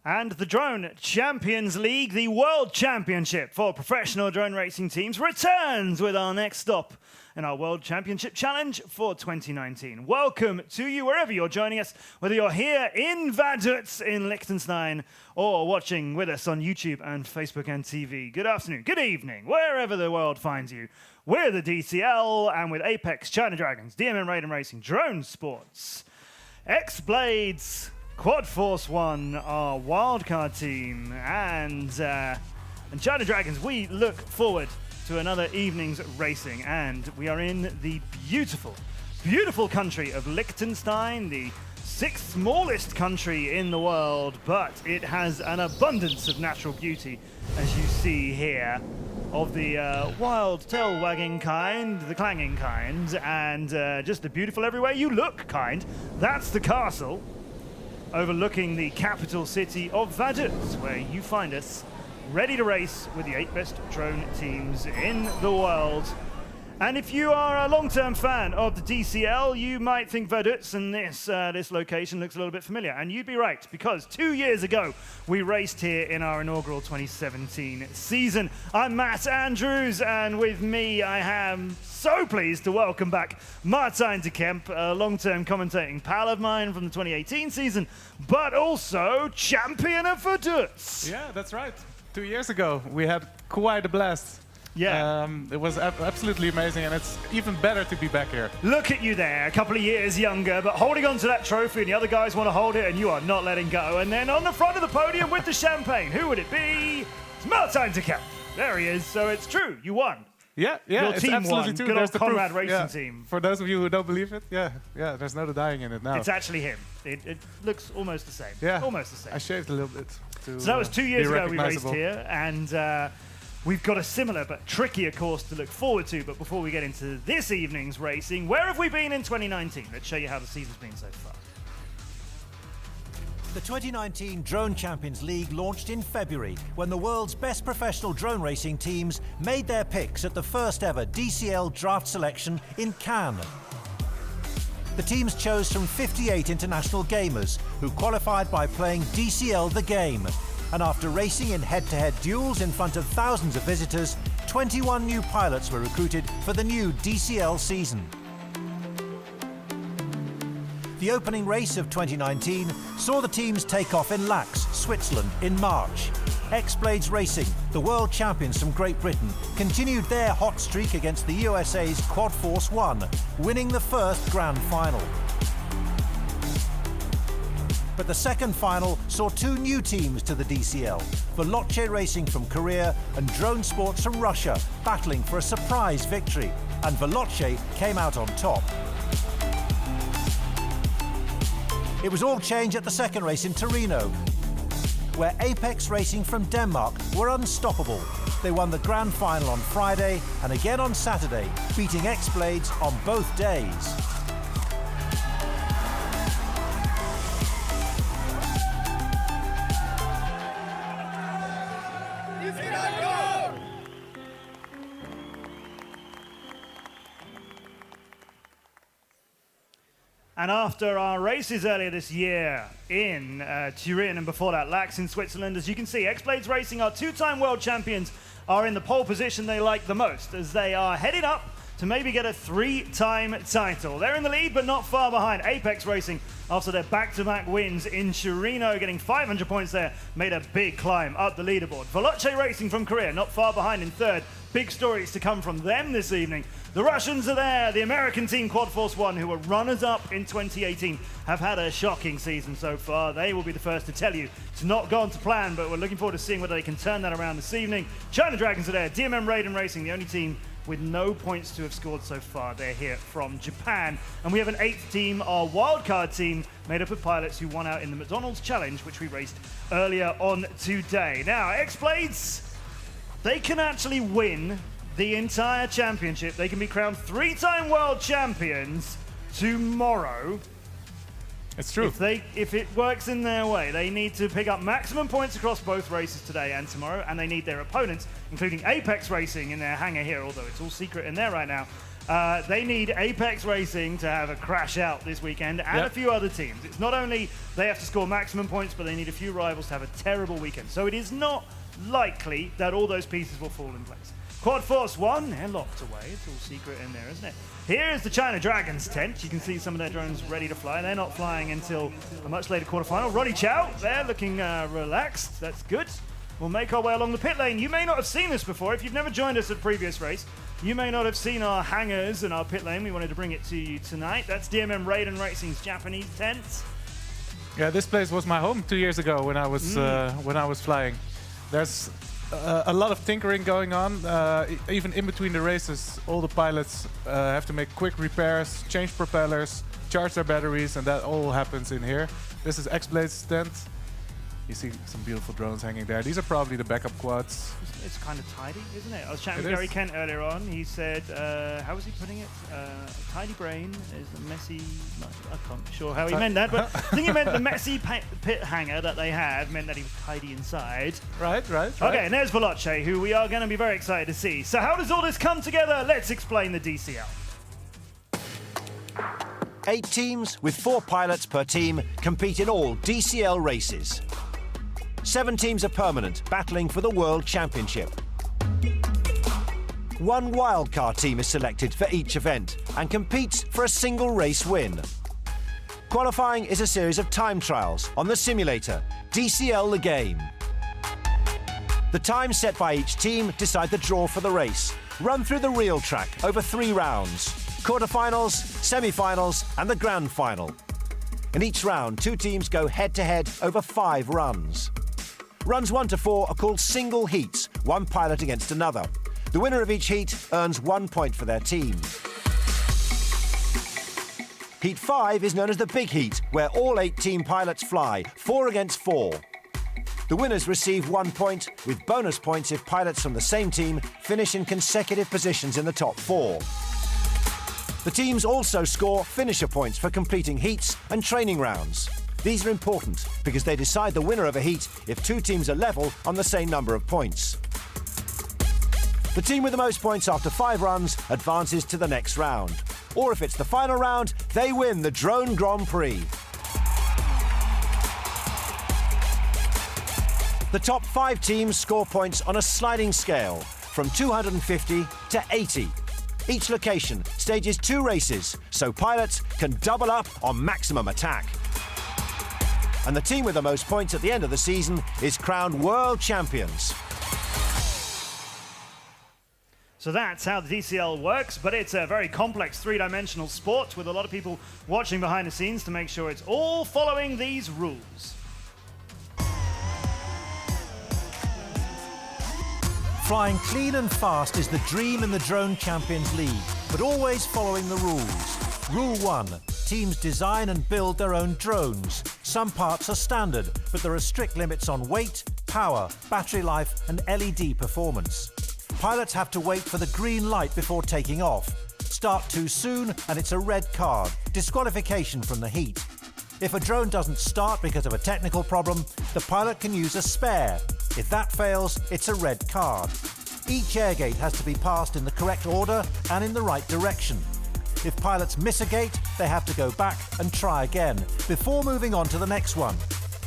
And the Drone Champions League, the World Championship for professional drone racing teams, returns with our next stop in our World Championship Challenge for 2019. Welcome to you wherever you're joining us, whether you're here in Vaduz in Liechtenstein or watching with us on YouTube and Facebook and TV. Good afternoon, good evening, wherever the world finds you. We're the DCL, and with Apex, China Dragons, DMM Raiden Racing, Drone Sports, X-Blades, Quad Force One, our wildcard team, and China Dragons, we look forward to another evening's racing, and we are in the beautiful, beautiful country of Liechtenstein, the sixth smallest country in the world, but it has an abundance of natural beauty, as you see here, of the wild tail-wagging kind, the clanging kind, and just the beautiful everywhere you look kind. That's the castle overlooking the capital city of Vaduz, where you find us ready to race with the 8 best drone teams in the world. And if you are a long-term fan of the DCL, you might think Vaduz and this location looks a little bit familiar. And you'd be right, because 2 years ago, we raced here in our inaugural 2017 season. I'm Matt Andrews, and with me, I am so pleased to welcome back Martijn de Kemp, a long-term commentating pal of mine from the 2018 season, but also champion of Vaduz. Yeah, that's right. 2 years ago, we had quite a blast. Yeah. It was absolutely amazing, and it's even better to be back here. Look at you there, a couple of years younger, but holding on to that trophy, and the other guys want to hold it, and you are not letting go. And then on the front of the podium with the champagne, who would it be? It's Martijn de Kemp. There he is, so it's true, you won. Yeah, Your it's team absolutely won. true. Good There's old the Conrad proof. Racing team. For those of you who don't believe it, yeah, there's no denying in it now. It's actually him. It looks almost the same. Yeah, almost the same. I shaved a little bit. So that was 2 years ago we raced recognizable. here, and we've got a similar but trickier course to look forward to. But before we get into this evening's racing, where have we been in 2019? Let's show you how the season's been so far. The 2019 Drone Champions League launched in February, when the world's best professional drone racing teams made their picks at the first ever DCL draft selection in Cannes. The teams chose from 58 international gamers who qualified by playing DCL the game. And after racing in head-to-head duels in front of thousands of visitors, 21 new pilots were recruited for the new DCL season. The opening race of 2019 saw the teams take off in Lax, Switzerland in March. X-Blades Racing, the world champions from Great Britain, continued their hot streak against the USA's Quad Force One, winning the first grand final. But the second final saw two new teams to the DCL, Vaduz Racing from Korea and Drone Sports from Russia, battling for a surprise victory, and Vaduz came out on top. It was all change at the second race in Torino, where Apex Racing from Denmark were unstoppable. They won the grand final on Friday and again on Saturday, beating X-Blades on both days. And after our races earlier this year in Turin and before that Lax in Switzerland, as you can see, X-Blades Racing, our two-time world champions, are in the pole position they like the most, as they are headed up to maybe get a three-time title. They're in the lead, but not far behind. Apex Racing, after their back-to-back wins in Torino, getting 500 points there, made a big climb up the leaderboard. Vaduz Racing from Korea, not far behind in third. Big stories to come from them this evening. The Russians are there. The American team Quad Force One, who were runners-up in 2018, have had a shocking season so far. They will be the first to tell you it's not gone to plan, but we're looking forward to seeing whether they can turn that around this evening. China Dragons are there. DMM Raiden Racing, the only team with no points to have scored so far. They're here from Japan. And we have an eighth team, our wildcard team, made up of pilots who won out in the McDonald's Challenge, which we raced earlier on today. Now, X-Blades, they can actually win the entire championship. They can be crowned three-time world champions tomorrow. It's true. If it works in their way, they need to pick up maximum points across both races today and tomorrow, and they need their opponents, including Apex Racing in their hangar here, although it's all secret in there right now, They need Apex Racing to have a crash out this weekend and a few other teams. It's not only they have to score maximum points, but they need a few rivals to have a terrible weekend. So it is not likely that all those pieces will fall in place. Quad Force 1, they're locked away. It's all secret in there, isn't it? Here is the China Dragons tent. You can see some of their drones ready to fly. They're not flying until a much later quarterfinal. Roddy Chow, they're looking relaxed. That's good. We'll make our way along the pit lane. You may not have seen this before. If you've never joined us at previous race, you may not have seen our hangars and our pit lane. We wanted to bring it to you tonight. That's DMM Raiden Racing's Japanese tents. Yeah, this place was my home 2 years ago when I was flying. There's a lot of tinkering going on. Even in between the races, all the pilots have to make quick repairs, change propellers, charge their batteries, and that all happens in here. This is X-Blade's tent. You see some beautiful drones hanging there. These are probably the backup quads. It's kind of tidy, isn't it? I was chatting with Gary Kent earlier on. He said, how was he putting it? A tidy brain is a messy... I can't be sure how he meant that, but I think he meant the messy pit hanger that they had meant that he was tidy inside. Right. Okay, and there's Veloce, who we are going to be very excited to see. So how does all this come together? Let's explain the DCL. 8 teams with 4 pilots per team compete in all DCL races. 7 teams are permanent, battling for the World Championship. 1 wildcard team is selected for each event and competes for a single race win. Qualifying is a series of time trials on the simulator, DCL the game. The times set by each team decide the draw for the race, run through the real track over 3 rounds, quarterfinals, semi-finals and the grand final. In each round, 2 teams go head-to-head over 5 runs. Runs 1 to 4 are called single heats, 1 pilot against another. The winner of each heat earns 1 point for their team. Heat 5 is known as the big heat, where all 8 team pilots fly, 4 against 4. The winners receive 1 point, with bonus points if pilots from the same team finish in consecutive positions in the top 4. The teams also score finisher points for completing heats and training rounds. These are important because they decide the winner of a heat if 2 teams are level on the same number of points. The team with the most points after 5 runs advances to the next round. Or if it's the final round, they win the Drone Grand Prix. The top 5 teams score points on a sliding scale from 250 to 80. Each location stages 2 races, so pilots can double up on maximum attack. And the team with the most points at the end of the season is crowned world champions. So that's how the DCL works, but it's a very complex 3-dimensional sport with a lot of people watching behind the scenes to make sure it's all following these rules. Flying clean and fast is the dream in the Drone Champions League, but always following the rules. Rule 1. Teams design and build their own drones. Some parts are standard, but there are strict limits on weight, power, battery life and LED performance. Pilots have to wait for the green light before taking off. Start too soon and it's a red card, disqualification from the heat. If a drone doesn't start because of a technical problem, the pilot can use a spare. If that fails, it's a red card. Each airgate has to be passed in the correct order and in the right direction. If pilots miss a gate, they have to go back and try again before moving on to the next one.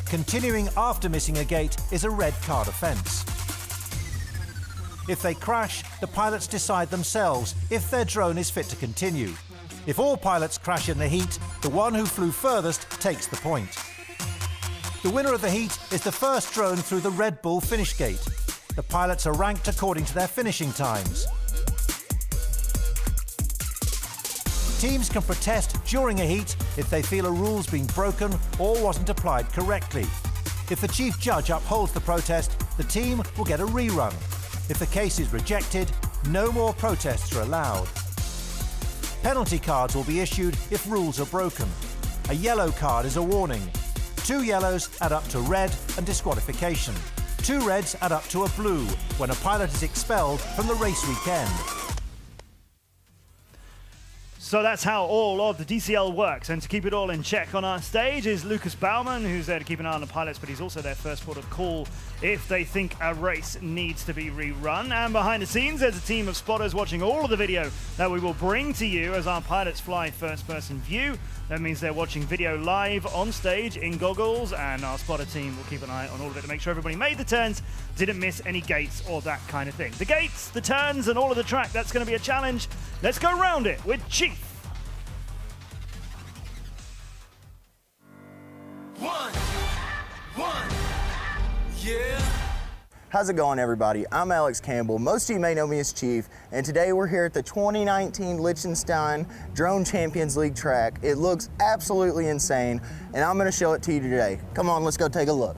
Continuing after missing a gate is a red card offence. If they crash, the pilots decide themselves if their drone is fit to continue. If all pilots crash in the heat, the one who flew furthest takes the point. The winner of the heat is the first drone through the Red Bull finish gate. The pilots are ranked according to their finishing times. Teams can protest during a heat if they feel a rule's been broken or wasn't applied correctly. If the chief judge upholds the protest, the team will get a rerun. If the case is rejected, no more protests are allowed. Penalty cards will be issued if rules are broken. A yellow card is a warning. 2 yellows add up to red and disqualification. 2 reds add up to a blue when a pilot is expelled from the race weekend. So that's how all of the DCL works. And to keep it all in check on our stage is Lucas Baumann, who's there to keep an eye on the pilots, but he's also their first port of call if they think a race needs to be rerun. And behind the scenes, there's a team of spotters watching all of the video that we will bring to you as our pilots fly first-person view. That means they're watching video live on stage in goggles, and our spotter team will keep an eye on all of it to make sure everybody made the turns, didn't miss any gates or that kind of thing. The gates, the turns, and all of the track, that's going to be a challenge. Let's go round it with Chief. Yeah. How's it going, everybody? I'm Alex Campbell. Most of you may know me as Chief, and today we're here at the 2019 Liechtenstein Drone Champions League track. It looks absolutely insane, and I'm going to show it to you today. Come on, let's go take a look.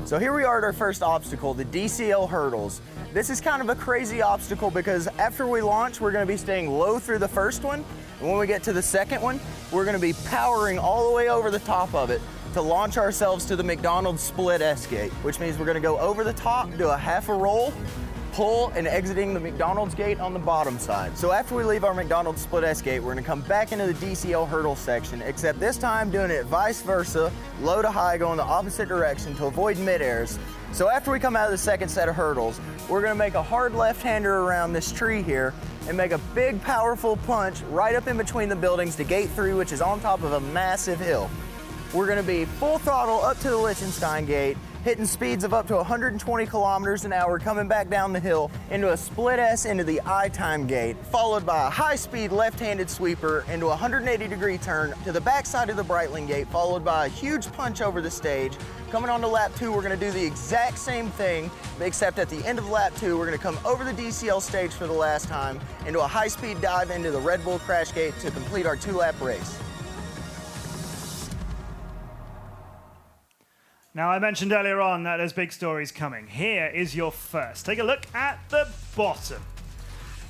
So here we are at our first obstacle, the DCL hurdles. This is kind of a crazy obstacle because after we launch, we're going to be staying low through the first one, and when we get to the second one, we're going to be powering all the way over the top of it to launch ourselves to the McDonald's split S gate, which means we're going to go over the top, do a half a roll, pull, and exiting the McDonald's gate on the bottom side. So after we leave our McDonald's split S gate, we're going to come back into the DCL hurdle section, except this time doing it vice versa, low to high, going the opposite direction to avoid mid-airs. So after we come out of the second set of hurdles, we're going to make a hard left-hander around this tree here and make a big, powerful punch right up in between the buildings to gate 3, which is on top of a massive hill. We're going to be full throttle up to the Liechtenstein gate, hitting speeds of up to 120 kilometers an hour, coming back down the hill into a split S into the I-time gate, followed by a high-speed left-handed sweeper into a 180-degree turn to the backside of the Breitling gate, followed by a huge punch over the stage. Coming on to lap 2, we're going to do the exact same thing, except at the end of lap 2, we're going to come over the DCL stage for the last time into a high-speed dive into the Red Bull crash gate to complete our 2-lap race. Now, I mentioned earlier on that there's big stories coming. Here is your first. Take a look at the bottom.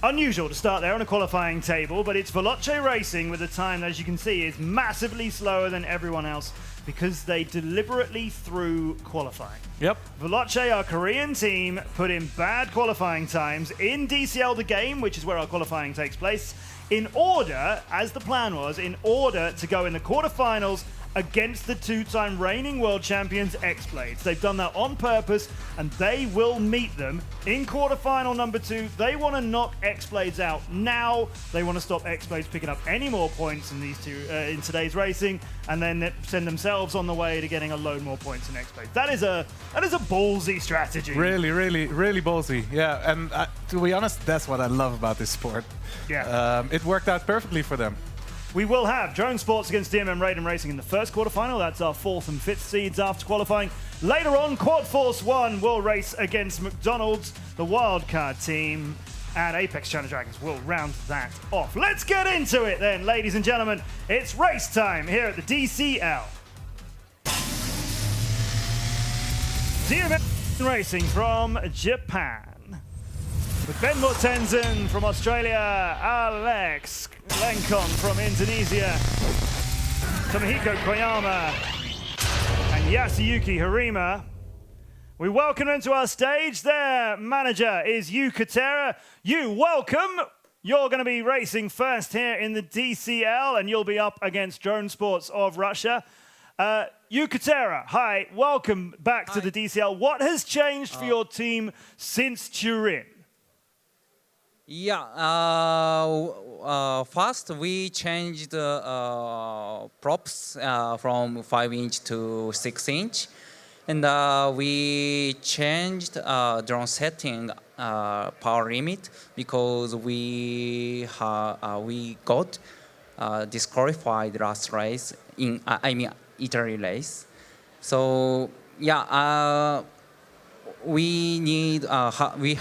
Unusual to start there on a qualifying table, but it's Veloce Racing with a time that, as you can see, is massively slower than everyone else because they deliberately threw qualifying. Yep. Veloce, our Korean team, put in bad qualifying times in DCL the game, which is where our qualifying takes place, in order, as the plan was, in order to go in the quarterfinals against the two-time reigning world champions X-Blades. They've done that on purpose, and they will meet them in quarterfinal number 2. They want to knock X-Blades out now. They want to stop X-Blades picking up any more points in these two in today's racing, and then send themselves on the way to getting a load more points in X-Blades. That is a ballsy strategy. Really, really, really ballsy. Yeah, and to be honest, that's what I love about this sport. Yeah. It worked out perfectly for them. We will have Drone Sports against DMM Raiden Racing in the first quarterfinal. That's our 4th and 5th seeds after qualifying. Later on, Quad Force 1 will race against McDonald's, the wildcard team, and Apex Challenge Dragons will round that off. Let's get into it then, ladies and gentlemen. It's race time here at the DCL. DMM Racing from Japan. With Ben Mortensen from Australia, Alex Lenkon from Indonesia, Tomohiko Koyama, and Yasuyuki Harima. We welcome them to our stage. Their manager is Yu Katera. Yu, welcome. You're going to be racing first here in the DCL, and you'll be up against Drone Sports of Russia. Yu Katera, hi, welcome back to the DCL. What has changed for your team since Turin? Yeah, first we changed props from 5-inch to 6-inch, and we changed drone setting power limit because we got disqualified last race in Italy race. So yeah, we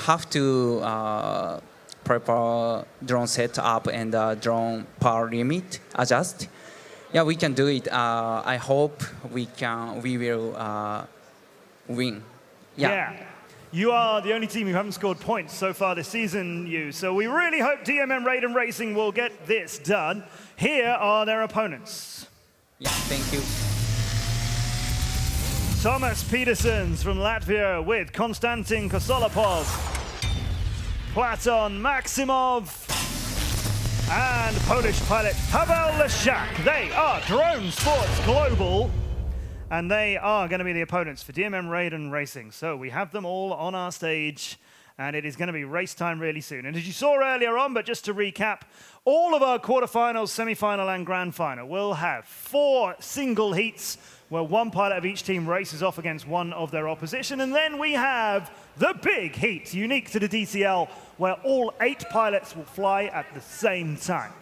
have to prepare drone setup and drone power limit adjust. Yeah, we can do it. I hope we will win. Yeah. You are the only team who haven't scored points so far this season, Yu. So we really hope DMM Raiden Racing will get this done. Here are their opponents. Yeah, thank you. Thomas Petersens from Latvia with Konstantin Kosolapov. Platon Maximov and Polish pilot Paweł Leszak. They are Drone Sports Global, and they are going to be the opponents for DMM Raiden Racing. So we have them all on our stage, and it is going to be race time really soon. And as you saw earlier on, but just to recap, all of our quarterfinals, semi-final, and grand final will have 4 single heats where one pilot of each team races off against one of their opposition. And then we have the big heat, unique to the DCL, where all 8 pilots will fly at the same time.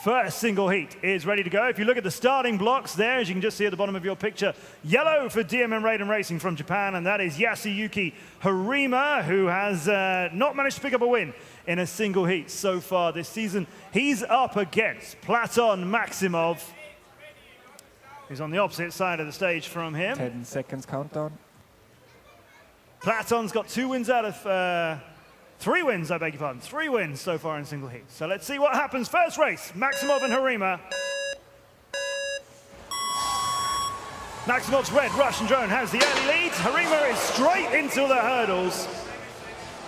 First single heat is ready to go. If you look at the starting blocks there, as you can just see at the bottom of your picture, yellow for DMM Raiden Racing from Japan, and that is Yasuyuki Harima, who has not managed to pick up a win in a single heat so far this season. He's up against Platon Maximov, who's on the opposite side of the stage from him. 10 seconds countdown. Platon's got 2 wins out of 3 wins, I beg your pardon. 3 wins so far in single heat. So let's see what happens. First race, Maximov and Harima. Maximov's red Russian drone has the early lead. Harima is straight into the hurdles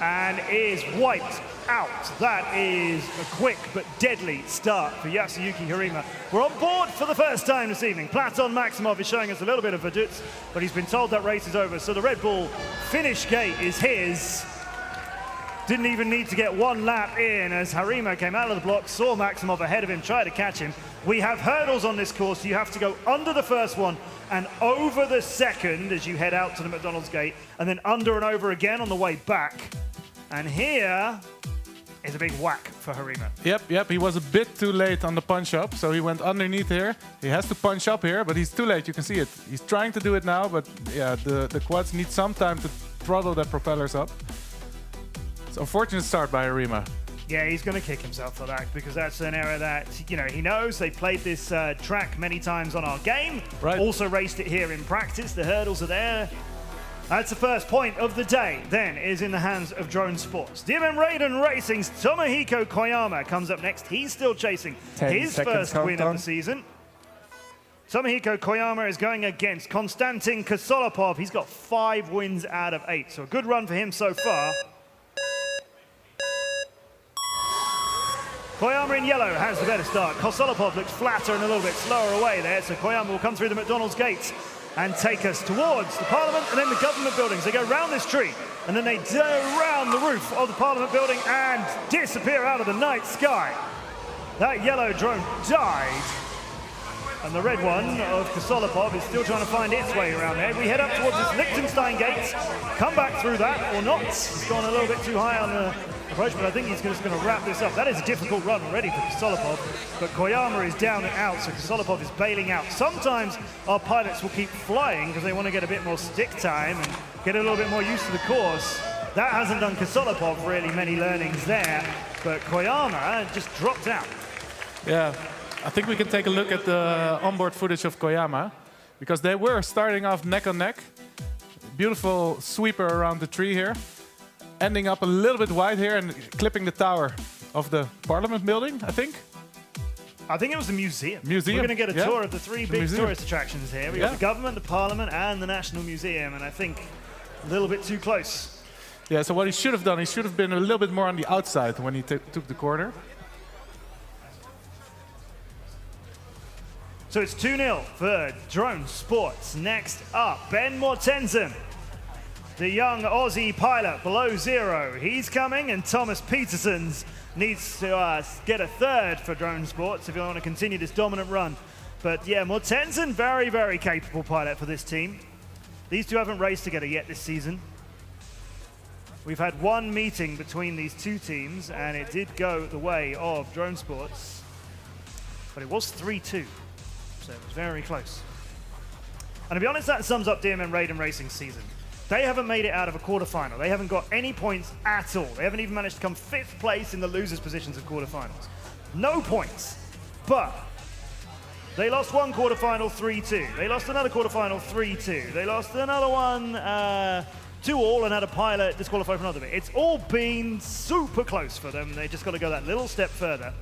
and is wiped out. That is a quick but deadly start for Yasuyuki Harima. We're on board for the first time this evening. Platon Maximov is showing us a little bit of Vaduz, but he's been told that race is over, so the Red Bull finish gate is his. Didn't even need to get 1 lap in as Harima came out of the block, saw Maximov ahead of him, tried to catch him. We have hurdles on this course. You have to go under the first one and over the second as you head out to the McDonald's gate, and then under and over again on the way back. And here is a big whack for Harima. Yep, he was a bit too late on the punch up, so he went underneath here. He has to punch up here, but he's too late, you can see it. He's trying to do it now, but yeah, the quads need some time to throttle their propellers up. It's an unfortunate start by Harima. Yeah, he's going to kick himself for that because that's an error that, you know, he knows. They played this track many times on our game. Right. Also raced it here in practice. The hurdles are there. That's the first point of the day, then, is in the hands of Drone Sports. DMM Raiden Racing's Tomohiko Koyama comes up next. He's still chasing his first win of the season. Tomohiko Koyama is going against Konstantin Kosolopov. He's got 5 wins out of 8, so a good run for him so far. Koyama in yellow has the better start. Kosolopov looks flatter and a little bit slower away there, so Koyama will come through the McDonald's gates and take us towards the Parliament and then the government buildings. They go round this tree, and then they go round the roof of the Parliament building and disappear out of the night sky. That yellow drone died, and the red one of Kosolopov is still trying to find its way around there. We head up towards this Liechtenstein gate, come back through that or not. He's gone a little bit too high on the approach, but I think he's just going to wrap this up. That is a difficult run already for Kosolopov, but Koyama is down and out, so Kosolopov is bailing out. Sometimes our pilots will keep flying because they want to get a bit more stick time and get a little bit more used to the course. That hasn't done Kosolopov really many learnings there, but Koyama just dropped out. Yeah, I think we can take a look at the onboard footage of Koyama, because they were starting off neck on neck. Beautiful sweeper around the tree here, ending up a little bit wide here and clipping the tower of the Parliament building, I think. I think it was the museum. We're going to get a tour of the 3 big tourist attractions here. We've got the government, the Parliament, and the National Museum, and I think a little bit too close. Yeah, so what he should have done, he should have been a little bit more on the outside when he took the corner. So it's 2-0 for Drone Sports. Next up, Ben Mortensen, the young Aussie pilot below 0. He's coming, and Thomas Petersons needs to get a 3rd for Drone Sports if you want to continue this dominant run. But yeah, Mortensen, very, very capable pilot for this team. These two haven't raced together yet this season. We've had 1 meeting between these 2 teams, and it did go the way of Drone Sports, but it was 3-2. So it was very close. And to be honest, that sums up DMM Raiden Racing's season. They haven't made it out of a quarterfinal. They haven't got any points at all. They haven't even managed to come 5th place in the losers' positions of quarterfinals. No points. But they lost 1 quarterfinal 3-2. They lost another quarterfinal 3-2. They lost another one 2-all and had a pilot disqualified for another bit. It's all been super close for them. They just got to go that little step further.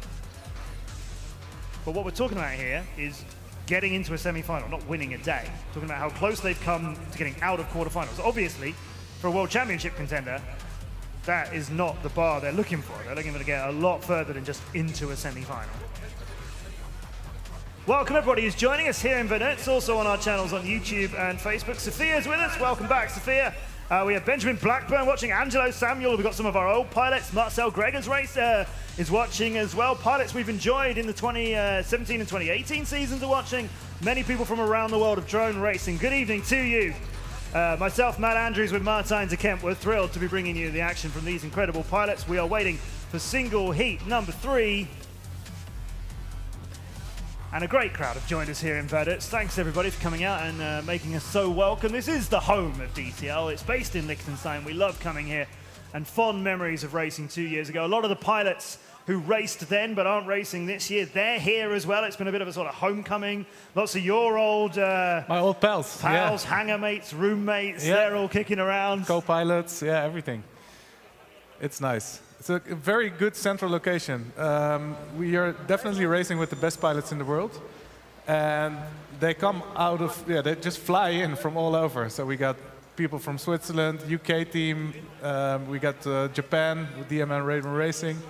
But what we're talking about here is getting into a semi-final, not winning a day. Talking about how close they've come to getting out of quarterfinals. Obviously, for a World Championship contender, that is not the bar they're looking for. They're looking to get a lot further than just into a semi-final. Welcome everybody who's joining us here in Vaduz, also on our channels on YouTube and Facebook. Sophia's with us. Welcome back, Sophia. We have Benjamin Blackburn watching, Angelo Samuel. We've got some of our old pilots. Marcel Gregor's race is watching as well. Pilots we've enjoyed in the 2017 and 2018 seasons are watching. Many people from around the world of drone racing. Good evening to you. Myself, Matt Andrews with Martijn de Kemp. We're thrilled to be bringing you the action from these incredible pilots. We are waiting for single heat number 3. And a great crowd have joined us here in Vaduz. Thanks everybody for coming out and making us so welcome. This is the home of DCL. It's based in Liechtenstein. We love coming here and fond memories of racing 2 years ago. A lot of the pilots who raced then but aren't racing this year, they're here as well. It's been a bit of a sort of homecoming. Lots of your old... my old pals. Pals, hangar mates, roommates, they're all kicking around. Co-pilots, yeah, everything. It's nice. It's a very good central location. We are definitely racing with the best pilots in the world. And they come out of, they just fly in from all over. So we got people from Switzerland, UK team, we got Japan with DMN Raven Racing.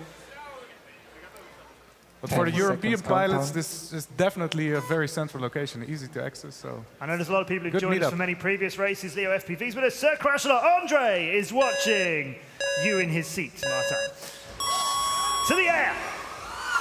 But for the European pilots, this is definitely a very central location, easy to access. So I know there's a lot of people who've joined us for many previous races. Leo FPVs with us. Sir Crashler Andre is watching. You in his seat, Martijn. To the air.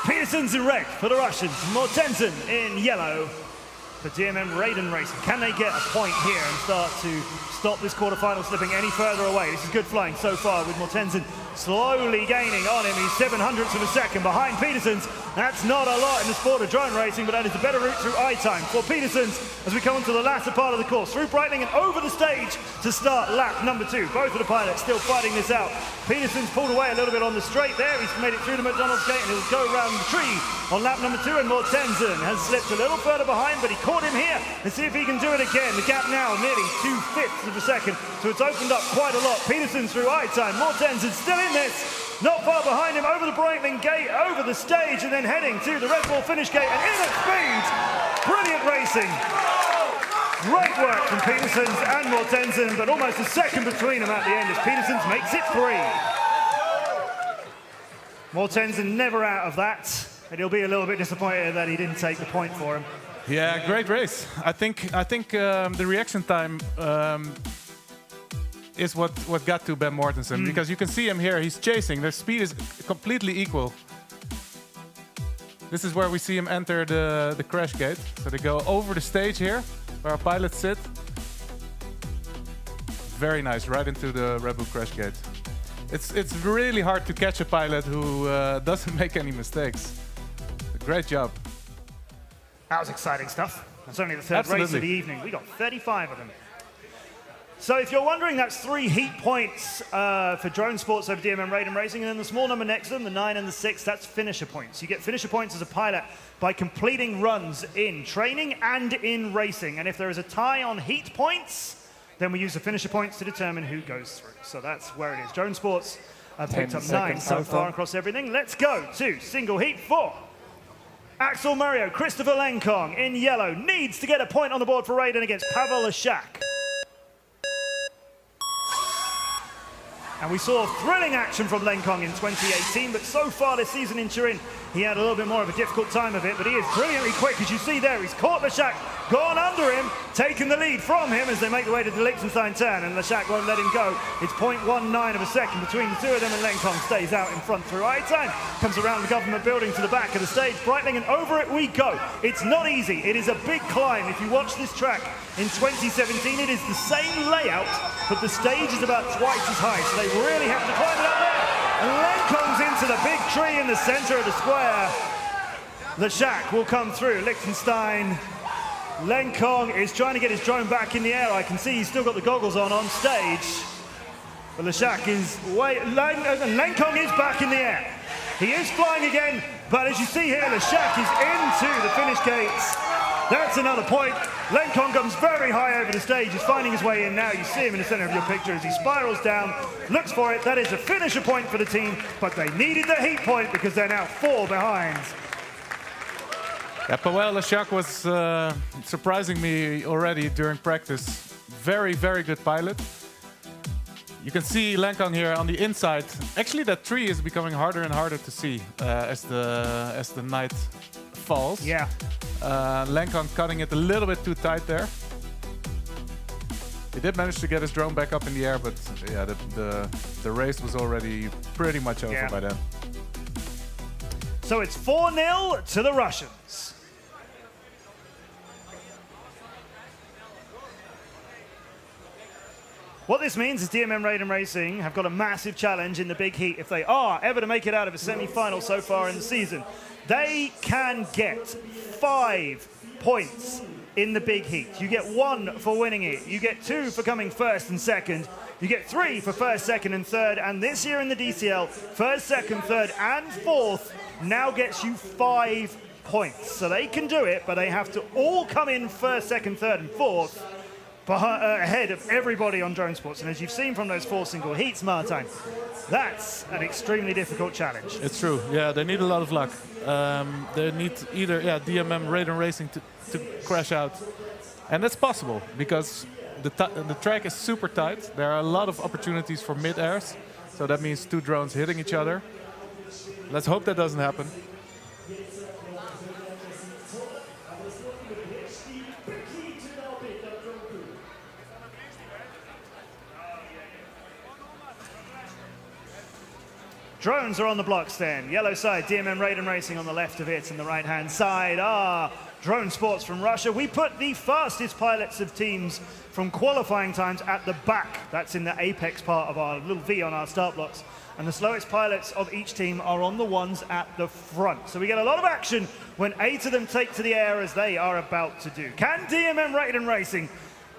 Peterson's in red for the Russians. Mortensen in yellow for DMN Raiden Racing. Can they get a point here and start to stop this quarterfinal slipping any further away? This is good flying so far with Mortensen slowly gaining on him. He's 700ths of a second behind Peterson's. That's not a lot in the sport of drone racing, but that is a better route through I-time for Peterson's as we come into the latter part of the course. Through Breitling and over the stage to start lap number 2. Both of the pilots still fighting this out. Peterson's pulled away a little bit on the straight there. He's made it through the McDonald's gate and he'll go around the tree on lap number 2. And Mortensen has slipped a little further behind, but he caught him here. Let's see if he can do it again. The gap now nearly 2/5 of a second, so it's opened up quite a lot. Peterson's through I-time. Mortensen still in this. Not far behind him, over the Breitling gate, over the stage, and then heading to the Red Bull finish gate, and in at speed. Brilliant racing. Great work from Peterson's and Mortensen, but almost a second between them at the end as Peterson's makes it 3. Mortensen never out of that, and he'll be a little bit disappointed that he didn't take the point for him. yeah, great race. I think the reaction time is what got to Ben Mortensen, because you can see him here, he's chasing. Their speed is completely equal. This is where we see him enter the crash gate. So they go over the stage here, where our pilots sit. Very nice, right into the Red Bull crash gate. It's really hard to catch a pilot who doesn't make any mistakes. Great job. That was exciting stuff. That's only the third race of the evening. We got 35 of them. So if you're wondering, that's 3 heat points for drone sports over DMN Raiden Racing, and then the small number next to them, the 9 and the 6, that's finisher points. You get finisher points as a pilot by completing runs in training and in racing. And if there is a tie on heat points, then we use the finisher points to determine who goes through. So that's where it is. Drone sports have picked up 9 so far across everything. Let's go to single heat 4. Axel Mario, Christopher Lenkong in yellow, needs to get a point on the board for Raiden against Pavel Leshak. And we saw thrilling action from Lenkong in 2018, but so far this season in Turin, he had a little bit more of a difficult time of it, but he is brilliantly quick, as you see there. He's caught Leshak, gone under him, taken the lead from him as they make the way to the Liechtenstein turn, and Leshak won't let him go. It's 0.19 of a second between the two of them, and Lenkong stays out in front through I-time. Comes around the government building to the back of the stage, Breitling, and over it we go. It's not easy. It is a big climb. If you watch this track in 2017, it is the same layout, but the stage is about twice as high, so they really have to climb it up there. And Lenkong's into the big tree in the center of the square. Leshak will come through. Liechtenstein. Lenkong is trying to get his drone back in the air. I can see he's still got the goggles on stage. But Leshak is Lenkong is back in the air. He is flying again, but as you see here, Leshak is into the finish gates. That's another point. Lenkong comes very high over the stage. He's finding his way in now. You see him in the center of your picture as he spirals down, looks for it. That is a finisher point for the team, but they needed the heat point because they're now 4 behind. Yeah, Pavel Leshak was surprising me already during practice. Very, very good pilot. You can see Lenkong here on the inside. Actually, that tree is becoming harder and harder to see as the night falls. Yeah. Lenkong cutting it a little bit too tight there. He did manage to get his drone back up in the air, but yeah, the race was already pretty much over by then. So it's 4-0 to the Russians. What this means is DMM Raiden Racing have got a massive challenge in the big heat. If they are ever to make it out of a semi-final so far in the season, they can get 5 points in the big heat. You get 1 for winning it. You get 2 for coming first and second. You get 3 for first, second, and third. And this year in the DCL, first, second, third, and fourth now gets you 5 points. So they can do it, but they have to all come in first, second, third, and fourth ahead of everybody on Drone Sports. And as you've seen from those 4 single heats, Martijn, that's an extremely difficult challenge. It's true. Yeah, they need a lot of luck. They need either DMM Raiden Racing to crash out, and that's possible because the track is super tight. There are a lot of opportunities for mid-airs, so that means 2 drones hitting each other. Let's hope that doesn't happen. Drones are on the blocks then. Yellow side, DMM Raiden Racing on the left of it, and the right-hand side are Drone Sports from Russia. We put the fastest pilots of teams from qualifying times at the back. That's in the apex part of our little V on our start blocks. And the slowest pilots of each team are on the ones at the front. So we get a lot of action when 8 of them take to the air as they are about to do. Can DMM Raiden Racing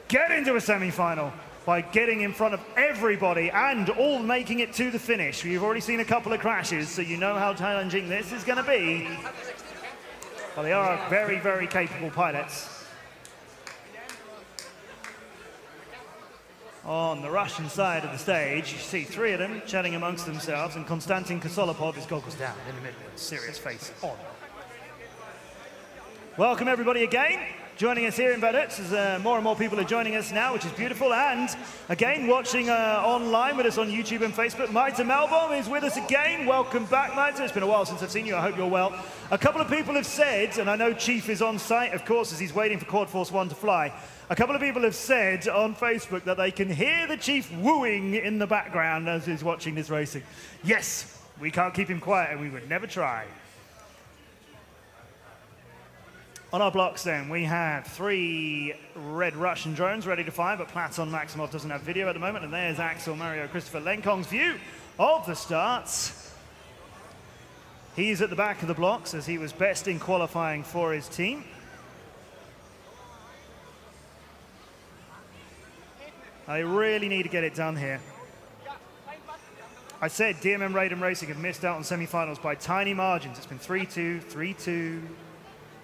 get into a semi-final by getting in front of everybody and all making it to the finish? You've already seen a couple of crashes, so you know how challenging this is going to be. Well, they are very, very capable pilots. On the Russian side of the stage, you see 3 of them chatting amongst themselves, and Konstantin Kosolopov, his goggles down in the middle, serious face on. Welcome everybody again. Joining us here in Vaduz as more and more people are joining us now, which is beautiful. And again, watching online with us on YouTube and Facebook, Maita Melbourne is with us again. Welcome back, Maita. It's been a while since I've seen you. I hope you're well. A couple of people have said, and I know Chief is on site, of course, as he's waiting for Quad Force 1 to fly. A couple of people have said on Facebook that they can hear the Chief wooing in the background as he's watching this racing. Yes, we can't keep him quiet, and we would never try. On our blocks then, we have 3 red Russian drones ready to fire, but Platon Maximov doesn't have video at the moment, and there's Axel Mario Christopher Lenkong's view of the starts. He's at the back of the blocks as he was best in qualifying for his team. I really need to get it done here. I said DMM Raiden Racing have missed out on semi-finals by tiny margins. It's been 3-2, 3-2.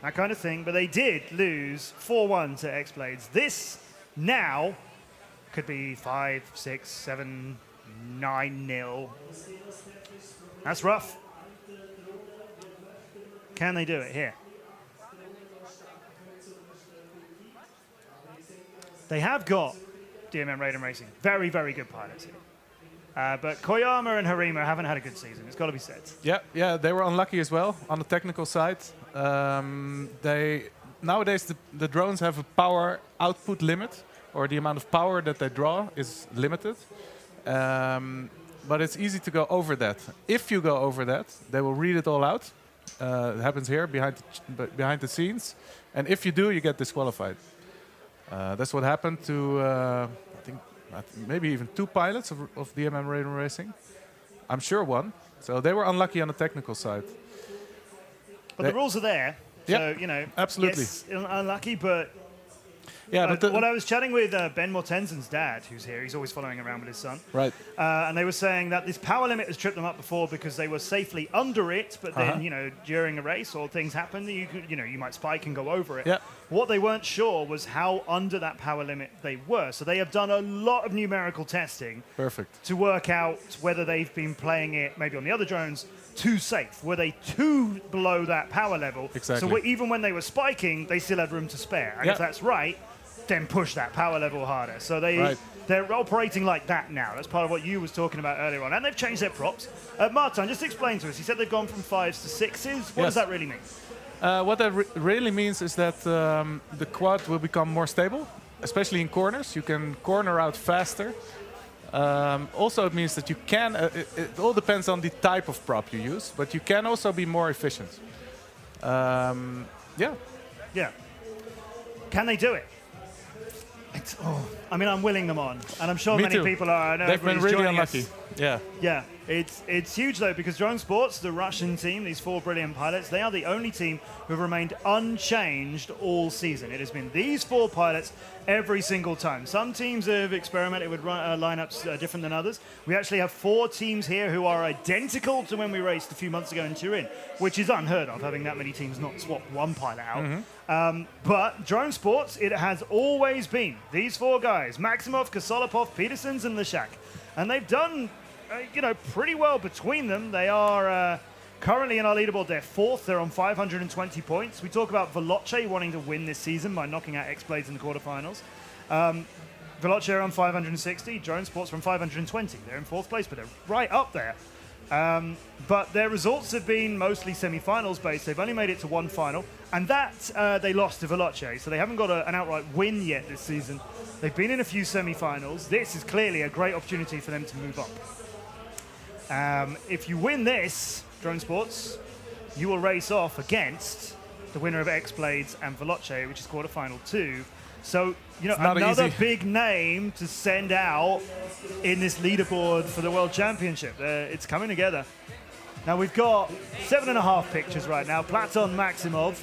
That kind of thing, but they did lose 4-1 to X-Blades. This now could be 5, 6, 7, 9-0. That's rough. Can they do it here? They have got DMM Raiden Racing. Very, very good pilots here. But Koyama and Harima haven't had a good season. It's got to be said. Yeah, they were unlucky as well on the technical side. Nowadays the drones have a power output limit, or the amount of power that they draw is limited. But it's easy to go over that. If you go over that, they will read it all out. It happens here behind the scenes, and if you do, you get disqualified. That's what happened to I think maybe even 2 pilots of DMM Raiden Racing. I'm sure 1. So they were unlucky on the technical side. But the rules are there. So, you know, absolutely. Yes, unlucky, but yeah. But what I was chatting with Ben Mortensen's dad, who's here, he's always following around with his son. Right. And they were saying that this power limit has tripped them up before because they were safely under it, but then, you know, during a race or things happen, you might spike and go over it. Yeah. What they weren't sure was how under that power limit they were. So they have done a lot of numerical testing. Perfect. To work out whether they've been playing it, maybe on the other drones, too safe. Were they too below that power level? Exactly. So even when they were spiking, they still had room to spare. And if that's right, then push that power level harder. So they they're operating like that now. That's part of what you was talking about earlier on. And they've changed their props. Martin, just explain to us. He said they've gone from 5s to 6s. What does that really mean? What that really means is that the quad will become more stable, especially in corners. You can corner out faster. Also, it means that you can, it all depends on the type of prop you use, but you can also be more efficient. Yeah. Yeah. Can they do it? I mean, I'm willing them on, and I'm sure Me many too. people are. I know They've been everybody's really joining us. unlucky. Yeah. Yeah, it's huge though, because Drone Sports, the Russian team, these 4 brilliant pilots, they are the only team who have remained unchanged all season. It has been these 4 pilots every single time. Some teams have experimented with lineups different than others. We actually have 4 teams here who are identical to when we raced a few months ago in Turin, which is unheard of, having that many teams not swap one pilot out. But Drone Sports, it has always been these 4 guys: Maximov, Kosolopov, Petersons, and Leshak. And they've done, pretty well between them. They are currently in our leaderboard. They're 4th. They're on 520 points. We talk about Veloce wanting to win this season by knocking out X-Blades in the quarterfinals. Veloce are on 560. Drone Sports are on 520. They're in 4th place, but they're right up there. But their results have been mostly semi-finals based. They've only made it to 1 final, and that they lost to Veloce, so they haven't got an outright win yet this season. They've been in a few semi-finals. This is clearly a great opportunity for them to move up. If you win this, Drone Sports, you will race off against the winner of X-Blades and Veloce, which is quarterfinal 2. So, another big name to send out in this leaderboard for the World Championship. It's coming together. Now, we've got 7.5 pictures right now. Platon Maximov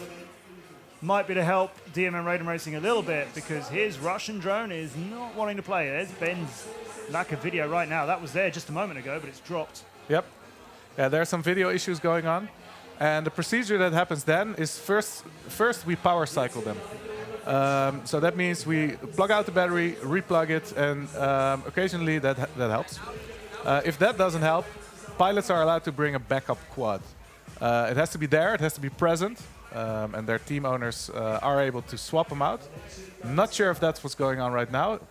might be to help DMM Raiden Racing a little bit, because his Russian drone is not wanting to play. There's Ben's lack of video right now. That was there just a moment ago, but it's dropped. Yep. Yeah, there are some video issues going on. And the procedure that happens then is first we power cycle them. So that means we plug out the battery, replug it, and occasionally that helps. If that doesn't help, pilots are allowed to bring a backup quad. It has to be there, it has to be present, and their team owners are able to swap them out. Not sure if that's what's going on right now.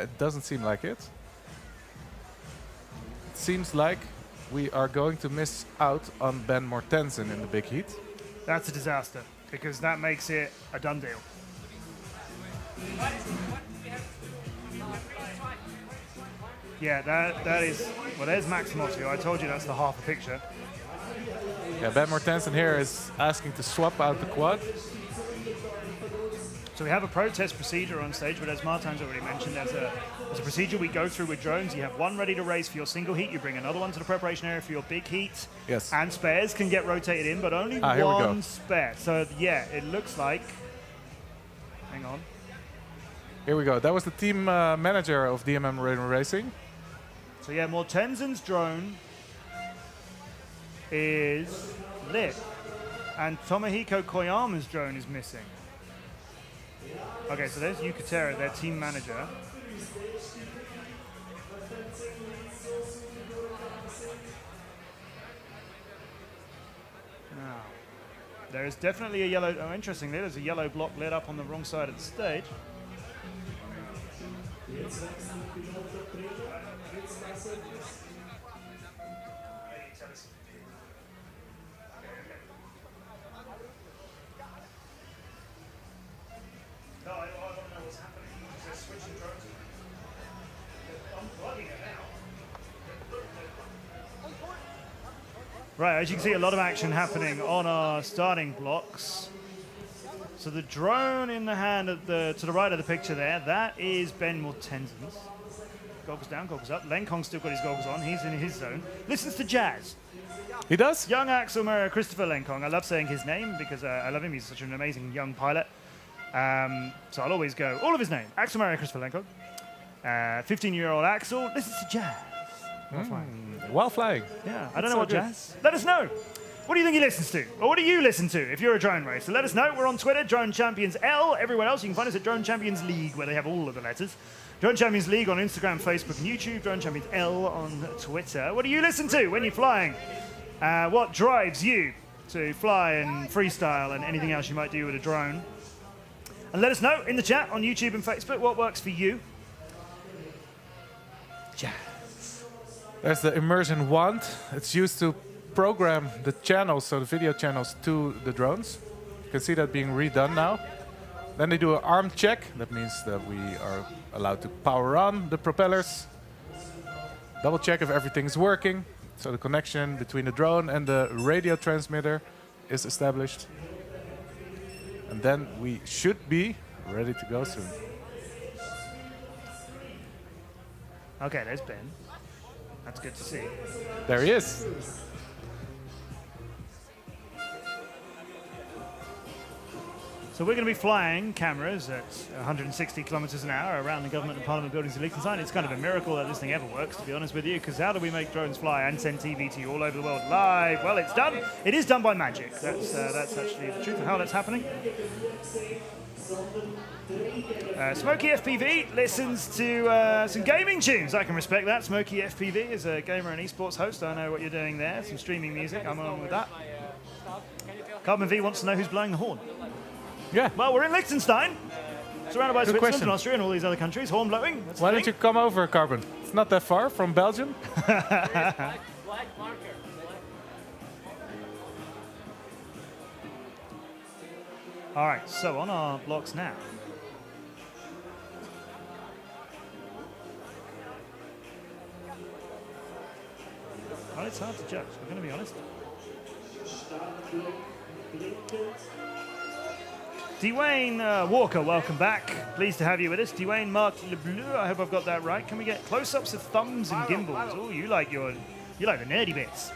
It doesn't seem like it. It seems like we are going to miss out on Ben Mortensen in the big heat. That's a disaster, because that makes it a done deal. Yeah, that is... Well, there's Maximov's view. I told you that's the half a picture. Yeah, Ben Mortensen here is asking to swap out the quad. So we have a protest procedure on stage, but as Martin's already mentioned, there's a procedure we go through with drones. You have one ready to race for your single heat. You bring another one to the preparation area for your big heat. Yes. And spares can get rotated in, but only one spare. So, yeah, it looks like... Hang on. Here we go. That was the team manager of DMM Raiden Racing. So, yeah, Mortensen's drone is lit. And Tomohiko Koyama's drone is missing. Okay, so there's Yukatera, their team manager. Now, there is definitely a yellow... Oh, interestingly, there's a yellow block lit up on the wrong side of the stage. No, I don't know what's happening. They're switching drones. Unplugging it now. Right, as you can see, a lot of action happening on our starting blocks. So the drone in the hand to the right of the picture there, that is Ben Mortensen's. Goggles down, goggles up. Lenkong's still got his goggles on. He's in his zone. Listens to jazz. He does? Young Axel Maria Christopher Lenkong. I love saying his name because I love him. He's such an amazing young pilot. So I'll always go, all of his name. Axel Maria Christopher Lenkong. 15-year-old Axel listens to jazz. While flying. Yeah, I don't know what jazz. Let us know. What do you think he listens to? Or what do you listen to if you're a drone racer? Let us know. We're on Twitter, Drone Champions L. Everywhere else, you can find us at Drone Champions League, where they have all of the letters. Drone Champions League on Instagram, Facebook, and YouTube. Drone Champions L on Twitter. What do you listen to when you're flying? What drives you to fly and freestyle and anything else you might do with a drone? And let us know in the chat on YouTube and Facebook what works for you. There's the immersion wand. It's used to program the channels, so the video channels, to the drones. You can see that being redone now. Then they do an arm check. That means that we are allowed to power on the propellers. Double check if everything's working. So the connection between the drone and the radio transmitter is established. And then we should be ready to go soon. Okay, there's Ben. That's good to see. There he is. So we're going to be flying cameras at 160 kilometers an hour around the government and parliament buildings in Liechtenstein. It's kind of a miracle that this thing ever works, to be honest with you, because how do we make drones fly and send TV to you all over the world live? Well, it's done. It is done by magic. That's actually the truth of how that's happening. Smokey FPV listens to some gaming tunes. I can respect that. Smokey FPV is a gamer and esports host. I know what you're doing there. Some streaming music. I'm on with that. Carbon V wants to know who's blowing the horn. Yeah. Well, we're in Liechtenstein, surrounded by Good Switzerland question. and Austria and all these other countries. Horn blowing. That's Why the don't you thing. come over, Carbon? It's not that far from Belgium. All right, so on our blocks now. Well, it's hard to judge. We're going to be honest. Dwayne Walker, welcome back. Pleased to have you with us. Dwayne Marc Lebleu, I hope I've got that right. Can we get close-ups of thumbs and gimbals? Oh, you like the nerdy bits.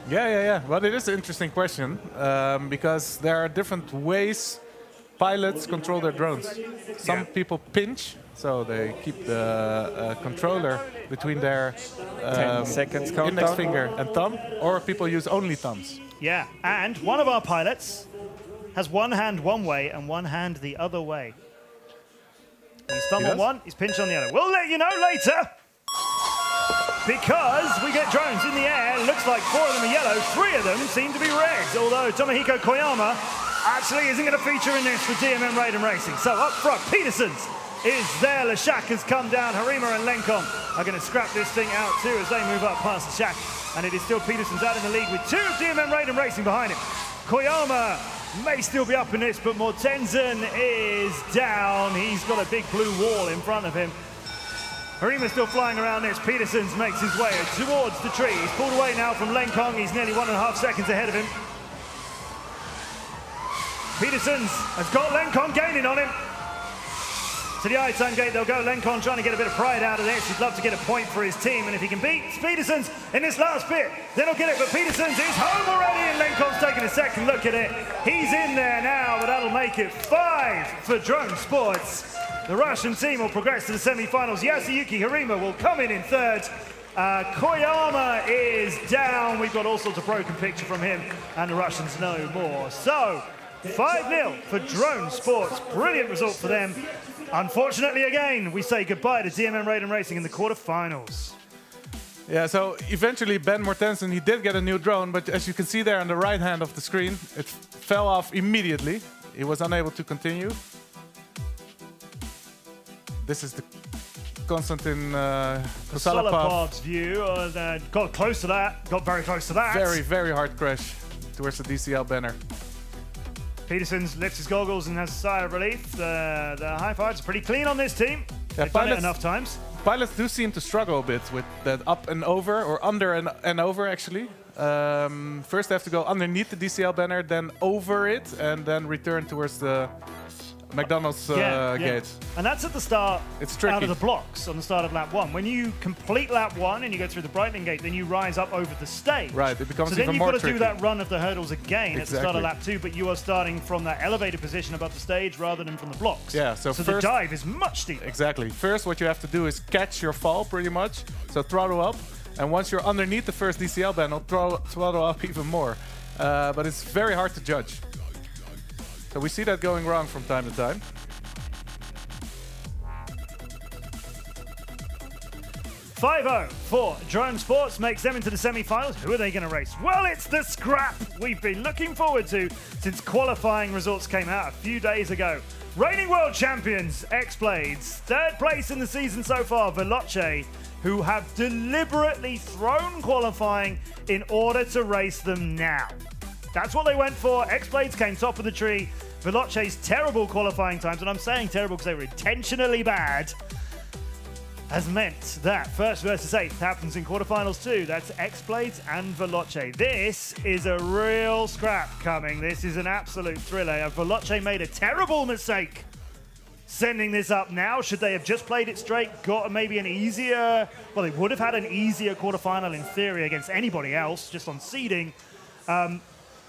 Yeah. Well, it is an interesting question because there are different ways pilots control their drones. Some people pinch, so they keep the controller between their 10 seconds countdown. index finger and thumb, or people use only thumbs. Yeah, and one of our pilots has one hand one way and one hand the other way. He's thumb on one, he's pinch on the other. We'll let you know later. Because we get drones in the air, looks like 4 of them are yellow, 3 of them seem to be red. Although Tomohiko Koyama actually isn't going to feature in this for DMM Raiden Racing. So up front, Peterson's is there. Lashak has come down. Harima and Lenkon are going to scrap this thing out too as they move up past the shack. And it is still Peterson's out in the lead with 2 DMM Raiden Racing behind him. Koyama may still be up in this, but Mortensen is down. He's got a big blue wall in front of him. Harima's still flying around this. Peterson's makes his way towards the tree. He's pulled away now from Lenkong. He's nearly 1.5 seconds ahead of him. Peterson's has got Lenkong gaining on him. To the I-time gate they'll go. Lenkong trying to get a bit of pride out of this. He'd love to get a point for his team, and if he can beat Peterson's in this last bit, then he'll get it. But Peterson's is home already, and Lenkong's taking a second look at it. He's in there now, but that'll make it 5 for Drone Sports. The Russian team will progress to the semi-finals. Yasuyuki Harima will come in 3rd. Koyama is down. We've got all sorts of broken picture from him, and the Russians no more. So, 5-0 for Drone Sports. Brilliant result for them. Unfortunately, again, we say goodbye to DMM Raiden Racing in the quarterfinals. Yeah, so eventually Ben Mortensen, he did get a new drone, but as you can see there on the right hand of the screen, it fell off immediately. He was unable to continue. This is the Konstantin Kosalapov's view. Got close to that. Got very close to that. Very, very hard crash towards the DCL banner. Peterson's lifts his goggles and has a sigh of relief. The high fives are pretty clean on this team. They've done it enough times. Pilots do seem to struggle a bit with that up and over, or under and over actually. First they have to go underneath the DCL banner, then over it, and then return towards the McDonald's gate. And that's at the start. It's tricky. Out of the blocks on the start of lap 1. When you complete lap 1 and you go through the Breitling gate, then you rise up over the stage. Right, it becomes so even then more you've got to tricky. do that run of the hurdles again at the start of Exactly. lap 2, but you are starting from that elevated position above the stage rather than from the blocks. Yeah, so the first- dive is much steeper. Exactly. First, what you have to do is catch your fall pretty much. So throttle up, and once you're underneath the first DCL banner, throttle up even more. But it's very hard to judge. So we see that going wrong from time to time. .50 for Drone Sports makes them into the semi-finals. Who are they going to race? Well, it's the scrap we've been looking forward to since qualifying results came out a few days ago. Reigning world champions, X-Blades. 3rd place in the season so far, Veloce. who have deliberately thrown qualifying in order to race them now. That's what they went for. X-Blades came top of the tree. Veloce's terrible qualifying times, and I'm saying terrible because they were intentionally bad, has meant that first versus eighth happens in quarterfinals too. That's X-Blades and Veloce. This is a real scrap coming. This is an absolute thriller. Veloce made a terrible mistake sending this up now. Should they have just played it straight, got maybe an easier, well, they would have had an easier quarterfinal in theory against anybody else, just on seeding.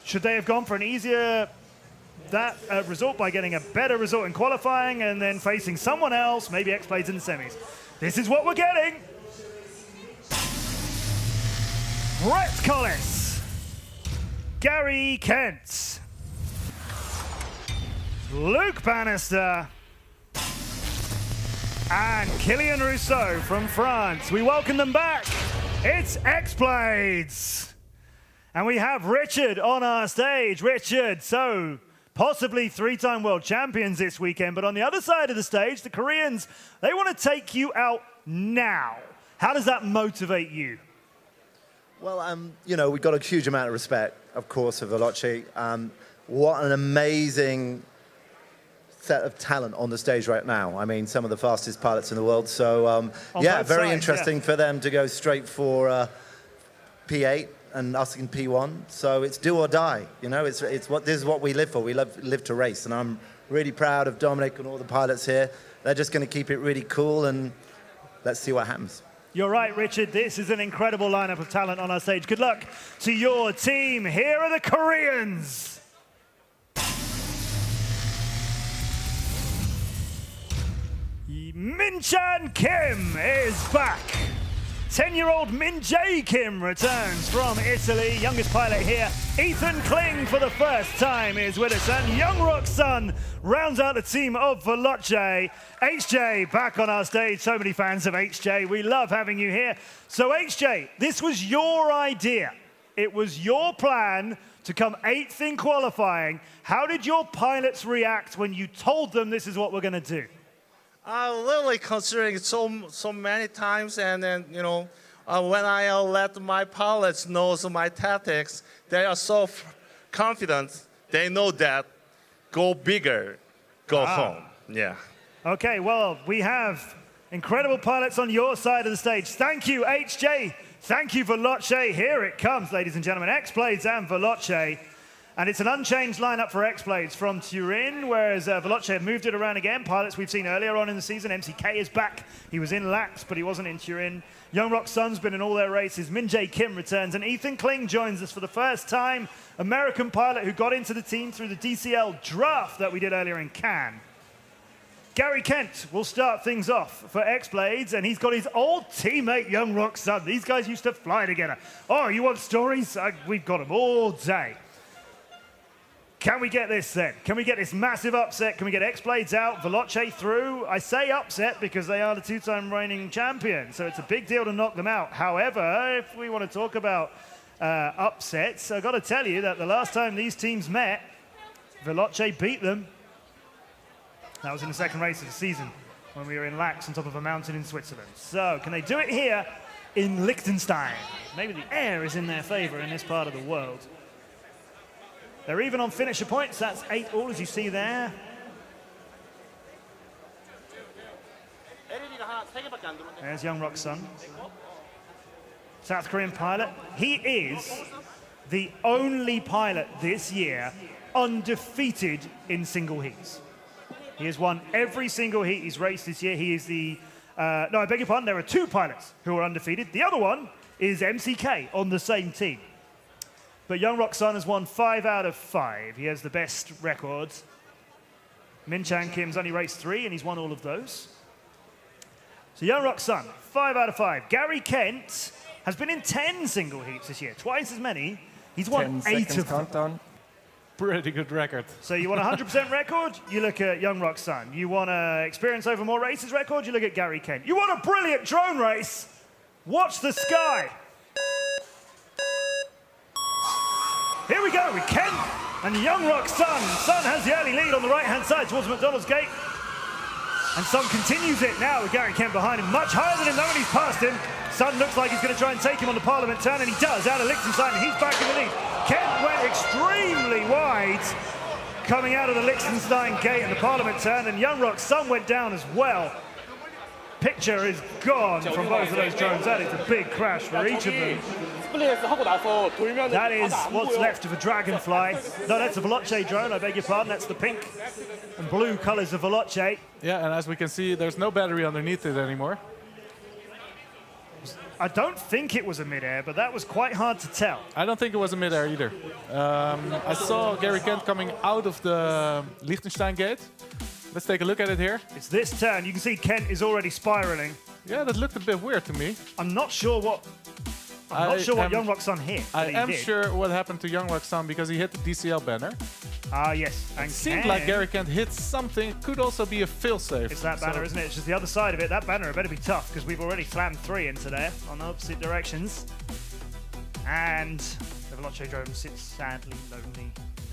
Should they have gone for an easier result by getting a better result in qualifying and then facing someone else, maybe X-Blades in the semis? This is what we're getting. Brett Collis, Gary Kent, Luke Bannister, and Kylian Rousseau from France. We welcome them back. It's X-Blades. And we have Richard on our stage. Richard, so possibly three-time world champions this weekend, but on the other side of the stage, the Koreans, they want to take you out now. How does that motivate you? Well, you know, we've got a huge amount of respect, of course, for Veloce. What an amazing set of talent on the stage right now. I mean, some of the fastest pilots in the world. So, yeah, very sides, interesting for them to go straight for P8 and us in P1. So it's do or die. You know, this is what we live for. We live to race, and I'm really proud of Dominic and all the pilots here. They're just going to keep it really cool, and let's see what happens. You're right, Richard. This is an incredible lineup of talent on our stage. Good luck to your team. Here are the Koreans. Min-chan Kim is back. 10-year-old Min-jae Kim returns from Italy. Youngest pilot here, Ethan Kling, for the first time is with us. And Young Rock's son rounds out the team of Veloce. HJ back on our stage. So many fans of HJ. We love having you here. So HJ, this was your idea. It was your plan to come 8th in qualifying. How did your pilots react when you told them this is what we're going to do? Literally considering so many times, and then, you know, when I let my pilots know my tactics, they are so confident. They know that go bigger, go home. Yeah. Okay, well, we have incredible pilots on your side of the stage. Thank you, HJ. Thank you, Veloce. Here it comes, ladies and gentlemen. X-Blades and Veloce. And it's an unchanged lineup for X-Blades from Turin, whereas Veloce have moved it around again. Pilots we've seen earlier on in the season. MCK is back. He was in Lax, but he wasn't in Turin. Young Rock's son's been in all their races. Min-jae Kim returns, and Ethan Kling joins us for the first time. American pilot who got into the team through the DCL draft that we did earlier in Cannes. Gary Kent will start things off for X-Blades, and he's got his old teammate, Young Rock's son. These guys used to fly together. Oh, you want stories? We've got them all day. Can we get this then? Can we get this massive upset? Can we get X-Blades out, Veloce through? I say upset because they are the two-time reigning champions, so it's a big deal to knock them out. However, if we want to talk about upsets, I've got to tell you that the last time these teams met, Veloce beat them. That was in the second race of the season when we were in Lax on top of a mountain in Switzerland. So can they do it here in Liechtenstein? Maybe the air is in their favor in this part of the world. They're even on finisher points. That's 8-all, as you see there. There's Young Rock's son. South Korean pilot. He is the only pilot this year undefeated in single heats. He has won every single heat he's raced this year. He is the... no, I beg your pardon. There are 2 pilots who are undefeated. The other one is MCK on the same team. But Young Rock's son has won 5 out of 5. He has the best records. Min-chan Kim's only raced 3, and he's won all of those. So Young Rock's son, 5 out of 5. Gary Kent has been in 10 single heats this year, twice as many. He's won 8 of them. Countdown. Pretty good record. So you want a 100% record? You look at Young Rock's son. You want a experience over more races record? You look at Gary Kent. You want a brilliant drone race? Watch the sky. Here we go with Kent and Young Rock's son. Son has the early lead on the right-hand side towards McDonald's gate. And Sun continues it now with Gary Kent behind him, much higher than him though, and he's past him. Sun looks like he's going to try and take him on the Parliament turn, and he does, out of Liechtenstein, and he's back in the lead. Kent went extremely wide coming out of the Liechtenstein gate and the Parliament turn, and Young Rock Sun went down as well. Picture is gone from both of those drones. That is a big crash for each of them. That is what's left of a Dragonfly. No, that's a Veloce drone, I beg your pardon. That's the pink and blue colors of Veloce. Yeah, and as we can see, there's no battery underneath it anymore. I don't think it was a mid-air, but that was quite hard to tell. I don't think it was a mid-air either. I saw Gary Kent coming out of the Liechtenstein gate. Let's take a look at it here. It's this turn. You can see Kent is already spiraling. Yeah, that looked a bit weird to me. I'm not sure what Young Rock Sun hit. I am sure what happened to Young Rock Sun because he hit the DCL banner. Ah, yes. And it seemed like Gary Kent hit something. It could also be a failsafe. It's that banner, isn't it? It's just the other side of it. That banner better be tough because we've already slammed 3 into there on the opposite directions. And the Veloce drone sits sadly lonely in the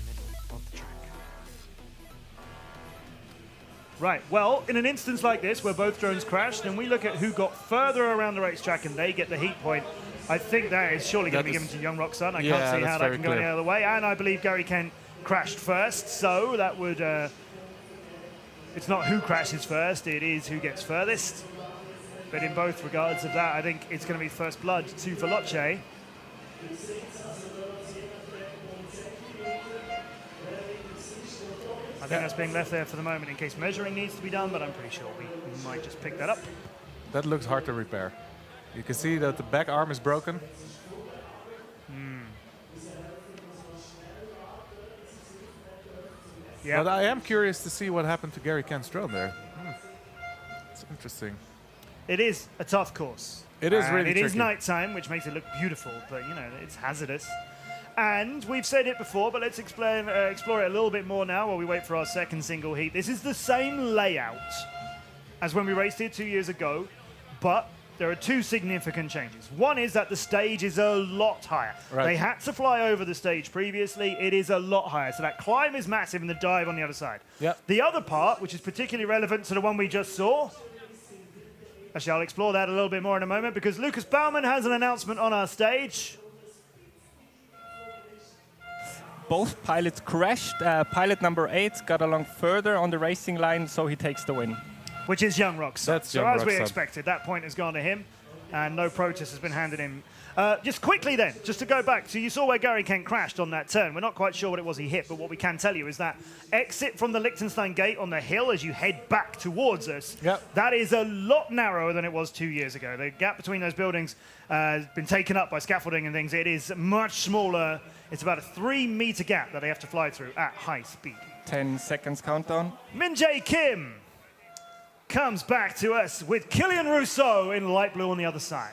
middle of the track. Right, well, in an instance like this where both drones crashed and we look at who got further around the racetrack and they get the heat point, I think that is surely going to be given to Young Rock Sun. I can't see how that can go any other way. And I believe Gary Kent crashed first, so that would... it's not who crashes first, it is who gets furthest. But in both regards of that, I think it's going to be first blood to Veloce. I think that's being left there for the moment in case measuring needs to be done, but I'm pretty sure we might just pick that up. That looks hard to repair. You can see that the back arm is broken. Yeah. But I am curious to see what happened to Gary Kent's drone there. It's interesting. It is a tough course. It is really tricky. It is nighttime, which makes it look beautiful, but you know, it's hazardous. And we've said it before, but let's explore it a little bit more now while we wait for our second single heat. This is the same layout as when we raced here 2 years ago, but there are 2 significant changes. One is that the stage is a lot higher. Right. They had to fly over the stage previously. It is a lot higher. So that climb is massive and the dive on the other side. Yep. The other part, which is particularly relevant to the one we just saw, actually, I'll explore that a little bit more in a moment because Lucas Baumann has an announcement on our stage. Both pilots crashed. Pilot number 8 got along further on the racing line, so he takes the win. Which is Young Rock Sun. That's so Young as Rock we Sun. expected, that point has gone to him, and no protest has been handed in. Just quickly then, just to go back, so you saw where Gary Kent crashed on that turn. We're not quite sure what it was he hit, but what we can tell you is that exit from the Liechtenstein gate on the hill as you head back towards us, that is a lot narrower than it was 2 years ago. The gap between those buildings has been taken up by scaffolding and things. It is much smaller. It's about a 3-meter gap that they have to fly through at high speed. 10 seconds countdown. Min Jae Kim comes back to us with Kilian Rousseau in light blue on the other side.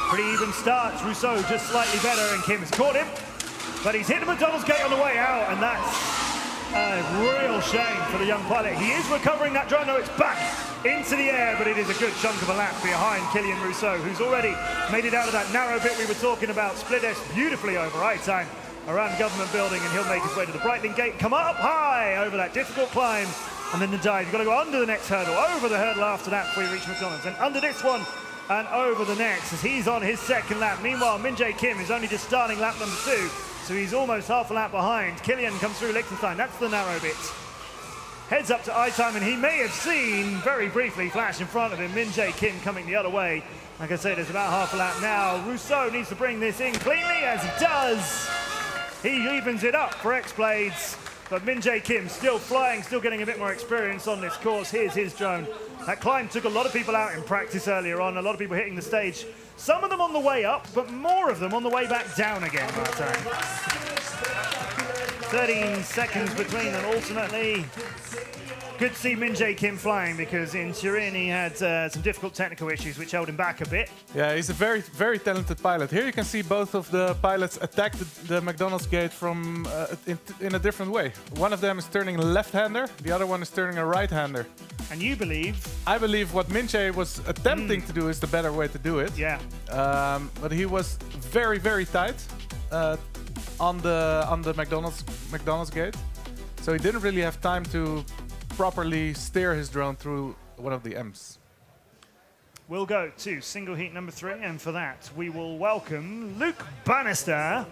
Pretty even starts. Rousseau just slightly better, and Kim has caught him. But he's hit the McDonald's gate on the way out, and that's a real shame for the young pilot. He is recovering that drone, though. It's back into the air, but it is a good chunk of a lap behind Kilian Rousseau, who's already made it out of that narrow bit we were talking about. Split S beautifully over right time around the government building, and he'll make his way to the Breitling gate, come up high over that difficult climb, and then the dive. You've got to go under the next hurdle, over the hurdle after that before you reach McDonald's, and under this one, and over the next as he's on his second lap. Meanwhile, Min Jae Kim is only just starting lap number 2, so he's almost half a lap behind. Kilian comes through Liechtenstein. That's the narrow bit. Heads up to I-time, and he may have seen very briefly flash in front of him. Min Jae Kim coming the other way. Like I say, there's about half a lap now. Rousseau needs to bring this in cleanly, as he does. He evens it up for X-Blades, but Min Jae Kim still flying, still getting a bit more experience on this course. Here's his drone. That climb took a lot of people out in practice earlier on, a lot of people hitting the stage. Some of them on the way up, but more of them on the way back down again that time. 13 seconds between them ultimately. Good to see Min Jae Kim flying, because in Turin he had some difficult technical issues which held him back a bit. Yeah, he's a very, very talented pilot. Here you can see both of the pilots attack the McDonald's gate from in a different way. One of them is turning a left-hander, the other one is turning a right-hander. And you believe? I believe what Min Jae was attempting to do is the better way to do it. Yeah. But he was very, very tight. on the McDonald's gate, so he didn't really have time to properly steer his drone through one of the M's. We'll go to single heat number 3, and for that we will welcome Luke Bannister,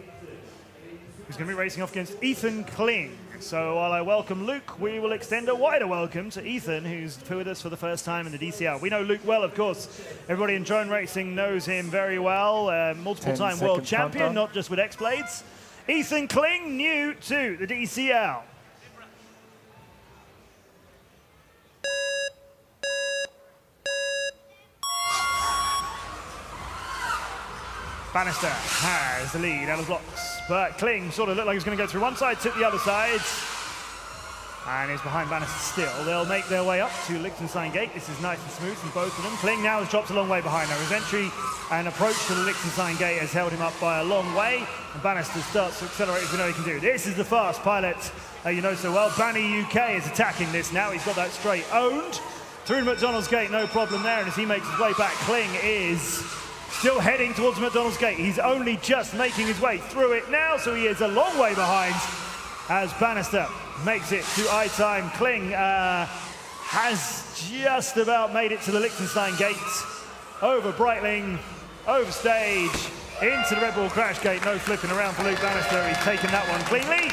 who's going to be racing off against Ethan Kling. So while I welcome Luke, we will extend a wider welcome to Ethan, who's with us for the first time in the DCL. We know Luke well, of course. Everybody in drone racing knows him very well. Multiple-time world champion, countdown. not just with X-Blades. Ethan Kling, new to the DCL. Bannister has the lead out of blocks, but Kling sort of looked like he was going to go through one side, took the other side, and is behind Bannister still. They'll make their way up to Liechtenstein Gate. This is nice and smooth from both of them. Kling now has dropped a long way behind now. His entry and approach to the Liechtenstein Gate has held him up by a long way, and Bannister starts to accelerate as we know he can do. This is the fast pilot you know so well. Banny UK is attacking this now. He's got that straight owned. Through McDonald's Gate, no problem there, and as he makes his way back, Kling is still heading towards McDonald's Gate. He's only just making his way through it now, so he is a long way behind as Bannister makes it to I-Time. Kling has just about made it to the Liechtenstein Gate. Over Breitling, over stage, into the Red Bull Crash Gate. No flipping around for Luke Bannister. He's taken that one cleanly.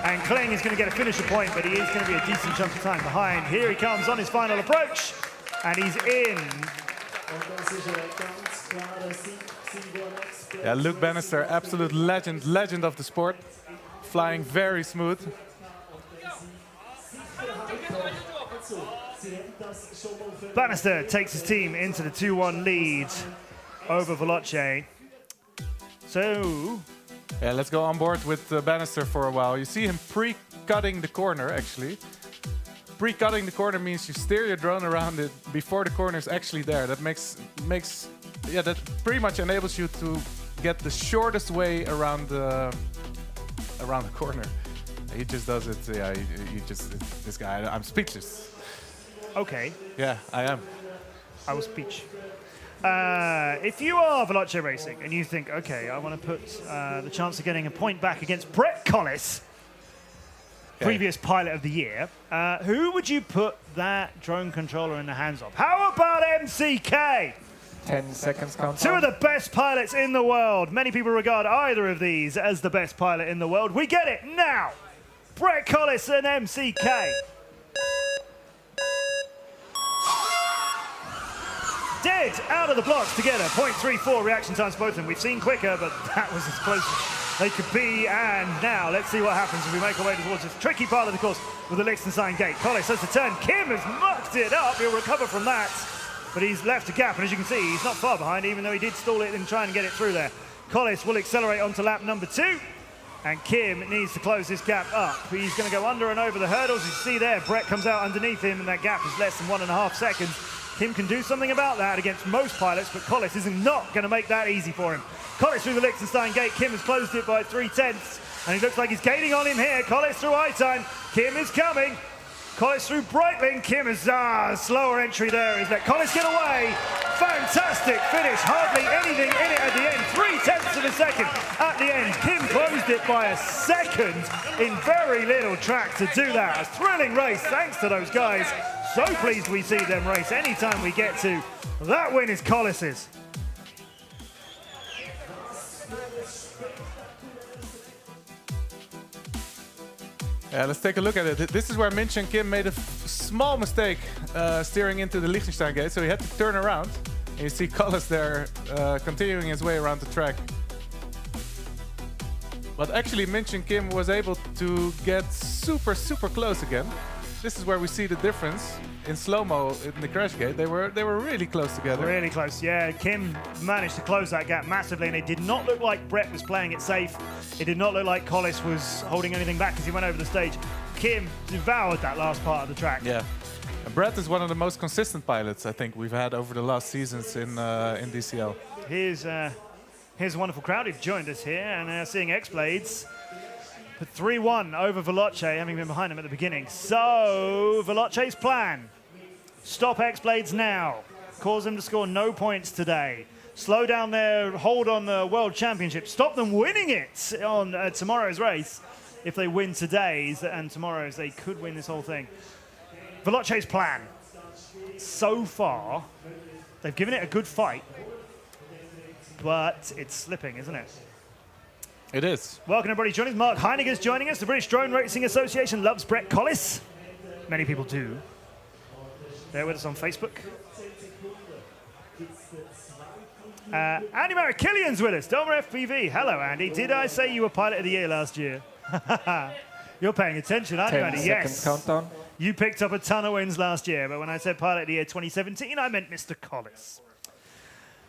And Kling is going to get a finisher point, but he is going to be a decent chunk of time behind. Here he comes on his final approach, and he's in. Yeah, Luke Bannister, absolute legend of the sport, flying very smooth. Bannister takes his team into the 2-1 lead over Veloce. So, yeah, let's go on board with Bannister for a while. You see him pre-cutting the corner, actually. Pre-cutting the corner means you steer your drone around it before the corner is actually there. That that pretty much enables you to get the shortest way around the corner. He just does it. Yeah, this guy. I'm speechless. okay, Yeah, I am. I will speech. If you are Veloce Racing and you think, okay, I want to put the chance of getting a point back against Brett Collis, previous pilot of the year, who would you put that drone controller in the hands of? How about MCK? 10 seconds countdown. Two of the best pilots in the world. Many people regard either of these as the best pilot in the world. We get it now. Brett Collis and MCK. Dead out of the blocks together. 0.34 reaction times both of them. We've seen quicker, but that was as close as they could be. And now let's see what happens as we make our way towards this tricky part of the course with the Liechtenstein Gate. Collis has to turn. Kim has mucked it up. He'll recover from that. But he's left a gap, and as you can see, he's not far behind, even though he did stall it and try and get it through there. Collis will accelerate onto lap number 2, and Kim needs to close this gap up. He's going to go under and over the hurdles. You see there, Brett comes out underneath him, and that gap is less than 1.5 seconds. Kim can do something about that against most pilots, but Collis is not going to make that easy for him. Collis through the Liechtenstein Gate. Kim has closed it by 3/10, and he looks like he's gaining on him here. Collis through I-Time. Kim is coming. Collis through Breitling. Kim is slower entry there. He's let Collis get away. Fantastic finish. Hardly anything in it at the end. 0.3 of a second at the end. Kim closed it by a second in very little track to do that. A thrilling race thanks to those guys. So pleased we see them race anytime we get to. That win is Collis's. Let's take a look at it. This is where Minch and Kim made a small mistake steering into the Liechtenstein Gate, so he had to turn around. And you see Collis there continuing his way around the track. But actually, Minch and Kim was able to get super close again. This is where we see the difference in slow-mo in the crash gate. They were really close together. Really close, yeah. Kim managed to close that gap massively, and it did not look like Brett was playing it safe. It did not look like Collis was holding anything back as he went over the stage. Kim devoured that last part of the track. Yeah. And Brett is one of the most consistent pilots I think we've had over the last seasons in DCL. Here's a wonderful crowd who've joined us here, and seeing X-Blades put 3-1 over Veloce, having been behind him at the beginning. So, Veloce's plan: stop X-Blades now, cause them to score no points today. slow down their hold on the World Championship, stop them winning it on tomorrow's race. If they win today's and tomorrow's, they could win this whole thing. Veloce's plan. So far, they've given it a good fight, but it's slipping, isn't it? It is. Welcome everybody joining us. Mark Heiniger's joining us. The British Drone Racing Association loves Brett Collis. Many people do. They're with us on Facebook. Andy Marakillian's with us. Domer FPV. Hello, Andy. Did I say you were Pilot of the Year last year? You're paying attention, aren't you, Andy? 10 Yes. second countdown. You picked up a ton of wins last year, but when I said Pilot of the Year 2017, I meant Mr. Collis.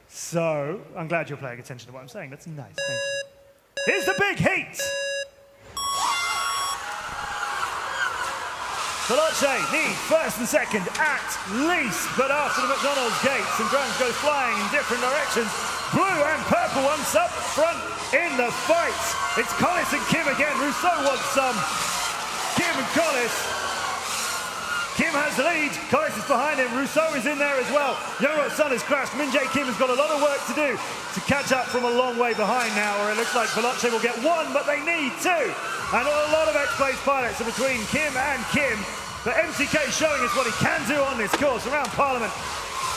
So, I'm glad you're paying attention to what I'm saying. That's nice. Thank you. Here's the big heat. Veloce need first and second at least, but after the McDonald's gate, some drones go flying in different directions. Blue and purple ones up front in the fight. It's Collis and Kim again. Rousseau wants some. Kim and Collis. Kim has the lead. Collis is behind him. Rousseau is in there as well. Youngrock's Sun has crashed. Min-Jae Kim has got a lot of work to do to catch up from a long way behind now, where it looks like Veloce will get one, but they need two. And a lot of X-Blaze pilots are between Kim and Kim. But MCK showing us what he can do on this course around Parliament.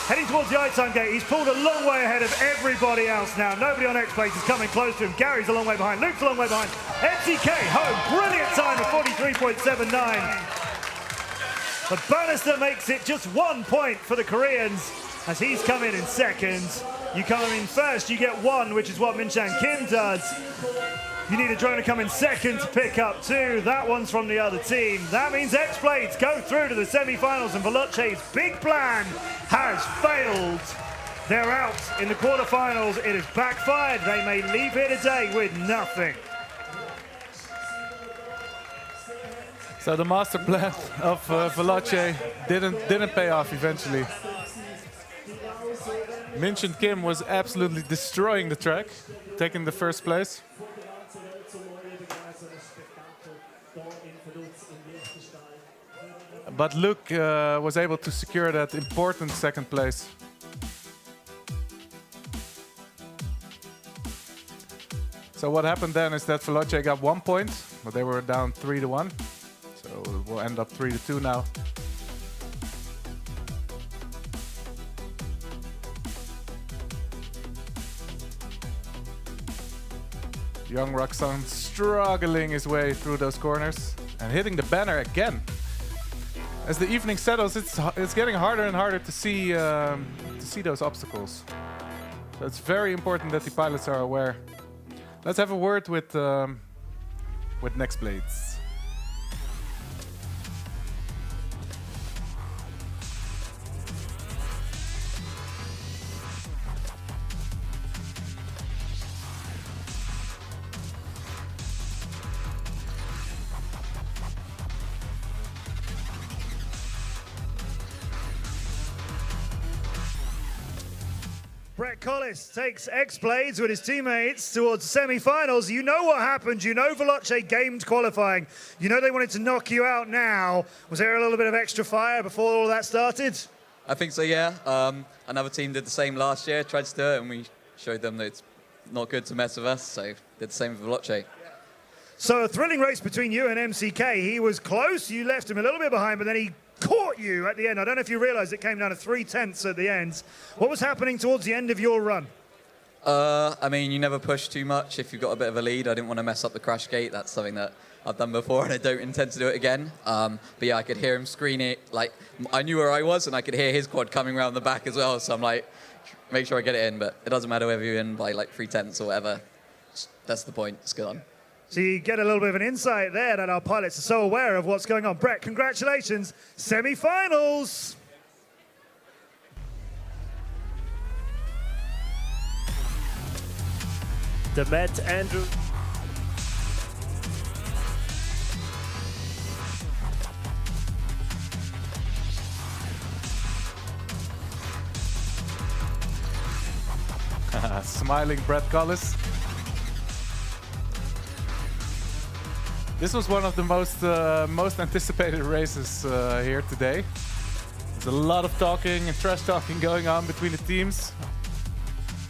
Heading towards the I-Time gate. He's pulled a long way ahead of everybody else now. Nobody on X-Blaze is coming close to him. Gary's a long way behind. Luke's a long way behind. MCK home. Brilliant time of 43.79. But Bannister makes it just 1 point for the Koreans as he's come in second. You come in first, you get one, which is what Min-Chan Kim does. You need a drone to come in second to pick up two. That one's from the other team. That means X-Blades go through to the semi-finals, and Veloce's big plan has failed. They're out in the quarterfinals. It has backfired. They may leave here today with nothing. So the master plan of Veloce didn't pay off eventually. Min-Chan Kim was absolutely destroying the track, taking the first place. But Luke was able to secure that important second place. So what happened then is that Veloce got 1 point, but they were down 3-1. So we'll end up 3-2 now. Young Roxanne struggling his way through those corners and hitting the banner again. As the evening settles, it's getting harder and harder to see those obstacles. So it's very important that the pilots are aware. Let's have a word with Next Blades. Brett Collis takes X-Blades with his teammates towards the semi-finals. You know what happened. You know Veloce gamed qualifying. You know they wanted to knock you out now. Was there a little bit of extra fire before all that started? I think so, yeah. Another team did the same last year, tried to do it, and we showed them that it's not good to mess with us, so did the same with Veloce. So a thrilling race between you and MCK. He was close. You left him a little bit behind, but then he caught you at the end. I don't know if you realised it came down to 3/10 at the end. What was happening towards the end of your run? I mean, you never push too much if you've got a bit of a lead. I didn't want to mess up the crash gate. That's something that I've done before, and I don't intend to do it again. But yeah, I could hear him screaming. Like, I knew where I was, and I could hear his quad coming around the back as well. So I'm like, make sure I get it in. But it doesn't matter whether you're in by like 3/10 or whatever. That's the point. It's good on. So you get a little bit of an insight there that our pilots are so aware of what's going on. Brett, congratulations. Semi-finals. Demet Andrew. Smiling Brett Collis. This was one of the most anticipated races here today. There's a lot of talking and trash talking going on between the teams.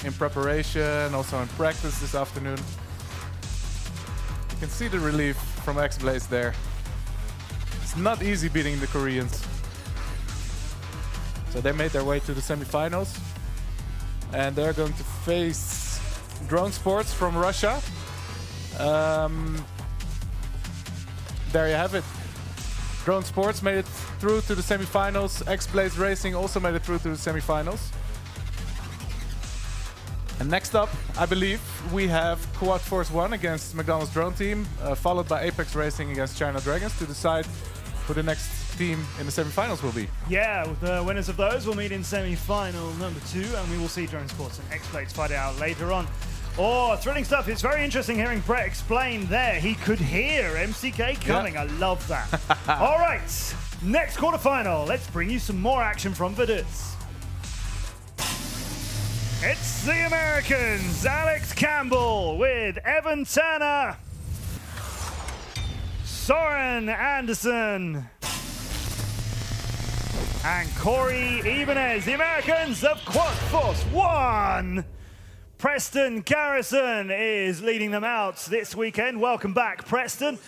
in preparation, also in practice this afternoon. You can see the relief from X-Blaze there. It's not easy beating the Koreans. So they made their way to the semifinals. And they're going to face Drone Sports from Russia. There you have it. Drone Sports made it through to the semifinals. X-Blaze Racing also made it through to the semifinals. And next up, I believe, we have Quad Force 1 against McDonald's Drone Team, followed by Apex Racing against China Dragons to decide who the next team in the semifinals will be. Yeah, the winners of those will meet in semi-final number 2, and we will see Drone Sports and X-Blaze fight it out later on. Oh, thrilling stuff. It's very interesting hearing Brett explain there. He could hear MCK coming. Yeah. I love that. All right, next quarterfinal. Let's bring you some more action from Vaduz. It's the Americans, Alex Campbell with Evan Turner, Soren Anderson, and Corey Ibanez, the Americans of Quad Force 1. Preston Garrison is leading them out this weekend. Welcome back, Preston.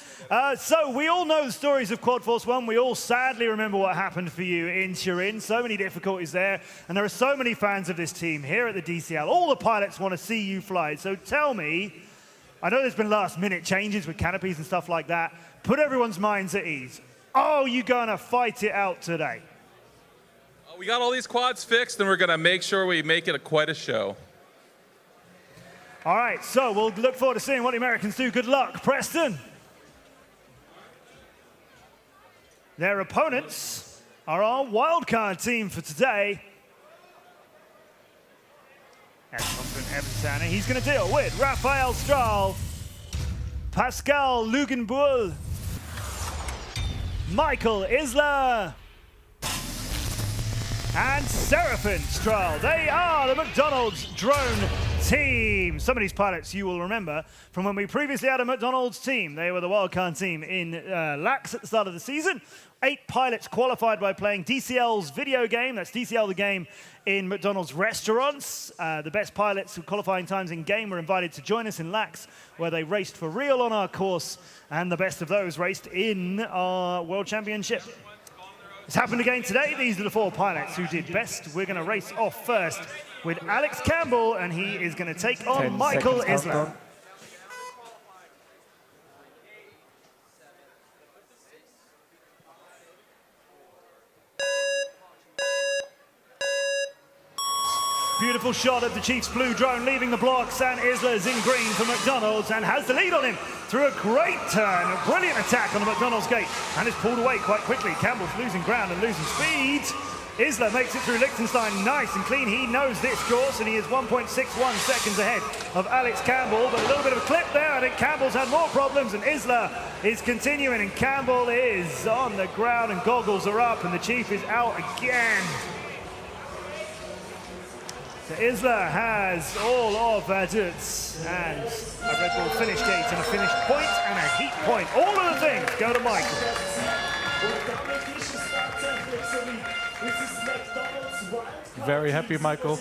So we all know the stories of Quad Force 1. We all sadly remember what happened for you in Turin. So many difficulties there. And there are so many fans of this team here at the DCL. All the pilots want to see you fly. So tell me, I know there's been last minute changes with canopies and stuff like that. Put everyone's minds at ease. Are you going to fight it out today? We got all these quads fixed, and we're going to make sure we make it quite a show. All right, so we'll look forward to seeing what the Americans do. Good luck, Preston. Their opponents are our wildcard team for today. That's confident Evan Turner. He's going to deal with Raphael Strahl, Pascal Lugenbuhl, Michael Isler, and Seraphin Strahl. They are the McDonald's drone team. Some of these pilots you will remember from when we previously had a McDonald's team. They were the wildcard team in Lax at the start of the season. 8 pilots qualified by playing DCL's video game. That's DCL the game in McDonald's restaurants. The best pilots with qualifying times in game were invited to join us in Lax, where they raced for real on our course, and the best of those raced in our World Championship. It's happened again today. These are the 4 pilots who did best. We're going to race off first with Alex Campbell, and he is going to take on Michael Isler. Beautiful shot of the Chief's blue drone leaving the blocks, and Isler's in green for McDonald's and has the lead on him through a great turn. A brilliant attack on the McDonald's gate and is pulled away quite quickly. Campbell's losing ground and losing speed. Isler makes it through Liechtenstein nice and clean. He knows this course and he is 1.61 seconds ahead of Alex Campbell, but a little bit of a clip there. I think Campbell's had more problems and Isler is continuing, and Campbell is on the ground and goggles are up and the Chief is out again. So Isler has all of Vaduz and a Red Bull finish gate and a finish point and a heat point. All of the things go to Michael. Very happy, Michael.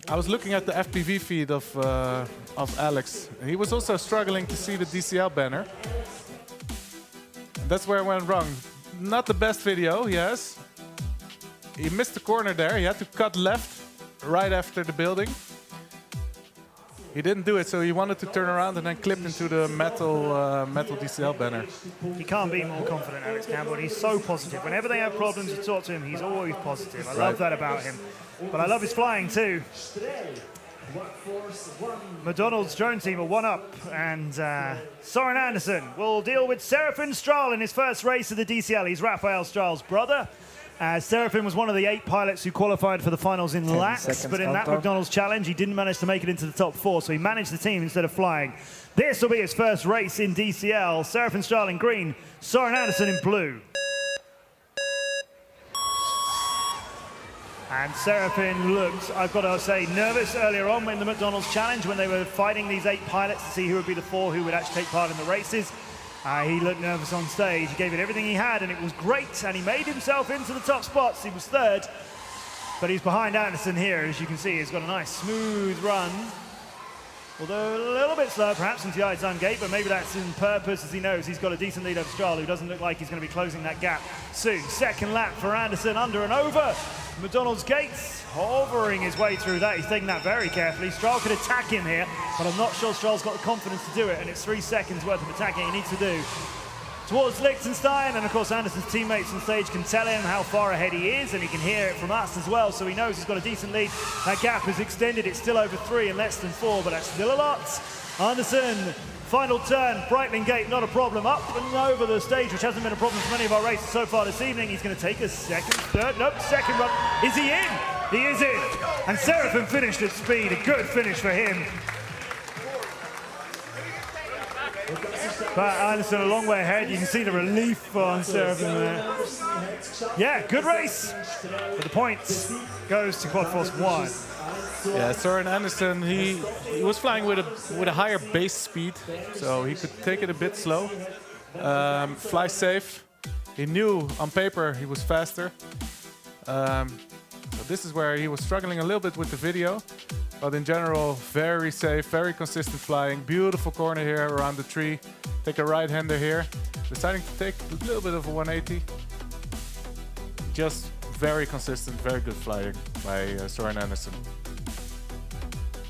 I was looking at the FPV feed of Alex. He was also struggling to see the DCL banner. That's where it went wrong. Not the best video, yes. He missed the corner there. He had to cut left right after the building. He didn't do it, so he wanted to turn around and then clipped into the metal DCL banner. He can't be more confident, Alex Campbell. He's so positive. Whenever they have problems, you talk to him, he's always positive. I love that about him. But I love his flying too. McDonald's drone team are 1 up, and Soren Anderson will deal with Seraphin Strahl in his first race of the DCL. He's Raphael Strahl's brother. Seraphin was one of the 8 pilots who qualified for the finals in Lax, but in that McDonald's challenge, he didn't manage to make it into the top 4, so he managed the team instead of flying. This will be his first race in DCL. Seraphin Strahl in green, Soren Anderson in blue. And Seraphin looked, I've got to say, nervous earlier on in the McDonald's challenge when they were fighting these 8 pilots to see who would be the 4 who would actually take part in the races. He looked nervous on stage. He gave it everything he had, and it was great. And he made himself into the top spots. He was third, but he's behind Anderson here. As you can see, he's got a nice smooth run. Although a little bit slower, perhaps, into the Eitzheim gate, but maybe that's in purpose, as he knows he's got a decent lead over Strahl, who doesn't look like he's going to be closing that gap soon. Second lap for Anderson, under and over McDonald's gates, hovering his way through that. He's taking that very carefully. Strahl could attack him here, but I'm not sure Strahl's got the confidence to do it, and it's 3 seconds worth of attacking he needs to do. Towards Liechtenstein, and of course Anderson's teammates on stage can tell him how far ahead he is, and he can hear it from us as well, so he knows he's got a decent lead. That gap is extended, it's still over 3 and less than 4, but that's still a lot. Anderson, final turn, Breitling gate, not a problem. Up and over the stage, which hasn't been a problem for many of our races so far this evening. He's going to take a second, third, nope, second run. Is he in? He is in. And Seraphim finished at speed, a good finish for him. But Anderson a long way ahead. You can see the relief on Seraphim there. Yeah, good race. But the points goes to Quad Force 1. Yeah, Søren Andersen, he was flying with a higher base speed, so he could take it a bit slow, fly safe. He knew on paper he was faster. So this is where he was struggling a little bit with the video, but in general, very safe, very consistent flying. Beautiful corner here around the tree. Take a right-hander here, deciding to take a little bit of a 180. Just very consistent, very good flying by Søren Andersen.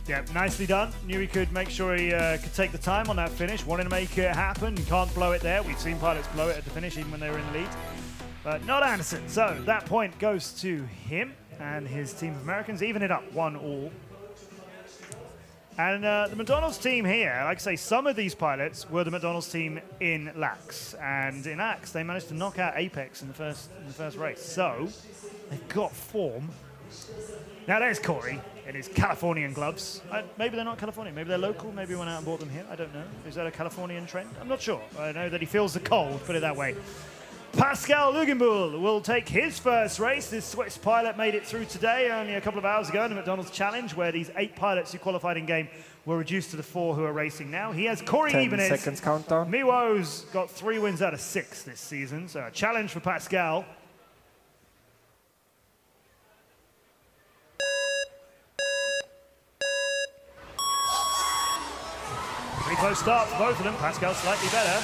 Yeah, nicely done. Knew he could make sure he could take the time on that finish. Wanted to make it happen. You can't blow it there. We've seen pilots blow it at the finish even when they were in the lead. But not Anderson. So that point goes to him and his team of Americans. Even it up, 1-1. And the McDonald's team here, like I say, some of these pilots were the McDonald's team in LAX. And in LAX, they managed to knock out Apex in the first race. So they've got form. Now there's Corey in his Californian gloves. Maybe they're not Californian. Maybe they're local. Maybe he went out and bought them here. I don't know. Is that a Californian trend? I'm not sure. I know that he feels the cold, put it that way. Pascal Luginbull will take his first race. This Swiss pilot made it through today, only a couple of hours ago in the McDonald's Challenge, where these 8 pilots who qualified in game were reduced to the 4 who are racing now. He has Corey 10 Ibanez. seconds countdown. Miwo's got 3 wins out of 6 this season, so a challenge for Pascal. Pretty close start for both of them. Pascal slightly better.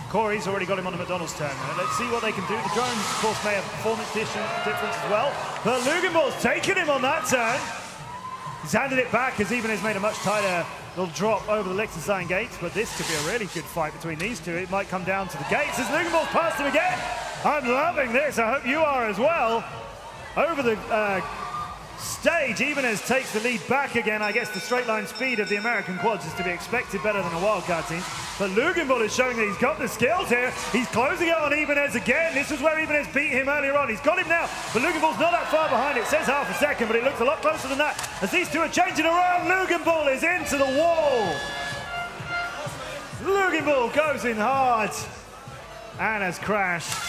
Corey's already got him on the McDonald's turn. Let's see what they can do. The drones, of course, may have performance difference as well. But Luginbull's taken him on that turn. He's handed it back as Ibanez made a much tighter little drop over the Liechtenstein gates. But this could be a really good fight between these two. It might come down to the gates as Luginbull's passed him again. I'm loving this. I hope you are as well. Over the stage, Ibanez takes the lead back again. I guess the straight line speed of the American quads is to be expected better than a wildcard team. But Luginbull is showing that he's got the skills here. He's closing out on Ibanez again. This is where Ibanez beat him earlier on. He's got him now, but Luginbull's not that far behind. It says half a second, but it looks a lot closer than that. As these two are changing around, Luginbull is into the wall. Luginbull goes in hard and has crashed.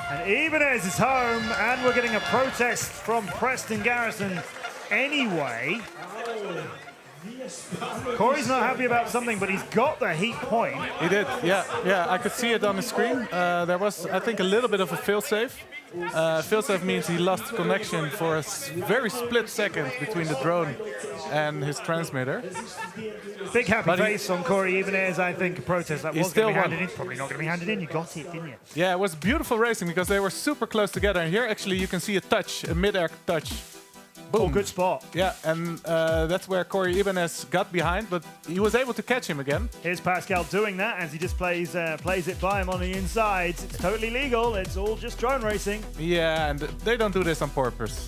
And Ibanez is home, and we're getting a protest from Preston Garrison anyway. Corey's not happy about something, but he's got the heat point. He did, yeah. I could see it on the screen. There was, I think, a little bit of a failsafe. Failsafe means he lost connection for a very split second between the drone and his transmitter. Big happy face on Corey Ibanez. I think a protest that was going to be handed in. Probably not going to be handed in. You got it, didn't you? Yeah, it was beautiful racing because they were super close together. And here, actually, you can see a touch, a mid-air touch. Boom. Oh, good spot. Yeah, and that's where Corey Ibanez got behind, but he was able to catch him again. Here's Pascal doing that as he just plays it by him on the inside. It's totally legal. It's all just drone racing. Yeah, and they don't do this on purpose.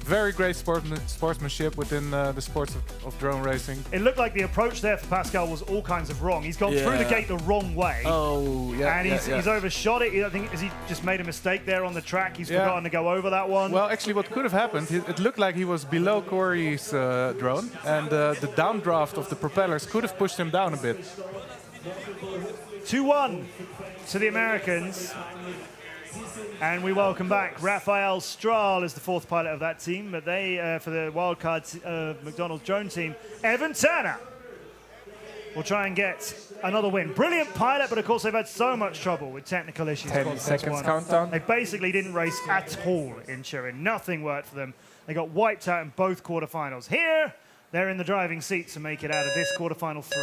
Very great sportsmanship within the sports of drone racing. It looked like the approach there for Pascal was all kinds of wrong. He's gone through the gate the wrong way. Oh, yeah. And he's overshot it. I think, has he just made a mistake there on the track? He's forgotten to go over that one. Well, actually, what could have happened, it looked like he was below Corey's drone, and the downdraft of the propellers could have pushed him down a bit. 2-1 to the Americans. And we welcome back Raphael Strahl as the 4th pilot of that team, but they, for the wildcard McDonald's drone team, Evan Turner will try and get another win. Brilliant pilot, but of course they've had so much trouble with technical issues. 10 seconds countdown. They basically didn't race at all in Turin. Nothing worked for them. They got wiped out in both quarterfinals. Here, they're in the driving seat to make it out of this quarterfinal 3.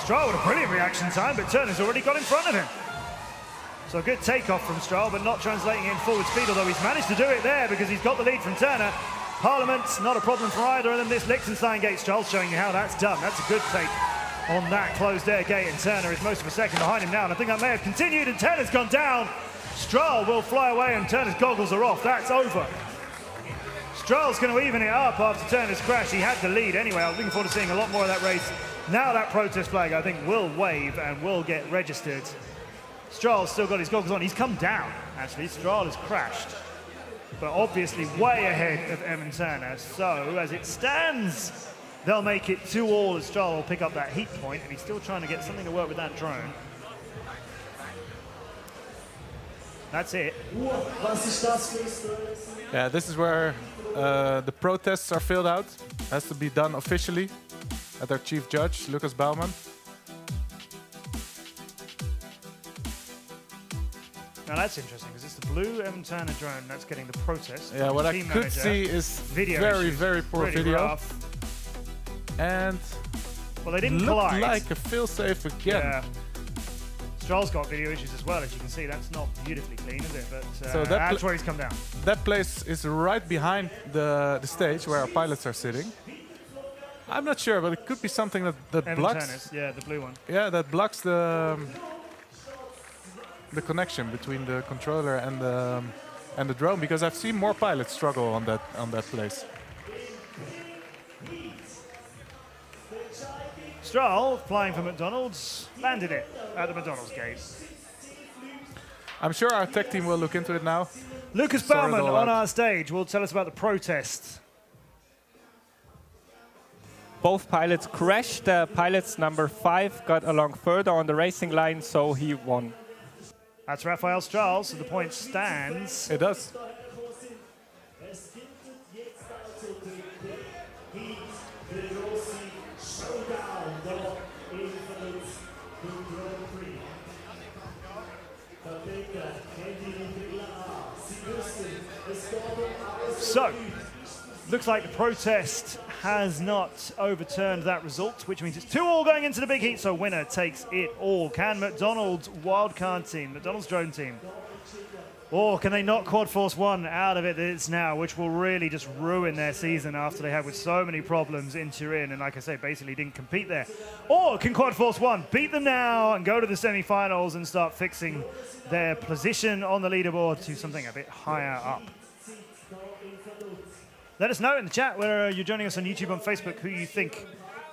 Stroll with a brilliant reaction time, but Turner's already got in front of him. So a good takeoff from Stroll, but not translating in forward speed, although he's managed to do it there because he's got the lead from Turner. Parliament's not a problem for either of them. This Liechtenstein gate, Stroll's showing you how that's done. That's a good take on that closed air gate, and Turner is most of a second behind him now, and I think that may have continued, and Turner's gone down. Stroll will fly away, and Turner's goggles are off. That's over. Stroll's going to even it up after Turner's crash. He had the lead anyway. I was looking forward to seeing a lot more of that race. Now that protest flag, I think, will wave and will get registered. Stroll's still got his goggles on. He's come down, actually. Stroll has crashed, but obviously way ahead of Evan Turner. So, as it stands, they'll make it 2-all as Stroll will pick up that heat point, and he's still trying to get something to work with that drone. That's it. Yeah, this is where the protests are filled out. Has to be done officially at our chief judge, Lucas Baumann. Now that's interesting, because it's the blue Evan Turner drone that's getting the protest. Yeah, what I could see is very poor video. Rough. And well, they didn't looked collide. like a fail-safe again. Yeah. Stroll's got video issues as well, as you can see. That's not beautifully clean, is it? But So that's where he's come down. That place is right behind the stage where our pilots are sitting. I'm not sure, but it could be something that Evan blocks. Turner's, yeah, the blue one. Yeah, that blocks the connection between the controller and the drone, because I've seen more pilots struggle on that place. Stroll, flying for McDonald's, landed it at the McDonald's gate. I'm sure our tech team will look into it now. Lucas Sort it Baumann all on out. our stage will tell us about the protest. Both pilots crashed. Pilot's number 5 got along further on the racing line, so he won. That's Rafael Stroll, so the point stands. It does. So, looks like the protest has not overturned that result, which means it's 2-all going into the big heat, so winner takes it all. Can McDonald's wildcard team, McDonald's drone team, or can they knock Quad Force 1 out of it it's now, which will really just ruin their season after they had with so many problems in Turin, and like I say, basically didn't compete there? Or can Quad Force 1 beat them now and go to the semi-finals and start fixing their position on the leaderboard to something a bit higher up? Let us know in the chat whether you're joining us on YouTube, on Facebook, who you think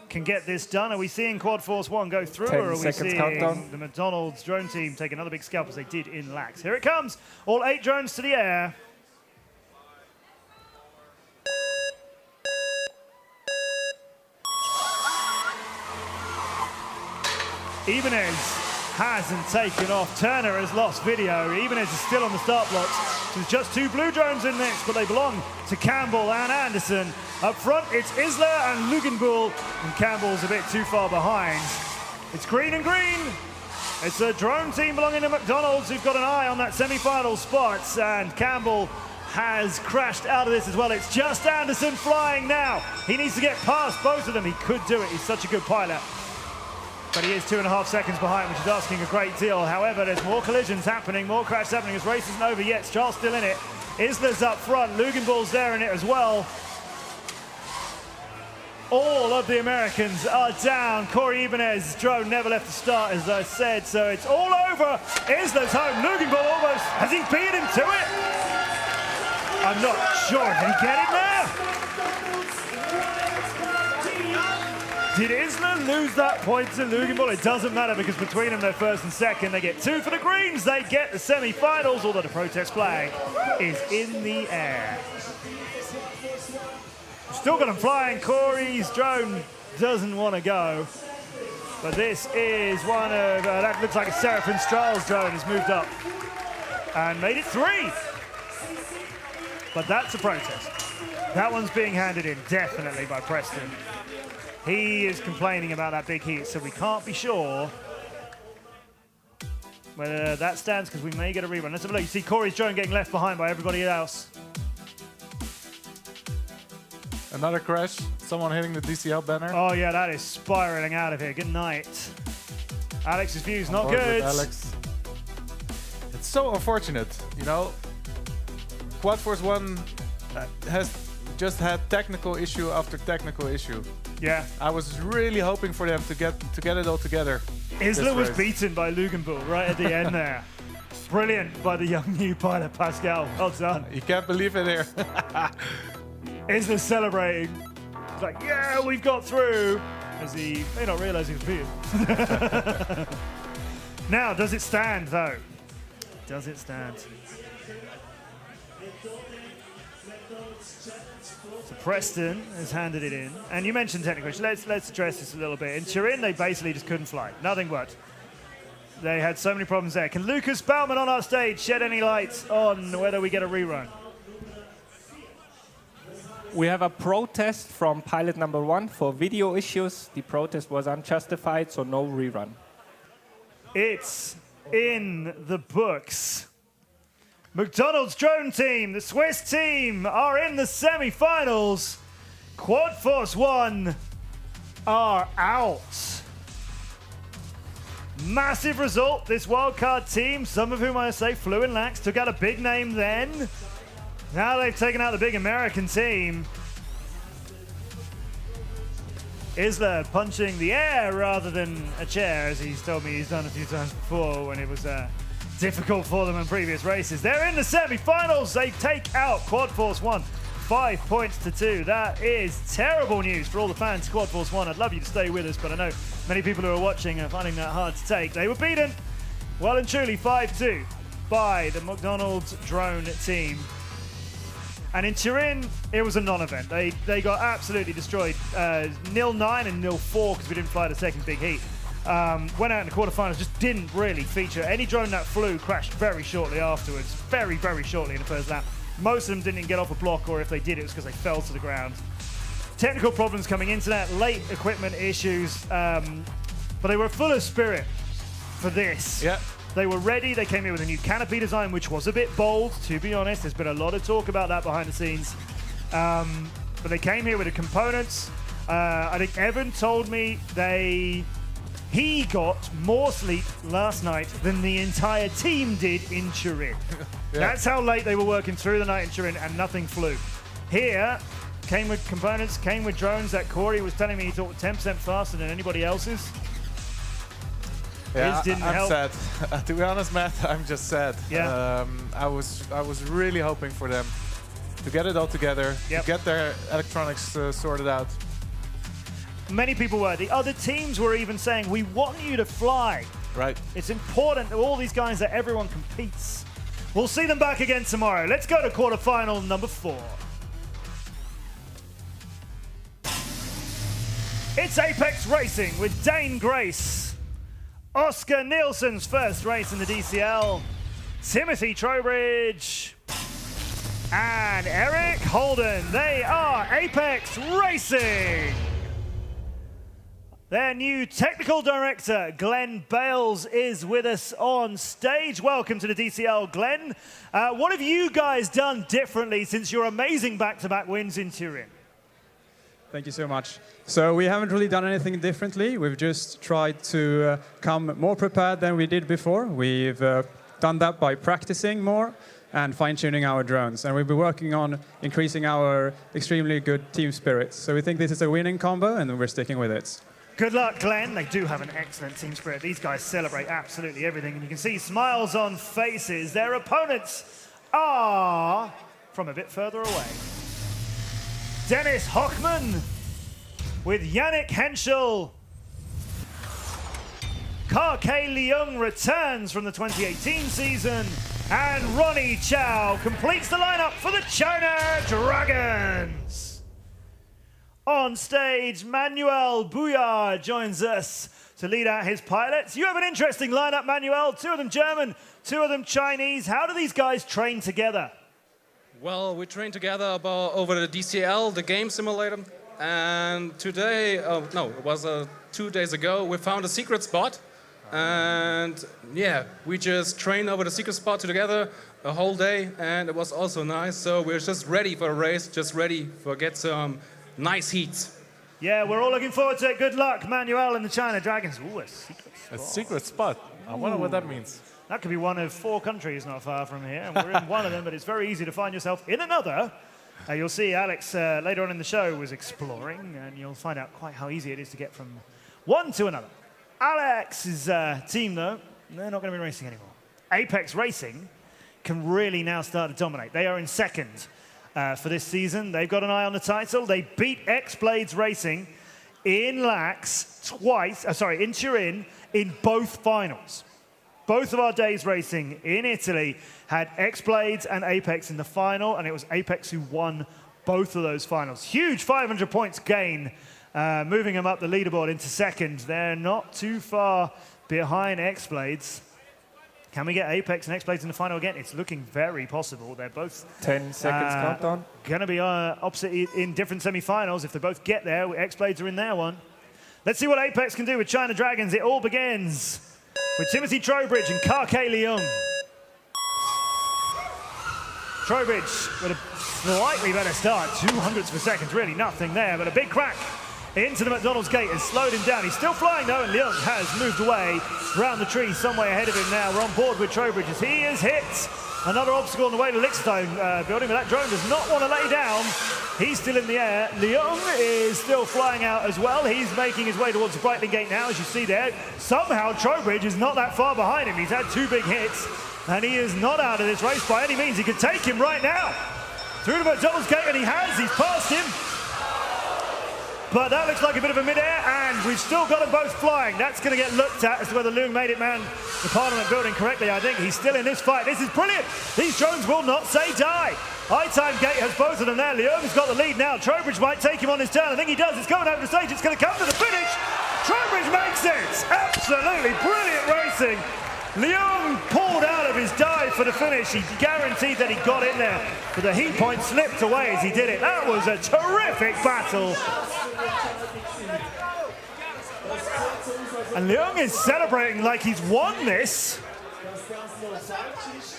can get this done. Are we seeing Quad Force 1 go through, or are we seeing countdown. the McDonald's drone team take another big scalp as they did in Lax? Here it comes. All 8 drones to the air. Ibanez hasn't taken off. Turner has lost video. Ibanez is still on the start blocks. So there's just 2 blue drones in this, but they belong to Campbell and Anderson. Up front, it's Isler and Lugenbull, and Campbell's a bit too far behind. It's green and green. It's a drone team belonging to McDonald's who've got an eye on that semi-final spot, and Campbell has crashed out of this as well. It's just Anderson flying now. He needs to get past both of them. He could do it. He's such a good pilot. But he is 2.5 seconds behind, which is asking a great deal. However, there's more collisions happening, more crashes happening. This race isn't over yet. Charles still in it. Isler's up front. Lugenbull's there in it as well. All of the Americans are down. Corey Ibanez's drone never left the start, as I said, so it's all over. Isler's home. Lugenbull almost, has he beat him to it? I'm not sure. Did he get him there? Did Isler lose that point to Lugenbull? It doesn't matter, because between them, they're first and second. They get 2 for the Greens. They get the semi-finals, although the protest flag is in the air. Still got them flying. Corey's drone doesn't want to go. But this is one of, that looks like a Seraphin Stroll's drone has moved up and made it 3. But that's a protest. That one's being handed in, definitely, by Preston. He is complaining about that big heat, so we can't be sure whether that stands, because we may get a rerun. Let's have a look. You see Corey's drone getting left behind by everybody else. Another crash. Someone hitting the DCL banner. Oh, yeah, that is spiraling out of here. Good night. Alex's view's not good. Alex. It's so unfortunate, you know. Quad Force 1 has just had technical issue after technical issue. Yeah. I was really hoping for them to get it all together. Isla was beaten by Lugenbull right at the end there. Brilliant by the young new pilot, Pascal. Well done. You can't believe it here. Isla celebrating. He's like, yeah, we've got through. As he may not realise he was beaten. Now, does it stand, though? Does it stand? So Preston has handed it in. And you mentioned technical issue. Let's address this a little bit. In Turin, they basically just couldn't fly. Nothing worked. They had so many problems there. Can Lucas Baumann on our stage shed any light on whether we get a rerun? We have a protest from pilot number 1 for video issues. The protest was unjustified, so no rerun. It's in the books. McDonald's drone team, the Swiss team, are in the semi-finals. Quad Force 1 are out. Massive result, this wildcard team, some of whom I say flew in lax, took out a big name then. Now they've taken out the big American team. Isla punching the air rather than a chair, as he's told me he's done a few times before when it was difficult for them in previous races. They're in the semi-finals. They take out Quad Force 1, 5 points to 2. That is terrible news for all the fans of Quad Force 1. I'd love you to stay with us, but I know many people who are watching are finding that hard to take. They were beaten well and truly 5-2 by the McDonald's drone team. And in Turin, it was a non-event. They got absolutely destroyed. 0-9 and 0-4 because we didn't fly the second big heat. Went out in the quarterfinals, just didn't really feature. Any drone that flew crashed very shortly afterwards. Very, very shortly in the first lap. Most of them didn't get off a block, or if they did, it was because they fell to the ground. Technical problems coming into that, late equipment issues, but they were full of spirit for this. Yeah. They were ready. They came in with a new canopy design, which was a bit bold, to be honest. There's been a lot of talk about that behind the scenes. But they came here with the components. I think Evan told me he got more sleep last night than the entire team did in Turin. Yeah. That's how late they were working through the night in Turin, and nothing flew. Here, came with components, came with drones that Corey was telling me he thought 10% faster than anybody else's. Yeah, His didn't I'm help. sad. To be honest, Matt, I'm just sad. Yeah. I was really hoping for them to get it all together, Yep. to get their electronics sorted out. Many people were. The other teams were even saying, we want you to fly. Right. It's important to all these guys that everyone competes. We'll see them back again tomorrow. Let's go to quarterfinal number 4. It's Apex Racing with Dane Grace. Oscar Nielsen's first race in the DCL. Timothy Trowbridge. And Eric Holden. They are Apex Racing. Their new technical director, Glenn Bales, is with us on stage. Welcome to the DCL, Glenn. What have you guys done differently since your amazing back-to-back wins in Turin? Thank you so much. So we haven't really done anything differently. We've just tried to come more prepared than we did before. We've done that by practicing more and fine-tuning our drones. And we've been working on increasing our extremely good team spirit. So we think this is a winning combo, and we're sticking with it. Good luck, Glenn. They do have an excellent team spirit. These guys celebrate absolutely everything, and you can see smiles on faces. Their opponents are from a bit further away. Dennis Hochman with Yannick Henschel. Karke Leung returns from the 2018 season, and Ronnie Chow completes the lineup for the China Dragons. On stage, Manuel Bouillard joins us to lead out his pilots. You have an interesting lineup, Manuel. 2 of them German, 2 of them Chinese. How do these guys train together? Well, we trained together over the DCL, the game simulator. And today, no, it was 2 days ago, we found a secret spot. And yeah, we just trained over the secret spot together a whole day, and it was also nice. So we're just ready for a race, just ready for get some nice heats. Yeah, we're all looking forward to it. Good luck, Manuel and the China Dragons. Ooh, a secret spot. A secret spot. I wonder what that means. That could be one of 4 countries not far from here, and we're in one of them, but it's very easy to find yourself in another. You'll see Alex later on in the show was exploring, and you'll find out quite how easy it is to get from one to another. Alex's team, though, they're not going to be racing anymore. Apex Racing can really now start to dominate. They are in second for this season. They've got an eye on the title. They beat X-Blades Racing in Lax twice, in Turin, in both finals. Both of our days racing in Italy had X-Blades and Apex in the final, and it was Apex who won both of those finals. Huge 500 points gain, moving them up the leaderboard into second. They're not too far behind X-Blades. Can we get Apex and X-Blades in the final again? It's looking very possible. They're both 10 seconds countdown. Going to be opposite in different semi-finals. If they both get there, X-Blades are in their one. Let's see what Apex can do with China Dragons. It all begins with Timothy Trowbridge and Kake Leung. Trowbridge with a slightly better start, 200ths per second, really nothing there, but a big crack into the McDonald's gate has slowed him down. He's still flying though, and Leung has moved away around the tree, some way ahead of him now. We're on board with Trowbridge as he has hit another obstacle on the way to Liechtenstein building, but that drone does not want to lay down. He's still in the air. Leung is still flying out as well. He's making his way towards the Breitling gate now, as you see there. Somehow Trowbridge is not that far behind him. He's had 2 big hits, and he is not out of this race by any means. He could take him right now through the McDonald's gate, and he has. He's passed him. But that looks like a bit of a mid-air, and we've still got them both flying. That's going to get looked at as to whether Leung made it, man, the Parliament building correctly. I think he's still in this fight. This is brilliant. These drones will not say die. High-time gate has both of them there. Leung's got the lead now. Trowbridge might take him on his turn. I think he does. It's going over the stage. It's going to come to the finish. Trowbridge makes it. Absolutely brilliant racing. Leung pulled out of his dive for the finish. He guaranteed that he got in there, but the heat point slipped away as he did it. That was a terrific battle. And Leung is celebrating like he's won this.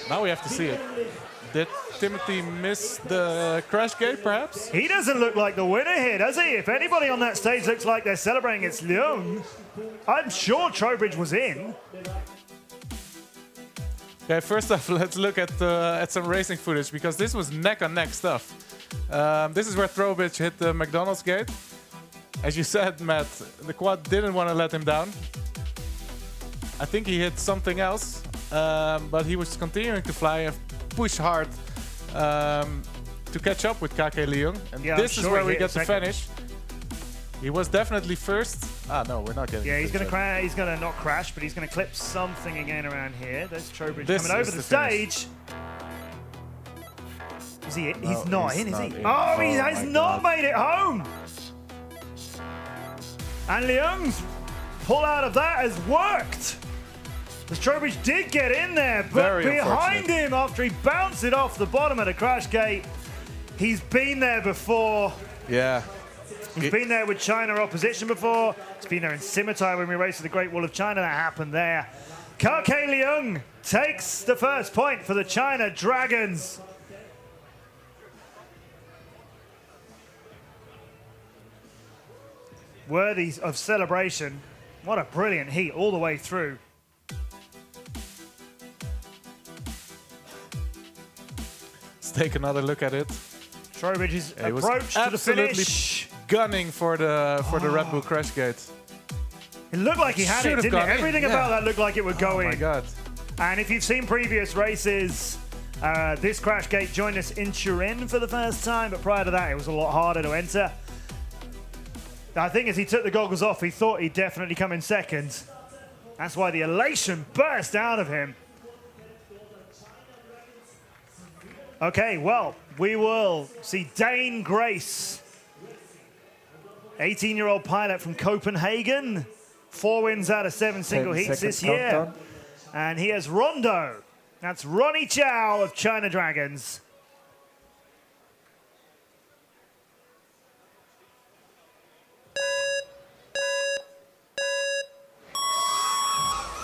Now we have to see it. Did Timothy miss the crash gate, perhaps? He doesn't look like the winner here, does he? If anybody on that stage looks like they're celebrating, it's Leung. I'm sure Trowbridge was in. Okay, first off, let's look at some racing footage, because this was neck-on-neck stuff. This is where Trowbridge hit the McDonald's gate. As you said, Matt, the quad didn't want to let him down. I think he hit something else, but he was continuing to fly and push hard to catch up with Kake Leung. And yeah, this is where we get the finish. He was definitely first. Ah, no, we're not getting. Yeah, he's going to he's going to not crash, but he's going to clip something again around here. There's Trowbridge coming over the stage. Is he? He's not in, is he? Oh, he has not made it home. And Leung's pull out of that has worked. As Trowbridge did get in there, but behind him after he bounced it off the bottom of the crash gate, he's been there before. Yeah. He's been there with China opposition before. He's been there in Scimitar when we raced at the Great Wall of China. That happened there. Kake Leung takes the first point for the China Dragons. Worthy of celebration. What a brilliant heat all the way through. Let's take another look at it. Trowbridge's approach to the finish. Gunning for the Red Bull crash gate. It looked like he had it, didn't it? Everything about that looked like it would go in. Oh my God. And if you've seen previous races, this crash gate joined us in Turin for the first time, but prior to that, it was a lot harder to enter. I think as he took the goggles off, he thought he'd definitely come in second. That's why the elation burst out of him. Okay, well, we will see Dane Grace, 18-year-old pilot from Copenhagen. 4 wins out of 7 single heats this year. Countdown. And he has Rondo. That's Ronnie Chow of China Dragons.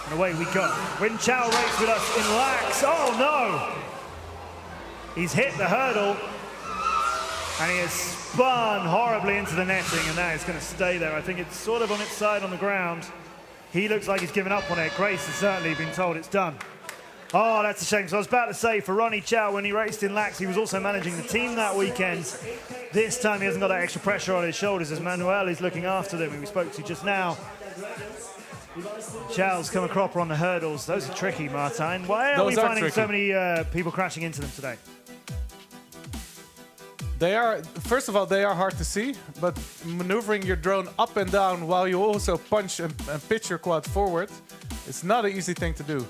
And away we go. Win Chow race with us in lax. Oh no! He's hit the hurdle. And he has spun horribly into the netting, and that is going to stay there. I think it's sort of on its side on the ground. He looks like he's given up on it. Grace has certainly been told it's done. Oh, that's a shame. So I was about to say, for Ronnie Chow, when he raced in lax, he was also managing the team that weekend. This time he hasn't got that extra pressure on his shoulders as Manuel is looking after them, who we spoke to just now. Chow's come a cropper on the hurdles. Those are tricky, Martijn. Why are we finding so many people crashing into them today? They are, first of all, they are hard to see, but maneuvering your drone up and down while you also punch and pitch your quad forward, it's not an easy thing to do.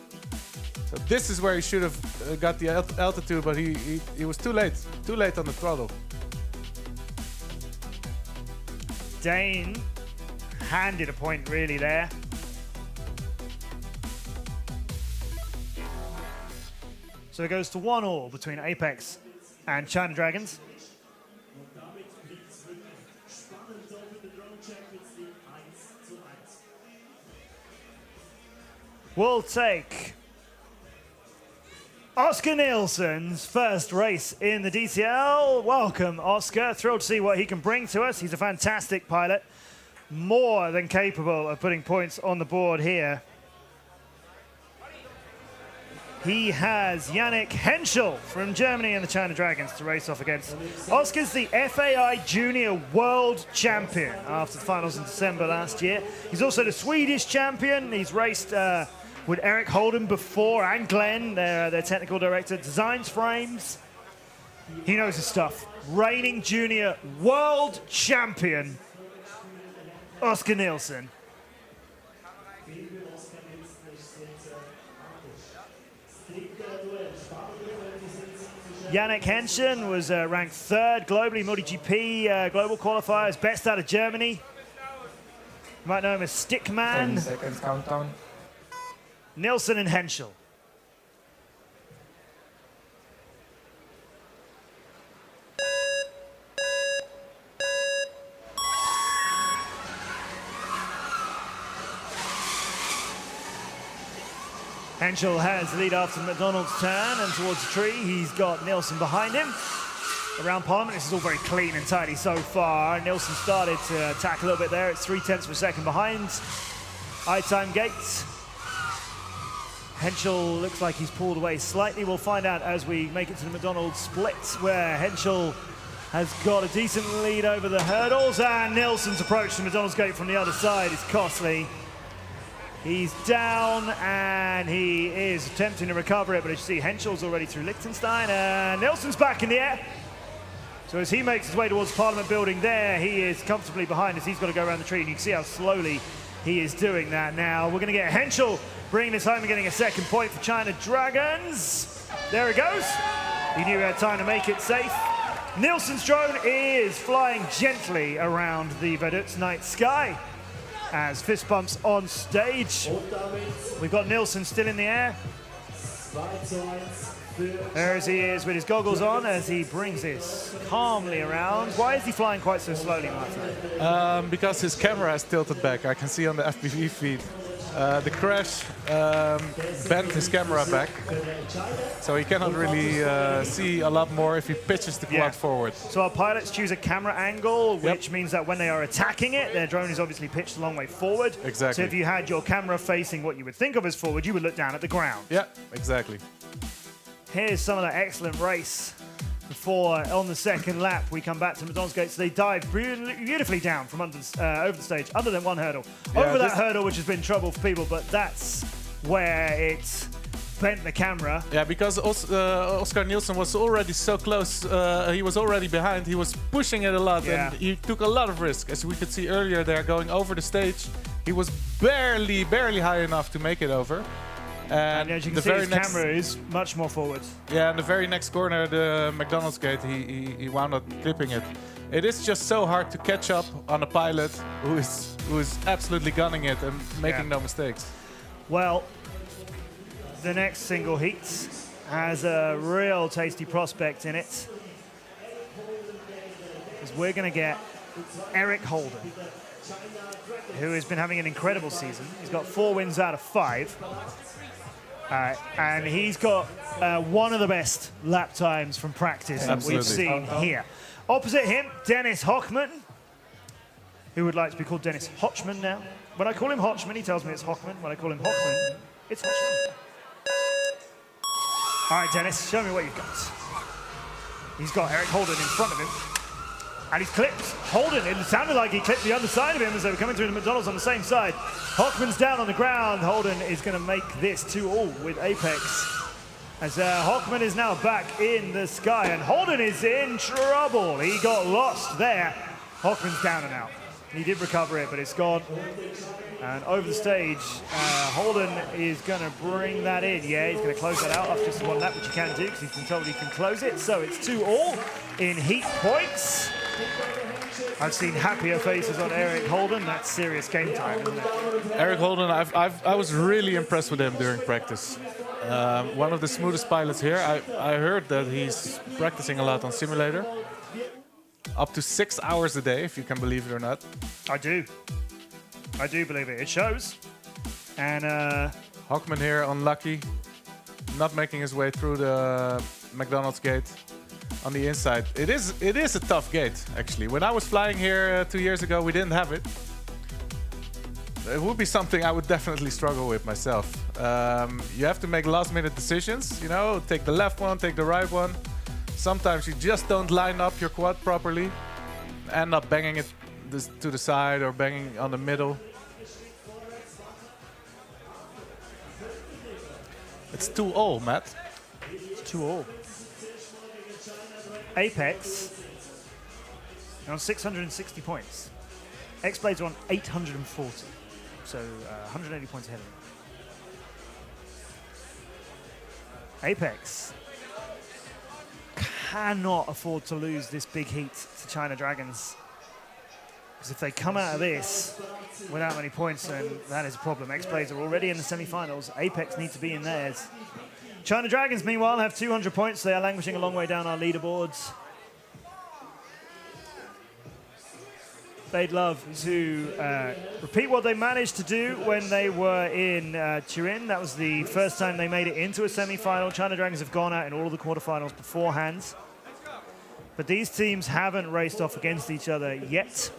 So this is where he should have got the altitude, but he was too late on the throttle. Dane handed a point really there. So it goes to 1-1 between Apex and China Dragons. We'll take Oscar Nielsen's first race in the DCL. Welcome, Oscar. Thrilled to see what he can bring to us. He's a fantastic pilot, more than capable of putting points on the board here. He has Yannick Henschel from Germany and the China Dragons to race off against. Oscar's the FAI Junior World Champion after the finals in December last year. He's also the Swedish champion. He's raced with Eric Holden before, and Glenn, their technical director, designs frames. He knows his stuff. Reigning Junior World Champion, Oscar Nielsen. Yannick Henschen was ranked 3rd globally, MotoGP global qualifiers, best out of Germany. You might know him as Stickman. 10 seconds countdown. Nielsen and Henschel. Henschel has the lead after McDonald's turn and towards the tree. He's got Nielsen behind him. Around Parliament, this is all very clean and tidy so far. Nielsen started to attack a little bit there. It's 0.3 of a second behind I-time gates. Henschel looks like he's pulled away slightly. We'll find out as we make it to the McDonald's split, where Henschel has got a decent lead over the hurdles, and Nielsen's approach to McDonald's gate from the other side is costly. He's down, and he is attempting to recover it, but as you see, Henschel's already through Liechtenstein, and Nielsen's back in the air. So as he makes his way towards Parliament building there, he is comfortably behind as he's got to go around the tree, and you can see how slowly he is doing that now. We're going to get Henschel bringing this home and getting a second point for China Dragons. There it goes. He knew he had time to make it safe. Nielsen's drone is flying gently around the Vaduz night sky as fist bumps on stage. We've got Nielsen still in the air. There as he is with his goggles on as he brings this calmly around. Why is he flying quite so slowly, Martijn? Because his camera is tilted back. I can see on the FPV feed. The crash bent his camera back, so he cannot really see a lot more if he pitches the quad forward. So our pilots choose a camera angle, which means that when they are attacking it, their drone is obviously pitched a long way forward. Exactly. So if you had your camera facing what you would think of as forward, you would look down at the ground. Yeah, exactly. Here's some of that excellent race before, on the second lap, we come back to McDonald's gates. They dive beautifully down from under, over the stage, other than one hurdle. Over that hurdle, which has been trouble for people, but that's where it's bent the camera. Yeah, because Oscar Nielsen was already so close. He was already behind. He was pushing it a lot, and he took a lot of risk. As we could see earlier there, going over the stage, he was barely high enough to make it over. And as you can see, his camera is much more forward. Yeah, in the very next corner, the McDonald's gate, he wound up clipping it. It is just so hard to catch up on a pilot who is absolutely gunning it and making no mistakes. Well, the next single heat has a real tasty prospect in it, because we're going to get Eric Holden who has been having an incredible season. He's got 4 wins out of 5. And he's got one of the best lap times from practice that we've seen here. Opposite him, Dennis Hochman, who would like to be called Dennis Hochman now. When I call him Hochman, he tells me it's Hochman. When I call him Hochman, it's Hochman. All right, Dennis, show me what you've got. He's got Eric Holden in front of him. And he's clipped Holden. It sounded like he clipped the underside of him as they were coming through the McDonald's on the same side. Hochman's down on the ground. Holden is going to make this 2-all with Apex. As Hochman is now back in the sky. And Holden is in trouble. He got lost there. Hochman's down and out. He did recover it, but it's gone. And over the stage, Holden is going to bring that in. Yeah, he's going to close that out after just 1 lap, which he can do because he's been told he can close it. So it's 2-all in heat points. I've seen happier faces on Eric Holden. That's serious game time, isn't it? Eric Holden, I was really impressed with him during practice. One of the smoothest pilots here. I heard that he's practicing a lot on simulator. Up to 6 hours a day, if you can believe it or not. I do. I do believe it. It shows. And Hochman here, unlucky. Not making his way through the McDonald's gate on the inside. It is a tough gate, actually. When I was flying here 2 years ago, we didn't have it. It would be something I would definitely struggle with myself. You have to make last-minute decisions, you know, take the left one, take the right one. Sometimes you just don't line up your quad properly, end up banging it to the side or banging on the middle. It's 2-all, Matt. It's 2-all. Apex on 660 points. X-Blades are on 840, so 180 points ahead of him. Apex cannot afford to lose this big heat to China Dragons. Because if they come out of this without many points, then that is a problem. X-Blades are already in the semi-finals. Apex need to be in theirs. China Dragons, meanwhile, have 200 points. They are languishing a long way down our leaderboards. They'd love to repeat what they managed to do when they were in Turin. That was the first time they made it into a semi-final. China Dragons have gone out in all of the quarterfinals beforehand. But these teams haven't raced off against each other yet.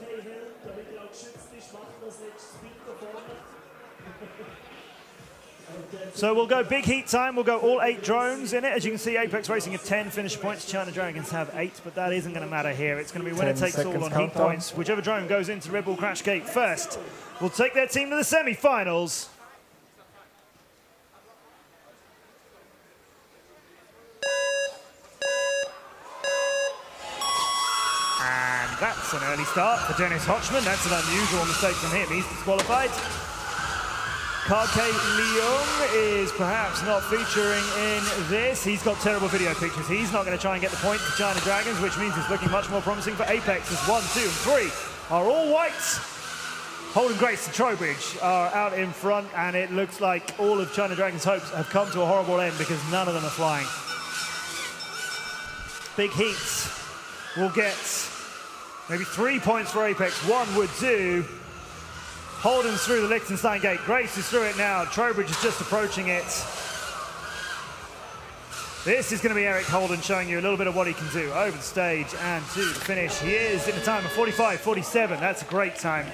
So we'll go big heat time. We'll go all 8 drones in it. As you can see, Apex Racing have 10 finisher points. China Dragons have 8, but that isn't going to matter here. It's going to be winner takes all on heat points. Whichever drone goes into Red Bull Crash Gate first will take their team to the semi-finals. And that's an early start for Dennis Hochman. That's an unusual mistake from him. He's disqualified. Karke Leung is perhaps not featuring in this. He's got terrible video pictures. He's not going to try and get the point for China Dragons, which means it's looking much more promising for Apex as 1, 2, and 3 are all whites. Holden Grace and Trowbridge are out in front, and it looks like all of China Dragons' hopes have come to a horrible end because none of them are flying. Big heats will get maybe 3 points for Apex. 1 would do. Holden's through the Liechtenstein gate. Grace is through it now. Trowbridge is just approaching it. This is going to be Eric Holden showing you a little bit of what he can do. Over the stage and to the finish. He is in a time of 45.47. That's a great time.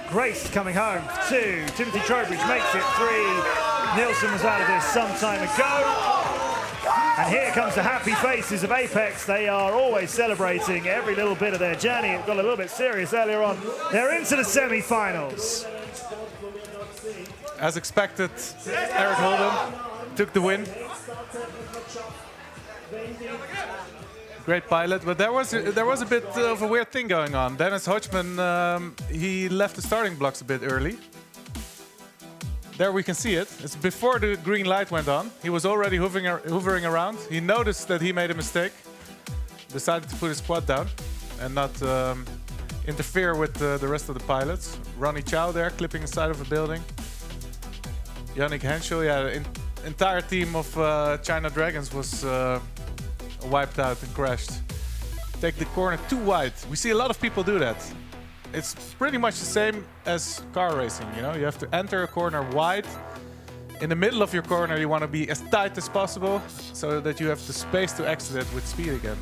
Grace coming home for 2. Timothy Trowbridge makes it 3. Nielsen was out of this some time ago. And here comes the happy faces of Apex. They are always celebrating every little bit of their journey. It got a little bit serious earlier on. They're into the semi-finals. As expected, Eric Holden took the win. Great pilot, but there was a bit of a weird thing going on. Dennis Hochman, he left the starting blocks a bit early. There we can see it. It's before the green light went on. He was already hovering around. He noticed that he made a mistake. Decided to put his quad down and not interfere with the rest of the pilots. Ronnie Chow there, clipping the side of a building. Yannick Henschel, yeah, the entire team of China Dragons was wiped out and crashed. Take the corner too wide. We see a lot of people do that. it's pretty much the same as car racing. You know, you have to enter a corner wide. In the middle of your corner, you want to be as tight as possible so that you have the space to exit it with speed again.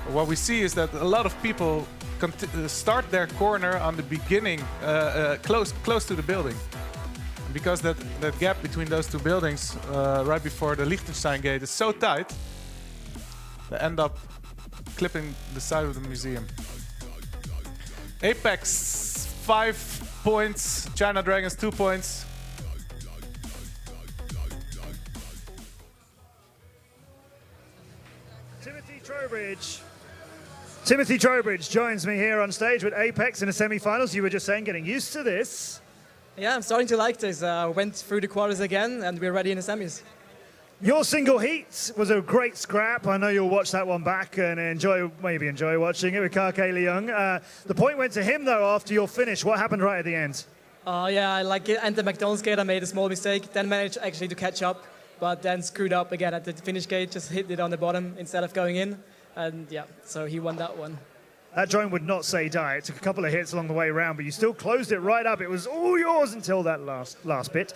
What we see is that a lot of people start their corner on the beginning, close to the building. Because that gap between those two buildings right before the Liechtenstein gate is so tight, they end up clipping the side of the museum. Apex 5 points, China Dragons 2 points. Timothy Trowbridge joins me here on stage with Apex in the semi-finals. You were just saying, getting used to this. Yeah, I'm starting to like this. Went through the quarters again, and we're ready in the semis. Your single heat was a great scrap. I know you'll watch that one back and maybe enjoy watching it with Kake Leung. The point went to him, though, after your finish. What happened right at the end? Yeah, I like it. At the McDonald's gate, I made a small mistake, then managed actually to catch up, but then screwed up again at the finish gate, just hit it on the bottom instead of going in. And yeah, so he won that one. That drone would not say die. It took a couple of hits along the way around, but you still closed it right up. It was all yours until that last bit.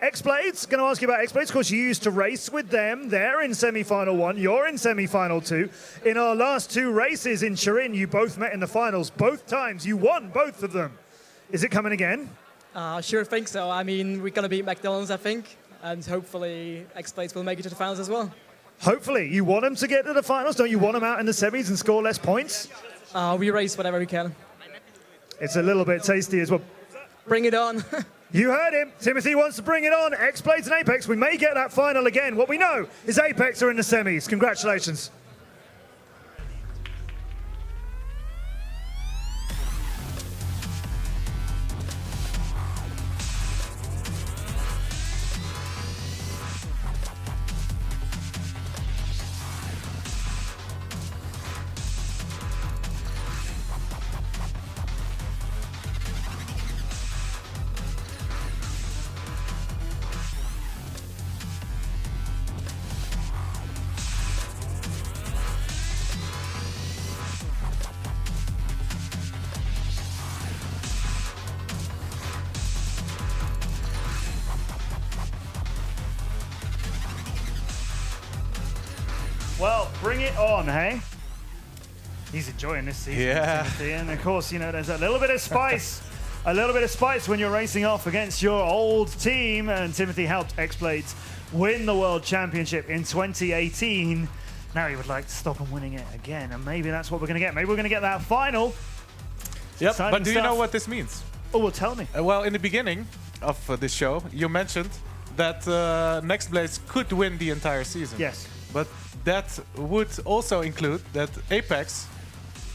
X-Blades, going to ask you about X-Blades. Of course, you used to race with them. They're in semi-final 1. You're in semi-final 2. In our last 2 races in Turin, you both met in the finals. Both times, you won both of them. Is it coming again? Sure think so. I mean, we're going to beat McDonald's, I think, and hopefully X-Blades will make it to the finals as well. Hopefully. You want them to get to the finals? Don't you want them out in the semis and score less points? We race whatever we can. It's a little bit tasty as well. Bring it on. You heard him. Timothy wants to bring it on. X-Blades and Apex. We may get that final again. What we know is Apex are in the semis. Congratulations. Well, bring it on, hey? He's enjoying this season, yeah. Timothy. And of course, you know, there's a little bit of spice. A little bit of spice when you're racing off against your old team. And Timothy helped X-Blades win the World Championship in 2018. Now he would like to stop him winning it again. And maybe that's what we're going to get. Maybe we're going to get that final. Yep, Exciting but do you stuff. know what this means? Oh, well, tell me. Well, in the beginning of this show, you mentioned that X-Blades could win the entire season. Yes. But that would also include that Apex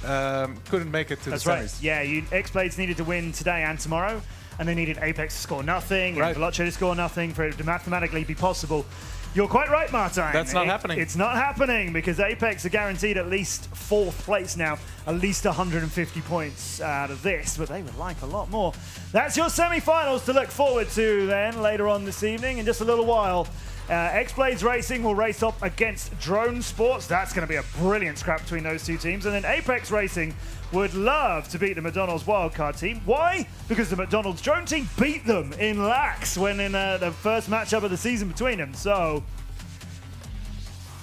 couldn't make it to That's the semis. right. Yeah, X-Blades needed to win today and tomorrow, and they needed Apex to score nothing, and Veloce to score nothing for it to mathematically be possible. You're quite right, Martijn. That's not happening. It's not happening because Apex are guaranteed at least 4th place now, at least 150 points out of this, but they would like a lot more. That's your semi-finals to look forward to then later on this evening in just a little while. X-Blades Racing will race up against Drone Sports. That's going to be a brilliant scrap between those two teams. And then Apex Racing would love to beat the McDonald's wildcard team. Why? Because the McDonald's drone team beat them in lax when in the first matchup of the season between them. So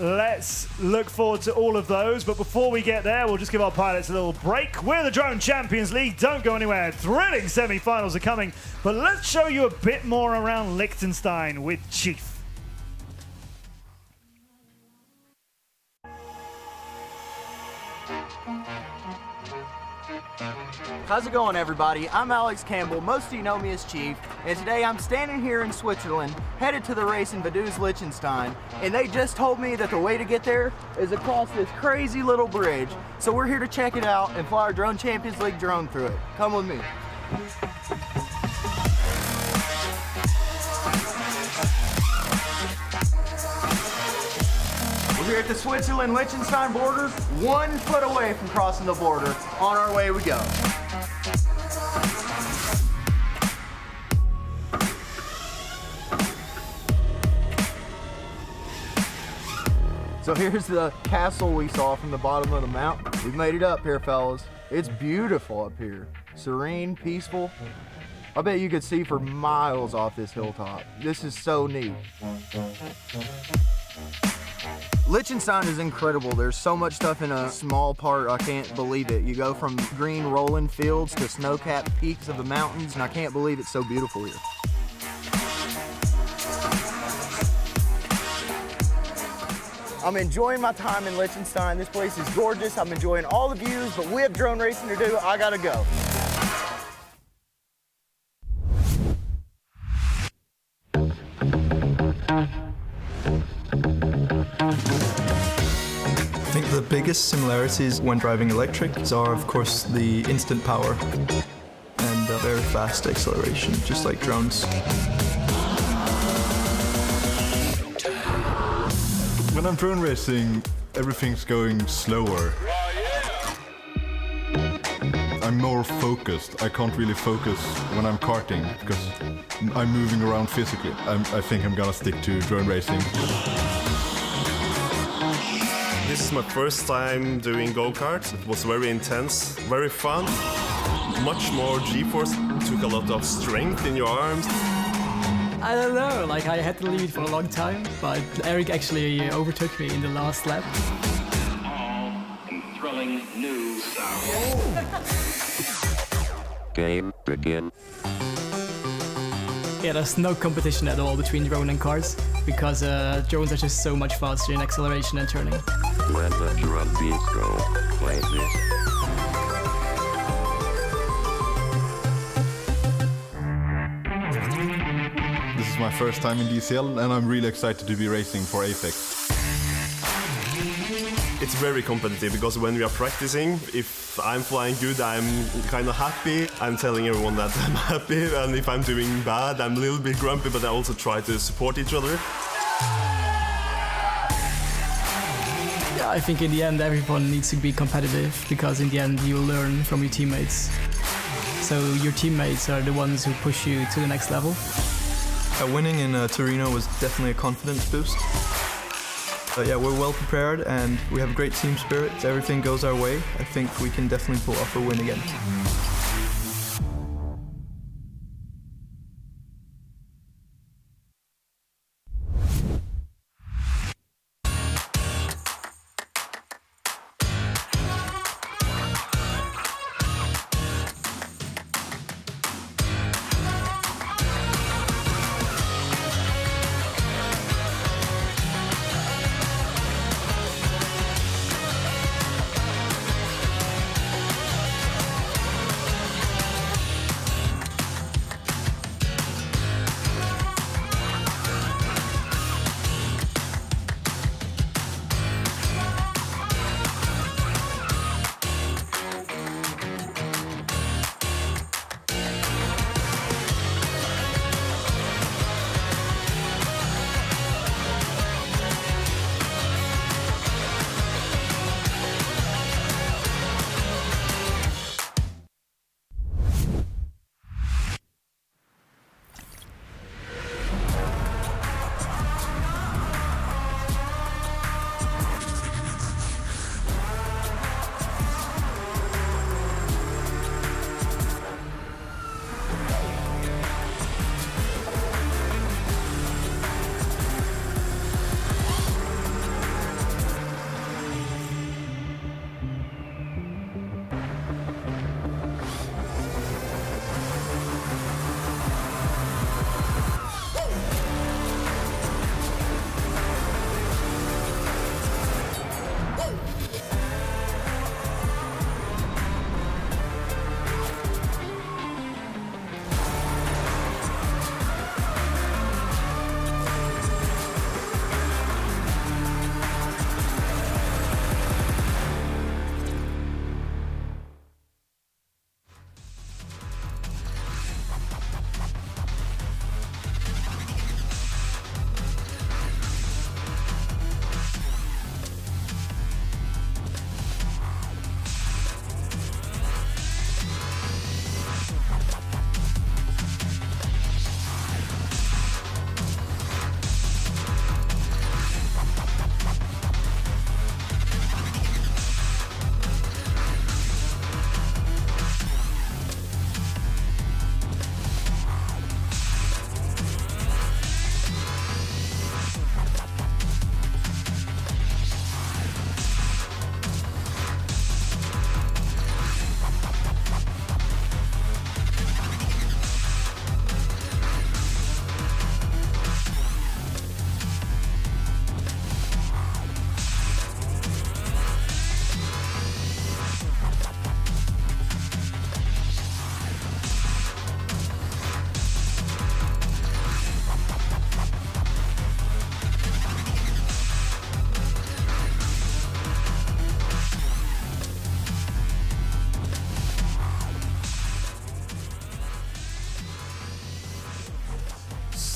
let's look forward to all of those. But before we get there, we'll just give our pilots a little break. We're the Drone Champions League. Don't go anywhere. Thrilling semi-finals are coming. But let's show you a bit more around Liechtenstein with Chief. How's it going, everybody? I'm Alex Campbell. Most of you know me as Chief, and today I'm standing here in Switzerland, headed to the race in Vaduz, Liechtenstein, and they just told me that the way to get there is across this crazy little bridge. So we're here to check it out and fly our Drone Champions League drone through it. Come with me. We're here at the Switzerland-Liechtenstein border, 1 foot away from crossing the border. On our way we go. So here's the castle we saw from the bottom of the mountain. We've made it up here, fellas. It's beautiful up here. Serene, peaceful. I bet you could see for miles off this hilltop. This is so neat. Liechtenstein is incredible. There's so much stuff in a small part, I can't believe it. You go from green rolling fields to snow-capped peaks of the mountains, and I can't believe it's so beautiful here. I'm enjoying my time in Liechtenstein. This place is gorgeous. I'm enjoying all the views, but we have drone racing to do. I gotta go. I think the biggest similarities when driving electrics are, of course, the instant power and very fast acceleration, just like drones. When I'm drone racing, everything's going slower. I'm more focused. I can't really focus when I'm karting because I'm moving around physically. I think I'm gonna stick to drone racing. This is my first time doing go-kart. It was very intense, very fun. Much more G-force. Took a lot of strength in your arms. I don't know, like I had the lead for a long time, but Eric actually overtook me in the last lap. Thrilling new sound. Game begin. Yeah, there's no competition at all between drone and cars, because drones are just so much faster in acceleration and turning. Let the drum beats go. Play this. This is my first time in DCL and I'm really excited to be racing for Apex. It's very competitive because when we are practicing, if I'm flying good, I'm kind of happy. I'm telling everyone that I'm happy, and if I'm doing bad, I'm a little bit grumpy, but I also try to support each other. Yeah, I think in the end everyone needs to be competitive, because in the end you will learn from your teammates. So your teammates are the ones who push you to the next level. Winning in Torino was definitely a confidence boost. Yeah, we're well prepared and we have a great team spirit. If everything goes our way, I think we can definitely pull off a win again.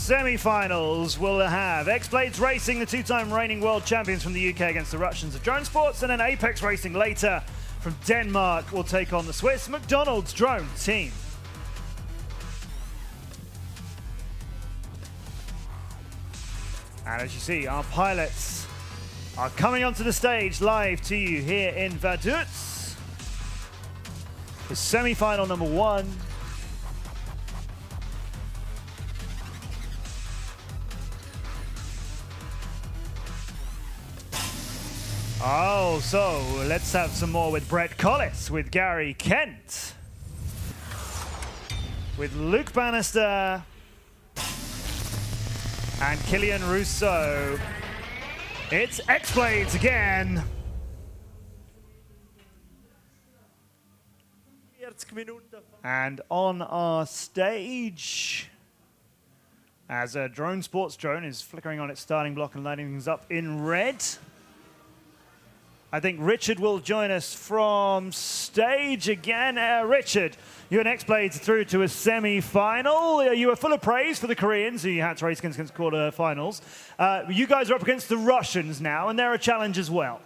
semi-finals will have X-Blades Racing, the two-time reigning world champions from the UK, against the Russians of Drone Sports, and then Apex Racing later from Denmark will take on the Swiss McDonald's drone team. And as you see, our pilots are coming onto the stage live to you here in Vaduz for semi-final number 1. Oh, so let's have some more with Brett Collis, with Gary Kent, with Luke Bannister, and Killian Rousseau. It's X-Blades again. And on our stage, as a Drone Sports drone is flickering on its starting block and lighting things up in red, I think Richard will join us from stage again. Richard, you and X-Blades through to a semi-final. You were full of praise for the Koreans, who you had to race against quarter-finals. You guys are up against the Russians now, and they're a challenge as well.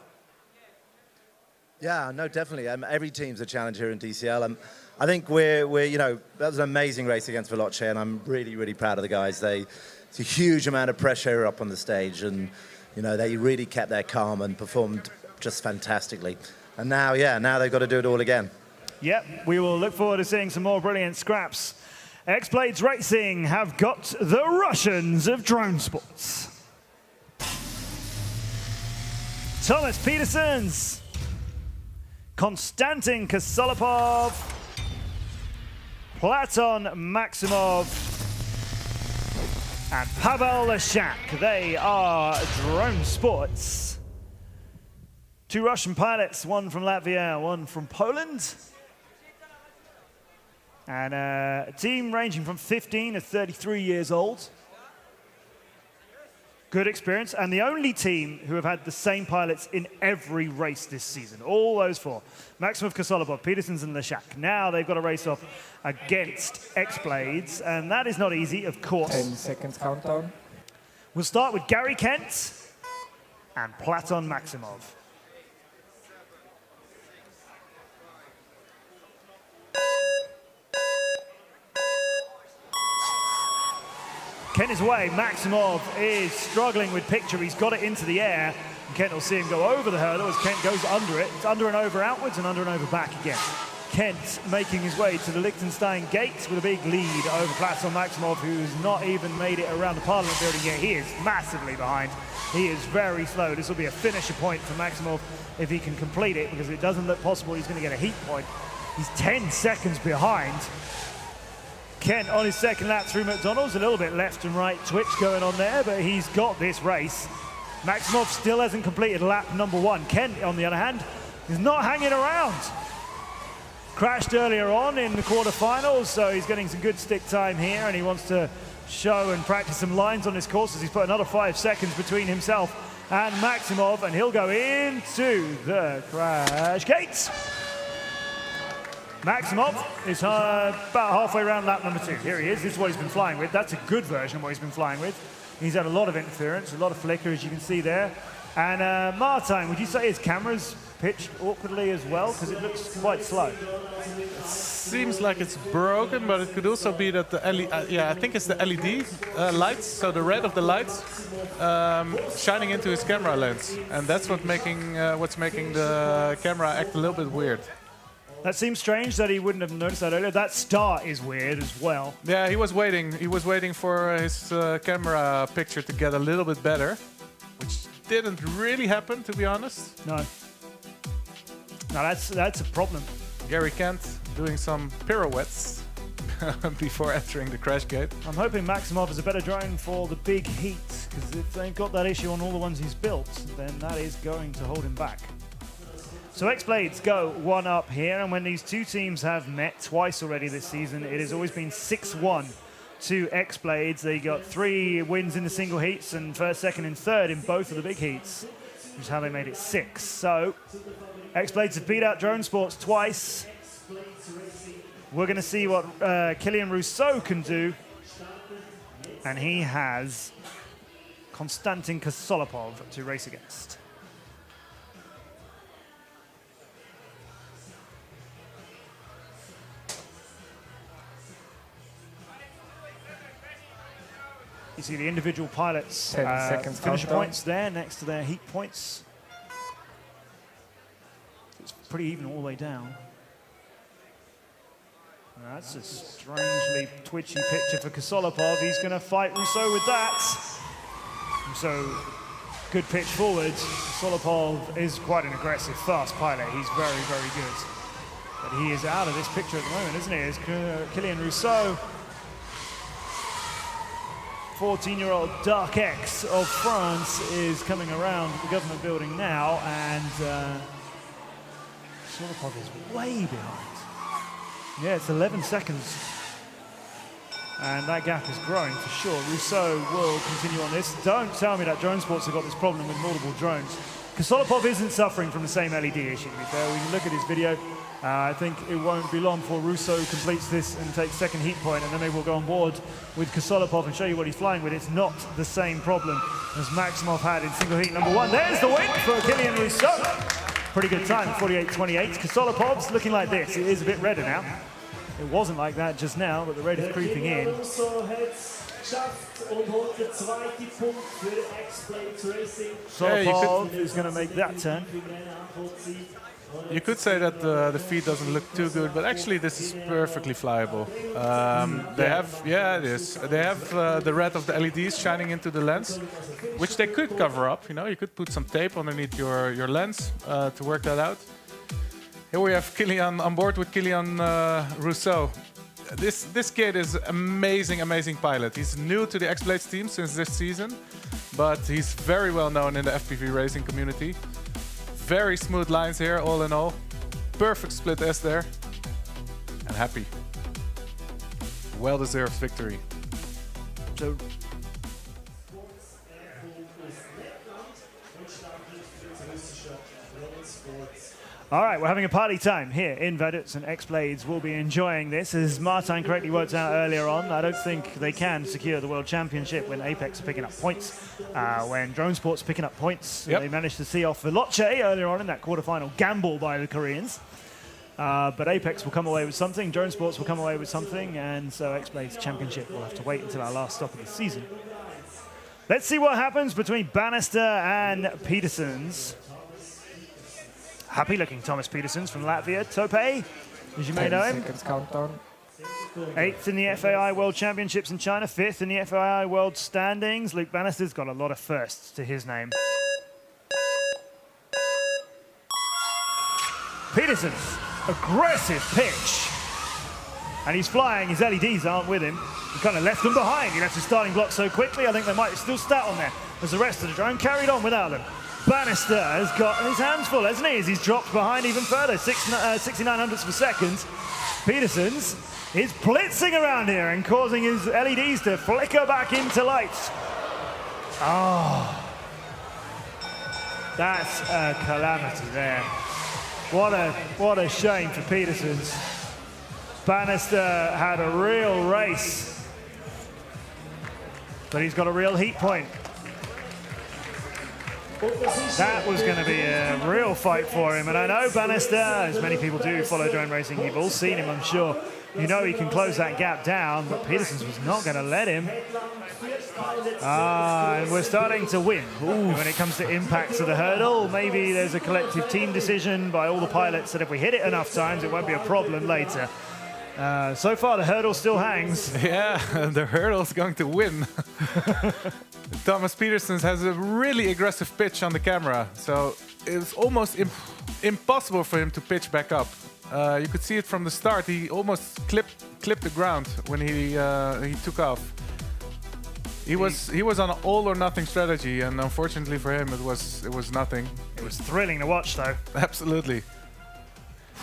Yeah, no, definitely. Every team's a challenge here in DCL. I think we're you know, that was an amazing race against Veloce, and I'm really, really proud of the guys. It's a huge amount of pressure up on the stage, and you know, they really kept their calm and performed just fantastically. And now, yeah, now they've got to do it all again. Yep, we will look forward to seeing some more brilliant scraps. X-Blades Racing have got the Russians of Drone Sports. Thomas Petersons, Konstantin Kosolopov, Platon Maximov, and Pavel Leshak. They are Drone Sports. 2 Russian pilots, one from Latvia, one from Poland. And a team ranging from 15 to 33 years old. Good experience, and the only team who have had the same pilots in every race this season. All those 4. Maximov, Kosolopov, Petersons, and Leshak. Now they've got to race off against X-Blades, and that is not easy, of course. 10 seconds countdown. We'll start with Gary Kent and Platon Maximov. Kent is away. Maximov is struggling with picture. He's got it into the air. And Kent will see him go over the hurdle as Kent goes under it. It's under and over outwards and under and over back again. Kent making his way to the Liechtenstein gate with a big lead over Platon Maximov, who's not even made it around the Parliament building yet. He is massively behind. He is very slow. This will be a finisher point for Maximov if he can complete it, because it doesn't look possible he's going to get a heat point. He's 10 seconds behind. Kent on his second lap through McDonald's, a little bit left and right twitch going on there, but he's got this race. Maximov still hasn't completed lap number 1. Kent, on the other hand, is not hanging around. Crashed earlier on in the quarterfinals, so he's getting some good stick time here, and he wants to show and practice some lines on this course as he's put another 5 seconds between himself and Maximov, and he'll go into the crash gates. Maximov is about halfway around lap number 2. Here he is. This is what he's been flying with. That's a good version of what he's been flying with. He's had a lot of interference, a lot of flicker, as you can see there. And Martijn, would you say his camera's pitched awkwardly as well? Because it looks quite slow. It seems like it's broken, but it could also be that the LED, I think it's the LED lights, so the red of the lights shining into his camera lens. And that's what's making the camera act a little bit weird. That seems strange that he wouldn't have noticed that earlier. That start is weird as well. Yeah, he was waiting. He was waiting for his camera picture to get a little bit better, which didn't really happen, to be honest. No. No, that's a problem. Gary Kent doing some pirouettes before entering the crash gate. I'm hoping Maximov is a better drone for the big heat, because if they've got that issue on all the ones he's built, then that is going to hold him back. So X-Blades go 1 up here, and when these 2 teams have met twice already this season, it has always been 6-1 to X-Blades. They got 3 wins in the single heats and first, second, and third in both of the big heats, which is how they made it 6. So X-Blades have beat out Drone Sports twice. We're going to see what Killian Rousseau can do and he has Konstantin Kosolopov to race against. You see the individual pilots 10 seconds finisher countdown. points there next to their heat points. It's pretty even all the way down. That's a strangely twitchy picture for Kosolopov. He's going to fight Rousseau with that. So, good pitch forward. Kosolopov is quite an aggressive, fast pilot. He's very, very good. But he is out of this picture at the moment, isn't he? It's Kylian Rousseau, 14-year-old Dark X of France, is coming around the government building now, and Kosolopov is way behind. Yeah, it's 11 seconds. And that gap is growing for sure. Rousseau will continue on this. Don't tell me that Drone Sports have got this problem with multiple drones. Kosolopov isn't suffering from the same LED issue, to be fair. We can look at his video. I think it won't be long before Rousseau completes this and takes second heat point, and then maybe we'll go on board with Kosolopov and show you what he's flying with. It's not the same problem as Maximov had in single heat number 1. There's the win for Kylian Rousseau. Pretty good time, 48.28. Kosolopov's looking like this. It is a bit redder now. It wasn't like that just now, but the red is creeping in. Kosolopov is going to make that turn. You could say that the feed doesn't look too good, but actually this is perfectly flyable. They have, yeah, it is. They have the red of the LEDs shining into the lens, which they could cover up. You know, you could put some tape underneath your lens to work that out. Here we have Kylian on board with Kylian Rousseau. This kid is amazing, amazing pilot. He's new to the X-Blades team since this season, but he's very well known in the FPV racing community. Very smooth lines here, all in all. Perfect split S there. And happy. Well-deserved victory. So all right, we're having a party time here in Vaduz, and X-Blades will be enjoying this. As Martin correctly worked out earlier on, I don't think they can secure the World Championship when Apex are picking up points, when Drone Sports are picking up points. Yep. They managed to see off Veloce earlier on in that quarterfinal gamble by the Koreans. But Apex will come away with something, Drone Sports will come away with something, and so X-Blades Championship will have to wait until our last stop of the season. Let's see what happens between Bannister and Petersons. Happy-looking Thomas Petersons from Latvia. Tope, as you may know him. 10 seconds countdown. 8th in the FAI World Championships in China, 5th in the FAI World Standings. Luke Bannister's got a lot of firsts to his name. Petersons, aggressive pitch. And he's flying, his LEDs aren't with him. He kind of left them behind. He left his starting block so quickly, I think they might still stat on there as the rest of the drone carried on without them. Bannister has got his hands full, hasn't he, as he's dropped behind even further, 69 hundredths per second. Petersons is blitzing around here and causing his LEDs to flicker back into light. Oh, that's a calamity there. What a shame for Petersons. Bannister had a real race, but he's got a real heat point. That was going to be a real fight for him, and I know Bannister, as many people do who follow drone racing, you've all seen him, I'm sure. You know he can close that gap down, but Petersons was not going to let him. And we're starting to win. Ooh, when it comes to impacts of the hurdle, maybe there's a collective team decision by all the pilots that if we hit it enough times, it won't be a problem later. So far, the hurdle still hangs. Yeah, the hurdle's going to win. Thomas Petersons has a really aggressive pitch on the camera, so it's almost impossible for him to pitch back up. You could see it from the start. He almost clipped the ground when he took off. He was on an all or nothing strategy, and unfortunately for him, it was nothing. It was thrilling to watch, though. Absolutely.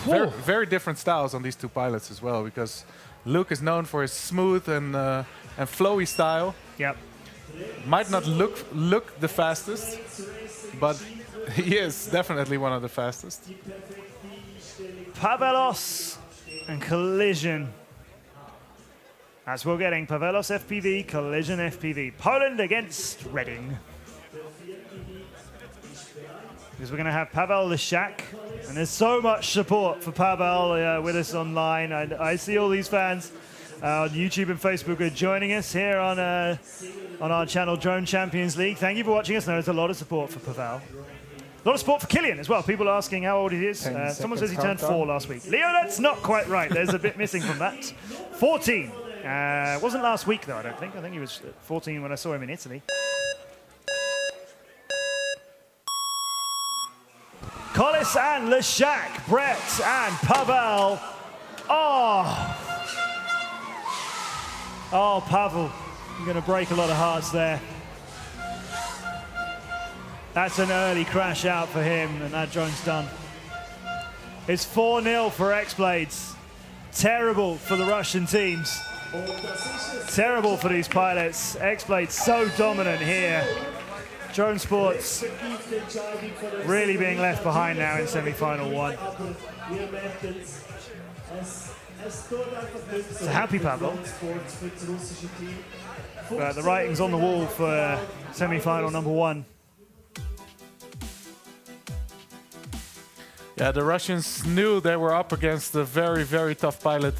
Very, very different styles on these two pilots as well, because Luke is known for his smooth and flowy style. Yep. Might not look the fastest, but he is definitely one of the fastest. Pavelos and Collision. as we're getting Pavelos FPV, Collision FPV. Poland against Reading. Because we're going to have Pavel Leszak, and there's so much support for Pavel with us online. I see all these fans on YouTube and Facebook are joining us here on our channel, Drone Champions League. Thank you for watching us. There's a lot of support for Pavel. A lot of support for Killian as well. People asking how old he is. Someone says he turned 4 last week. Leo, that's not quite right. There's a bit missing from that. 14. Wasn't last week, though, I don't think. I think he was 14 when I saw him in Italy. Collis and Leszak, Brett and Pavel. Oh, Pavel, you're going to break a lot of hearts there. That's an early crash out for him, and that drone's done. It's 4-0 for X-Blades. Terrible for the Russian teams. Terrible for these pilots. X-Blades so dominant here. Drone Sports really being left behind now in semi-final 1. It's a happy Pavel. But the writing's on the wall for semi-final number 1. Yeah, the Russians knew they were up against a very, very tough pilot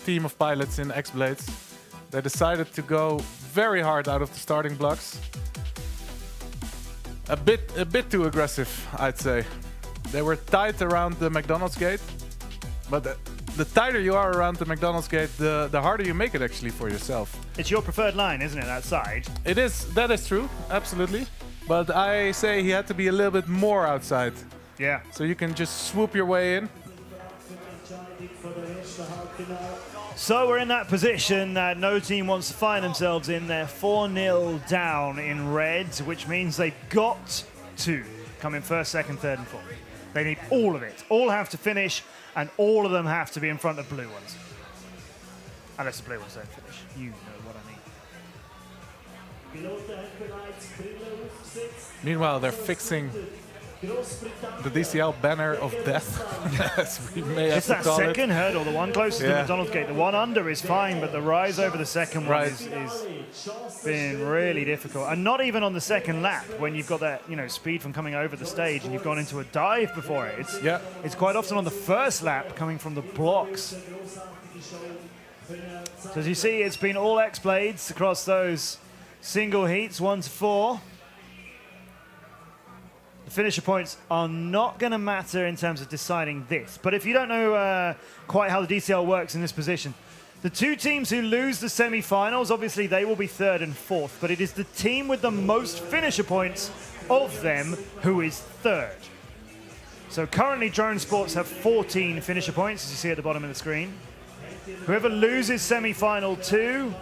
team of pilots in X-Blades. They decided to go very hard out of the starting blocks. A bit too aggressive, I'd say. They were tight around the McDonald's gate, but the tighter you are around the McDonald's gate, the harder you make it actually for yourself. It's your preferred line, isn't it, that side? It is, that is true, absolutely. But I say he had to be a little bit more outside. Yeah. So you can just swoop your way in. So we're in that position that no team wants to find themselves in. They're 4-0 down in reds, which means they've got to come in first, second, third, and fourth. They need all of it. All have to finish, and all of them have to be in front of blue ones. Unless the blue ones don't finish. You know what I mean. Meanwhile, they're fixing the DCL banner of death. Yes, we may have it's to that call second it. hurdle, the one closest to the McDonald's gate. The one under is fine, but the rise over the second one is been really difficult. And not even on the second lap, when you've got that speed from coming over the stage and you've gone into a dive before it. It's quite often on the first lap coming from the blocks. So as you see, it's been all X-Blades across those single heats, 1 to 4. The finisher points are not going to matter in terms of deciding this. But if you don't know quite how the DCL works in this position, the 2 teams who lose the semi-finals, obviously they will be 3rd and 4th, but it is the team with the most finisher points of them who is 3rd. So currently Drone Sports have 14 finisher points, as you see at the bottom of the screen. Whoever loses semi-final 2,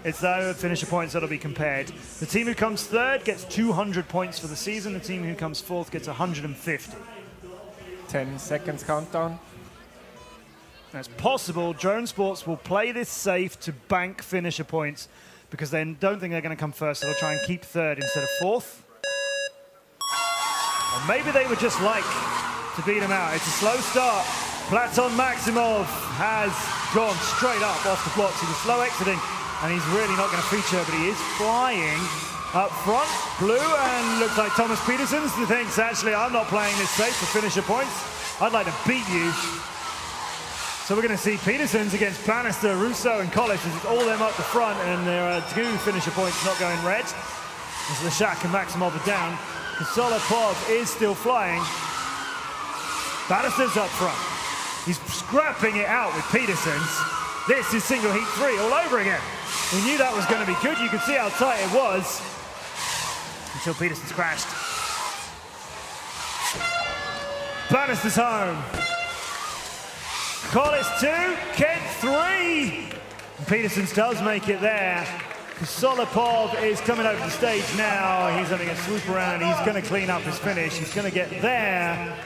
it's the finisher points that'll be compared. The team who comes 3rd gets 200 points for the season. The team who comes 4th gets 150. 10 seconds countdown. It's possible Drone Sports will play this safe to bank finisher points because they don't think they're going to come first, so they'll try and keep 3rd instead of 4th. Or maybe they would just like to beat him out. It's a slow start. Platon Maximov has gone straight up off the blocks. He was slow exiting, and he's really not going to feature, but he is flying up front. Blue, and looks like Thomas Petersons thinks, actually, I'm not playing this safe for finisher points. I'd like to beat you. So we're going to see Petersons against Bannister, Russo, and Collis. It's all them up the front, and there are 2 finisher points not going red. As Leszak and Maximov are down. Kosolopov is still flying. Bannister's up front. He's scrapping it out with Petersons. This is single heat 3 all over again. We knew that was going to be good. You could see how tight it was until Petersons crashed. Bannister's home. Collis 2, Kent 3. Petersons does make it there. Kosolopov is coming over the stage now. He's having a swoop around. He's going to clean up his finish. He's going to get there.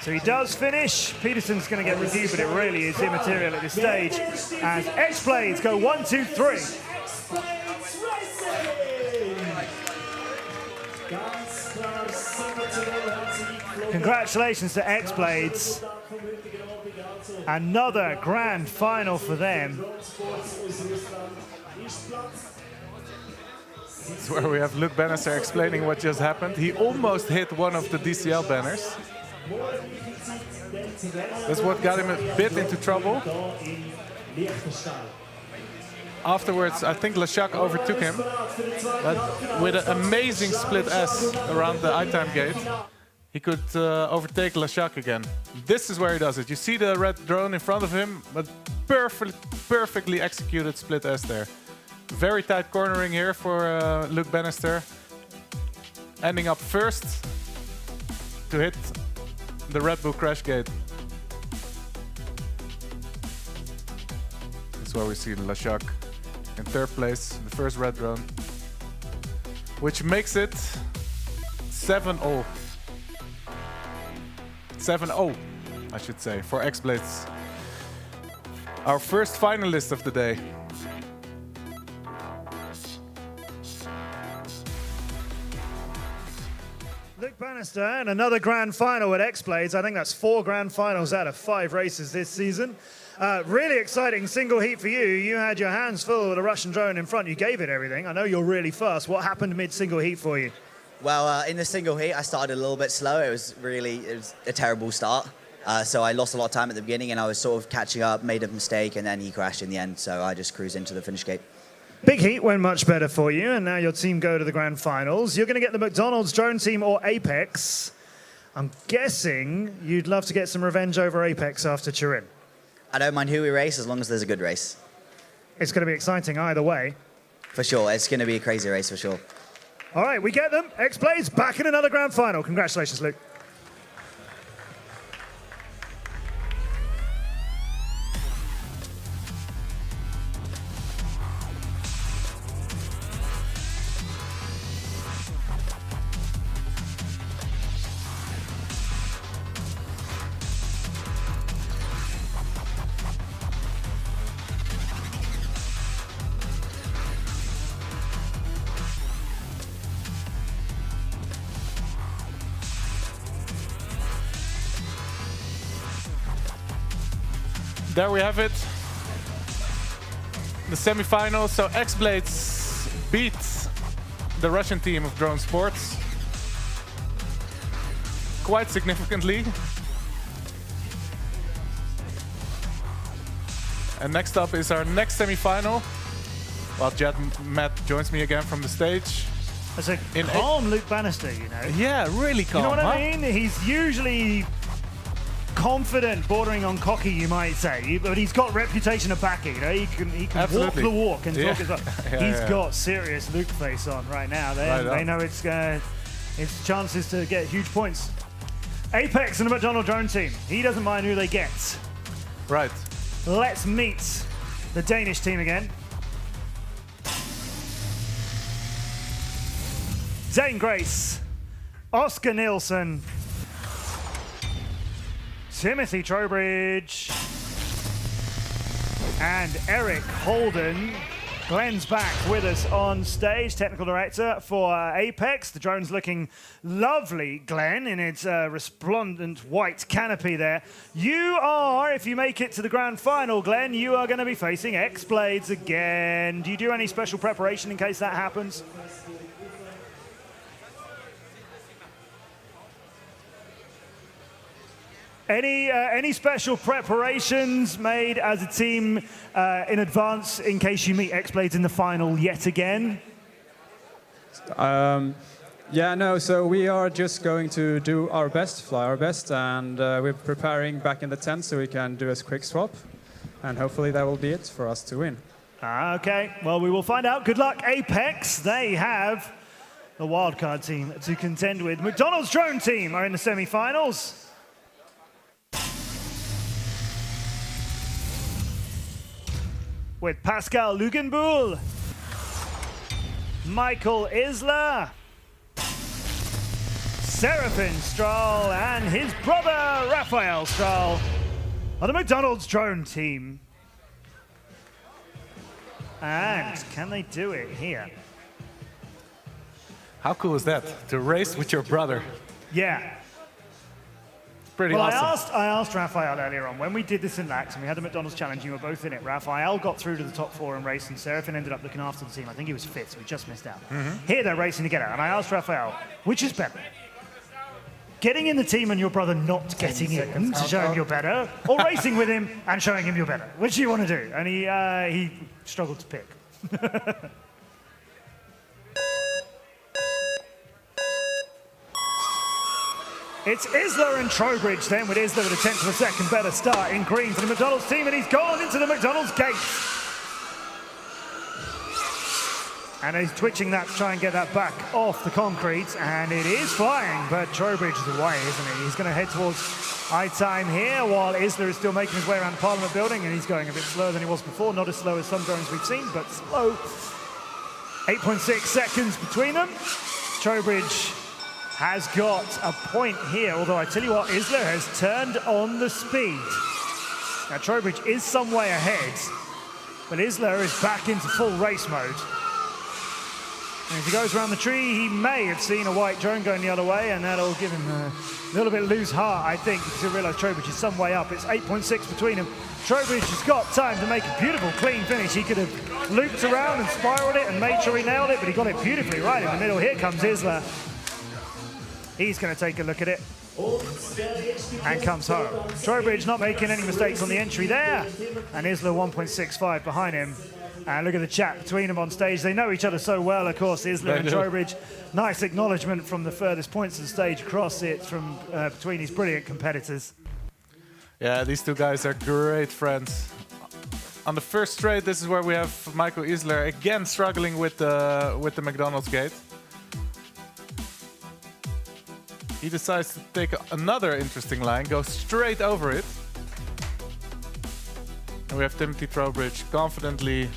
So he does finish. Peterson's going to get reviewed, but it really is immaterial at this stage as X-Blades go 1, 2, 3. Congratulations to X-Blades. Another grand final for them. It's where we have Luke Bannister explaining what just happened. He almost hit one of the DCL banners. That's what got him a bit into trouble. Afterwards, I think Lashak overtook him, but with an amazing split S around the I-time gate, he could overtake Lashak again. This is where he does it. You see the red drone in front of him, but perfectly executed split S there. Very tight cornering here for Luke Bannister. Ending up first to hit the Red Bull crash gate. That's where we see Lashak in third place, the first red drone. Which makes it 7-0. 7-0, I should say, for X-Blades. Our first finalist of the day. Luke Bannister and another grand final at X-Blades. I think that's 4 grand finals out of 5 races this season. Really exciting single heat for you. You had your hands full with a Russian drone in front. You gave it everything. I know you're really fast. What happened mid-single heat for you? Well, in the single heat, I started a little bit slow. It was a terrible start. So I lost a lot of time at the beginning, and I was sort of catching up, made a mistake, and then he crashed in the end. So I just cruised into the finish gate. Big heat went much better for you, and now your team go to the grand finals. You're going to get the McDonald's drone team or Apex. I'm guessing you'd love to get some revenge over Apex after Turin. I don't mind who we race as long as there's a good race. It's going to be exciting either way. For sure. It's going to be a crazy race for sure. All right, we get them. X-Blades back in another grand final. Congratulations, Luke. There we have it. The semi-finals. So X-Blades beat the Russian team of Drone Sports quite significantly. And next up is our next semi-final. Well, Matt joins me again from the stage. That's a calm Luke Bannister, you know. Yeah, really calm. You know what I mean? He's usually confident, bordering on cocky, you might say, but he's got reputation of backing. You know, he can walk the walk and talk as well. He's got serious Luke face on right now. They know it's chances to get huge points. Apex and the McDonald drone team. He doesn't mind who they get. Right. Let's meet the Danish team again. Zane Grace, Oscar Nielsen, Timothy Trowbridge, and Eric Holden. Glenn's back with us on stage, technical director for Apex. The drone's looking lovely, Glenn, in its resplendent white canopy there. You are, if you make it to the grand final, Glenn, you are going to be facing X-Blades again. Do you do any special preparation in case that happens? Any special preparations made as a team in advance in case you meet X-Blades in the final yet again? Yeah, no, so we are just going to do our best, fly our best, and we're preparing back in the tent so we can do a quick swap, and hopefully that will be it for us to win. Okay, well, we will find out. Good luck, Apex. They have the wildcard team to contend with. McDonald's drone team are in the semi-finals. With Pascal Lugenbuhl, Michael Isler, Serafin Stroll, and his brother Raphael Stroll are the McDonald's drone team. And can they do it here? How cool is that? To race with your brother. Yeah. pretty well, awesome. I asked Raphael earlier on, when we did this in Lax and we had the McDonald's Challenge, you were both in it. Raphael got through to the top 4 in race, and Serafin ended up looking after the team. I think he was 5th, so we just missed out. Here they're racing together, and I asked Raphael, which is better? Getting in the team and your brother not getting in to show him you're better, or racing with him and showing him you're better? Which do you want to do? And he struggled to pick. It's Isler and Trowbridge then, with Isler with a 10th of a second better start in green for the McDonald's team, and he's gone into the McDonald's gate. And he's twitching that to try and get that back off the concrete, and it is flying, but Trowbridge is away, isn't he? He's going to head towards high time here, while Isler is still making his way around the Parliament building, and he's going a bit slower than he was before. Not as slow as some drones we've seen, but slow. 8.6 seconds between them. Trowbridge has got a point here, although I tell you what, Isler has turned on the speed. Now Trowbridge is some way ahead, but Isler is back into full race mode. And as he goes around the tree, he may have seen a white drone going the other way, and that'll give him a little bit loose heart, I think, because he'll realise Trowbridge is some way up. It's 8.6 between them. Trowbridge has got time to make a beautiful, clean finish. He could have looped around and spiraled it and made sure he nailed it, but he got it beautifully right in the middle. Here comes Isler. He's going to take a look at it and comes home. Trowbridge not making any mistakes on the entry there, and Isler 1.65 behind him. And look at the chat between them on stage. They know each other so well, of course, Isler and Trowbridge. Nice acknowledgement from the furthest points of the stage across it from between these brilliant competitors. Yeah, these two guys are great friends. On the first straight, this is where we have Michael Isler again struggling with the McDonald's gate. He decides to take another interesting line, go straight over it. And we have Timothy Trowbridge confidently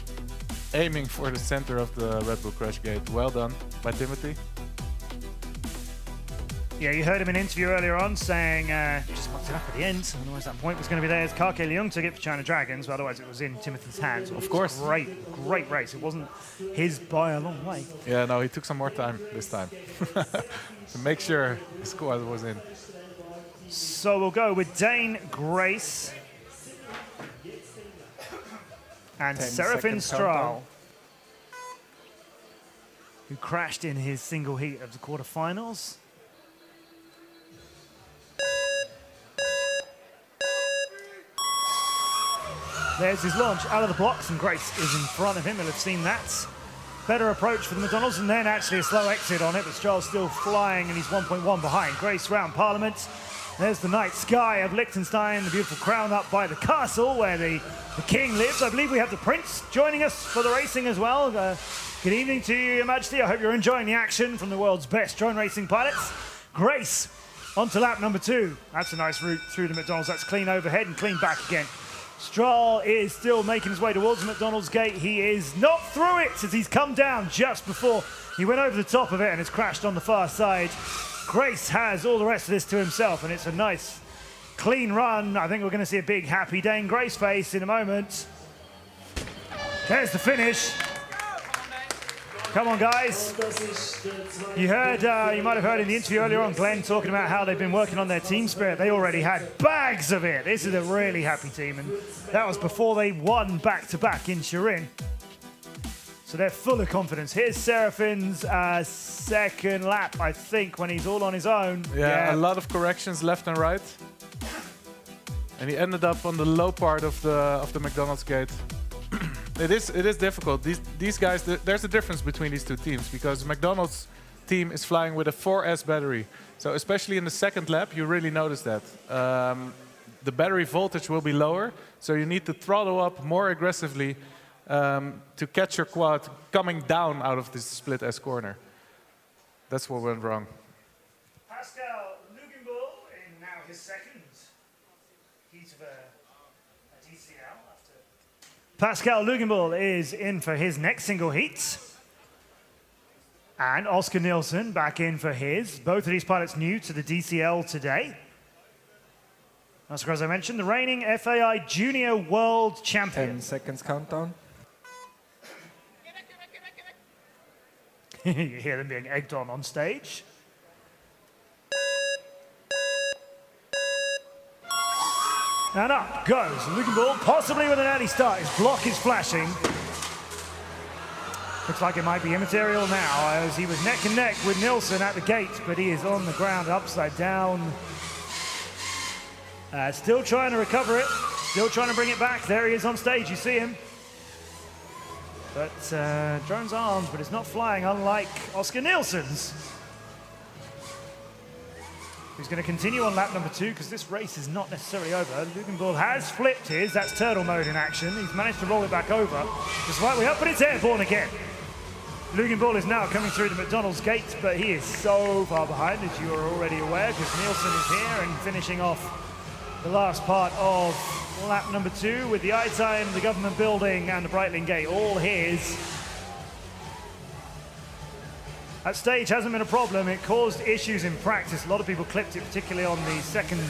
aiming for the center of the Red Bull Crash Gate. Well done by Timothy. Yeah, you heard him in an interview earlier on saying just mucked it up at the end. Otherwise, that point was going to be there. As Karke Leung took it for China Dragons, but otherwise it was in Timothy's hands. Of course. Great race. It wasn't his by a long way. Yeah, no, he took some more time this time to make sure his squad was in. So we'll go with Dane Grace and Serafin Strahl, who crashed in his single heat of the quarterfinals. There's his launch out of the blocks, and Grace is in front of him. He'll have seen that. Better approach for the McDonald's, and then actually a slow exit on it, but Strahl's still flying, and he's 1.1 behind. Grace round Parliament. There's the night sky of Liechtenstein, the beautiful crown up by the castle where the king lives. I believe we have the Prince joining us for the racing as well. Good evening to you, Your Majesty. I hope you're enjoying the action from the world's best drone racing pilots. Grace onto lap number 2. That's a nice route through the McDonald's. That's clean overhead and clean back again. Strahl is still making his way towards the McDonald's gate. He is not through it as he's come down just before he went over the top of it and has crashed on the far side. Grace has all the rest of this to himself, and it's a nice, clean run. I think we're going to see a big, happy Dane Grace face in a moment. There's the finish. Come on, guys. You heard, you might have heard in the interview earlier on, Glenn talking about how they've been working on their team spirit. They already had bags of it. This is a really happy team, and that was before they won back-to-back in Turin. So they're full of confidence. Here's Serafin's second lap, I think, when he's all on his own. Yeah, a lot of corrections left and right. And he ended up on the low part of the McDonald's gate. It is difficult. These guys, there's a difference between these two teams because McDonald's team is flying with a 4S battery. So especially in the second lap, you really notice that. The battery voltage will be lower, so you need to throttle up more aggressively to catch your quad coming down out of this split S corner. That's what went wrong. Pascal Luginbull in now his second heat of a DCL. Pascal Luginbull is in for his next single heat. And Oscar Nielsen back in for his. Both of these pilots new to the DCL today. Oscar, as I mentioned, the reigning FAI Junior World Champion. 10 seconds countdown. You hear them being egged on stage. And up goes Lugenbull, possibly with an early start. His block is flashing. Looks like it might be immaterial now, as he was neck and neck with Nilsson at the gate, but he is on the ground upside down. Still trying to recover it, still trying to bring it back. There he is on stage, you see him. But drone's armed, but it's not flying, unlike Oscar Nielsen's. Who's going to continue on lap number 2, because this race is not necessarily over. Lugenbull has flipped his, that's turtle mode in action. He's managed to roll it back over. Just slightly up, but it's airborne again. Lugenbull is now coming through the McDonald's gate, but he is so far behind, as you are already aware, because Nielsen is here and finishing off the last part of lap number 2 with the I-Time, the government building, and the Breitling gate all his. That stage hasn't been a problem. It caused issues in practice. A lot of people clipped it, particularly on the second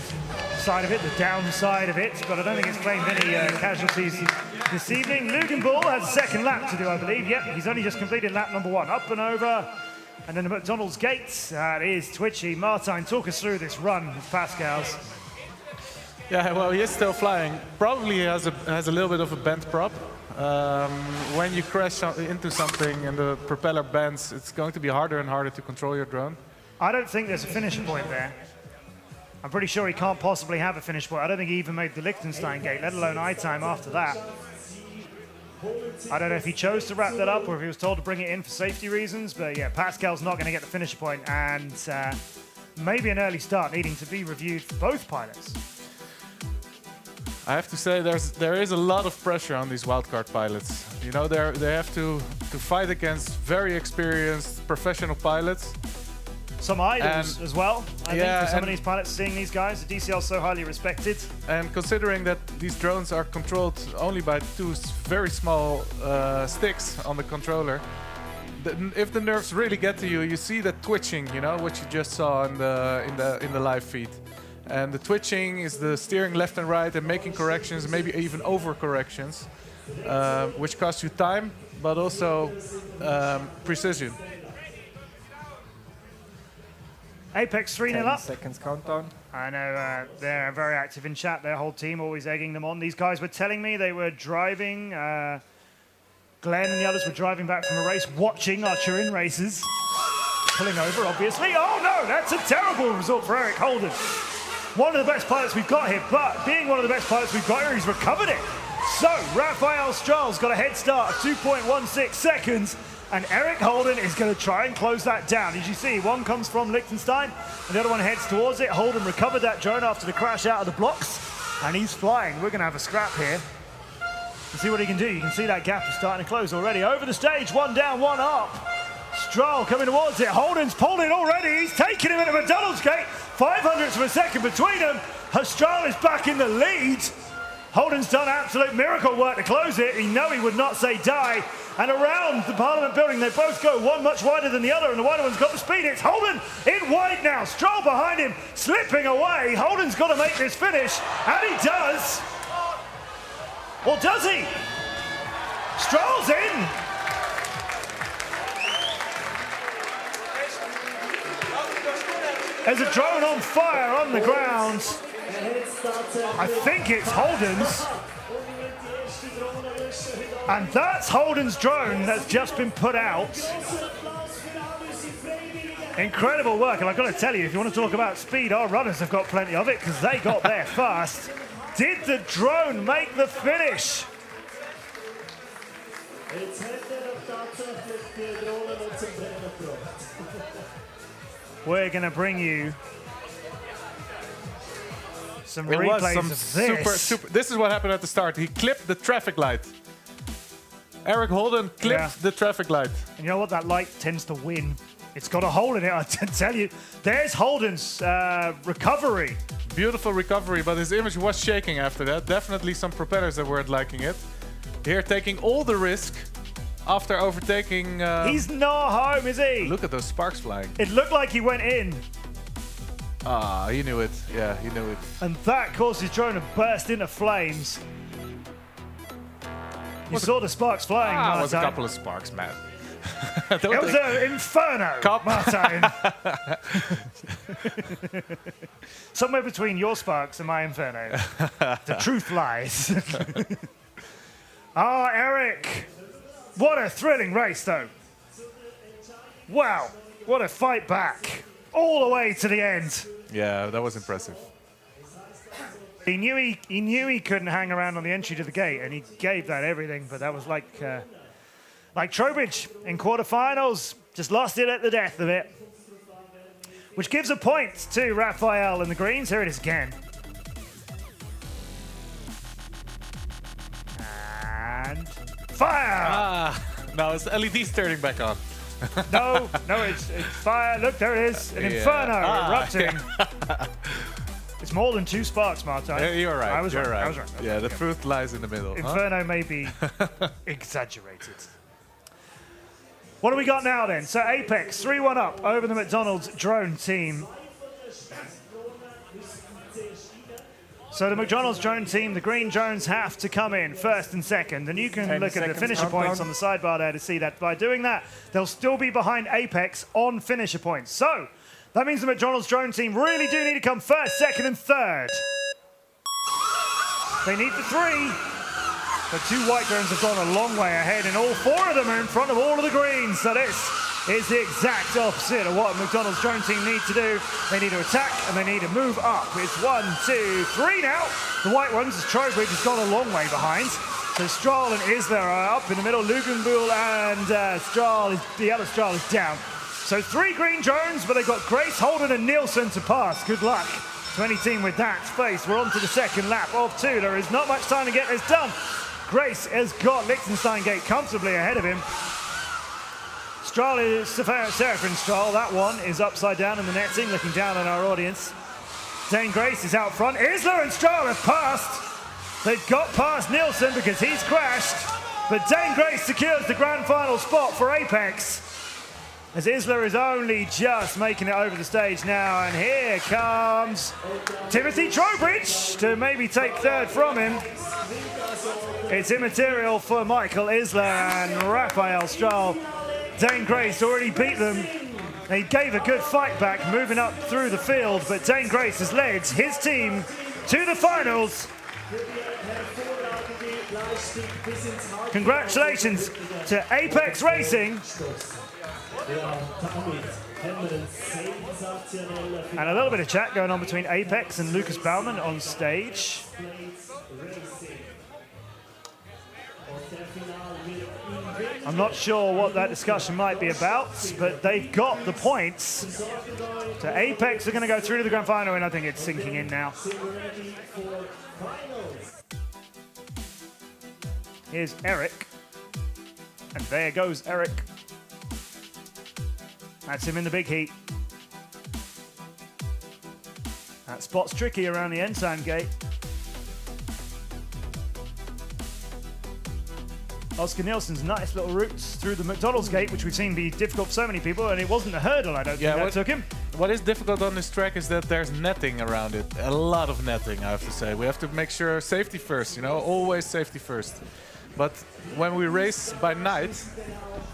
side of it, the downside of it, but I don't think it's claimed any casualties this evening. Lugenbull has a second lap to do, I believe. Yep, he's only just completed lap number 1. Up and over, and then the McDonald's gates. That is twitchy. Martijn, talk us through this run of Pascal's. Yeah, well, he is still flying. Probably has a little bit of a bent prop. When you crash into something and the propeller bends, it's going to be harder and harder to control your drone. I don't think there's a finish point there. I'm pretty sure he can't possibly have a finish point. I don't think he even made the Liechtenstein gate, let alone I-Time after that. I don't know if he chose to wrap that up or if he was told to bring it in for safety reasons, but yeah, Pascal's not going to get the finish point, and maybe an early start needing to be reviewed for both pilots. I have to say there is a lot of pressure on these wildcard pilots. You know, they have to fight against very experienced professional pilots. Some idols as well, I think, for some of these pilots, seeing these guys. The DCL is so highly respected. And considering that these drones are controlled only by 2 very small sticks on the controller, if the nerves really get to you, you see that twitching, you know, what you just saw in the live feed. And the twitching is the steering left and right and making corrections, maybe even over corrections, which costs you time, but also precision. Apex 3-0 up. 10 seconds countdown. I know they're very active in chat, their whole team always egging them on. These guys were telling me they were driving, Glenn and the others were driving back from a race, watching our Turin races. Pulling over, obviously. Oh no, that's a terrible result for Eric Holden. One of the best pilots we've got here, but being one of the best pilots we've got here, he's recovered it. So, Raphael Stral's got a head start of 2.16 seconds, and Eric Holden is going to try and close that down. As you see, one comes from Liechtenstein, and the other one heads towards it. Holden recovered that drone after the crash out of the blocks, and he's flying. We're going to have a scrap here. Let's see what he can do. You can see that gap is starting to close already. Over the stage, 1 down, 1 up. Strahl coming towards it. Holden's pulled it already. He's taking him into McDonald's gate. 500ths of a second between them. Strahl is back in the lead. Holden's done absolute miracle work to close it. He knew he would not say die. And around the Parliament building, they both go, one much wider than the other, and the wider one's got the speed. It's Holden in wide now. Strahl behind him, slipping away. Holden's got to make this finish, and he does. Or does he? Strahl's in. There's a drone on fire on the ground. I think it's Holden's. And that's Holden's drone that's just been put out. Incredible work, and I've got to tell you, if you want to talk about speed, our runners have got plenty of it because they got there fast. Did the drone make the finish? We're going to bring you some replays of this. This is what happened at the start. He clipped the traffic light. Eric Holden clipped the traffic light. And you know what? That light tends to win. It's got a hole in it, I tell you. There's Holden's recovery. Beautiful recovery, but his image was shaking after that. Definitely some propellers that weren't liking it. Here taking all the risk after overtaking... He's not home, is he? Look at those sparks flying. It looked like he went in. Ah, he knew it. Yeah, he knew it. And that caused his drone to burst into flames. You saw the sparks flying, It was a couple of sparks, man. It was an inferno, Martin. Somewhere between your sparks and my inferno. The truth lies. Eric. What a thrilling race, though. Wow. What a fight back. All the way to the end. Yeah, that was impressive. He knew he couldn't hang around on the entry to the gate, and he gave that everything. But that was like Trowbridge in quarterfinals, just lost it at the death of it, which gives a point to Raphael and the Greens. Here it is again, and fire! No, it's LEDs turning back on. no, it's fire. Look, there it is, an inferno erupting. It's more than 2 sparks, Martin. Yeah, you're right. I was right. Yeah, the truth lies in the middle. Inferno may be exaggerated. What do we got now then? So Apex 3-1 up over the McDonald's drone team. So the McDonald's drone team, the green drones have to come in first and second. And you can look at the finisher points on the sidebar there to see that by doing that, they'll still be behind Apex on finisher points. So that means the McDonald's drone team really do need to come first, second, and third. They need the 3. The 2 white drones have gone a long way ahead, and all 4 of them are in front of all of the greens. So this is the exact opposite of what McDonald's drone team need to do. They need to attack, and they need to move up. It's 1, 2, 3 now. The white ones, as Trowbridge has gone a long way behind. So Strahl and Isler are up in the middle. Lugenbuhl and the other Strahl is down. So 3 green drones, but they've got Grace, Holden, and Nielsen to pass. Good luck to any team with that space. We're on to the second lap of 2. There is not much time to get this done. Grace has got Liechtenstein Gate comfortably ahead of him. Strahl is Seraphin Strahl. That one is upside down in the netting, looking down on our audience. Dane Grace is out front. Isler and Strahl have passed. They've got past Nielsen because he's crashed. But Dane Grace secures the grand final spot for Apex, as Isler is only just making it over the stage now. And here comes Timothy Trowbridge to maybe take third from him. It's immaterial for Michael Isler and Raphael Strahl. Dane Grace already beat them. He gave a good fight back moving up through the field, but Dane Grace has led his team to the finals. Congratulations to Apex Racing. And a little bit of chat going on between Apex and Lucas Baumann on stage. I'm not sure what that discussion might be about, but they've got the points. So Apex are going to go through to the grand final, and I think it's sinking in now. Here's Eric. And there goes Eric. That's him in the big heat. That spot's tricky around the ensign gate. Oscar Nielsen's nice little routes through the McDonald's gate, which we've seen be difficult for so many people, and it wasn't a hurdle, I don't think that took him. What is difficult on this track is that there's netting around it. A lot of netting, I have to say. We have to make sure safety first, you know, always safety first. But when we race by night,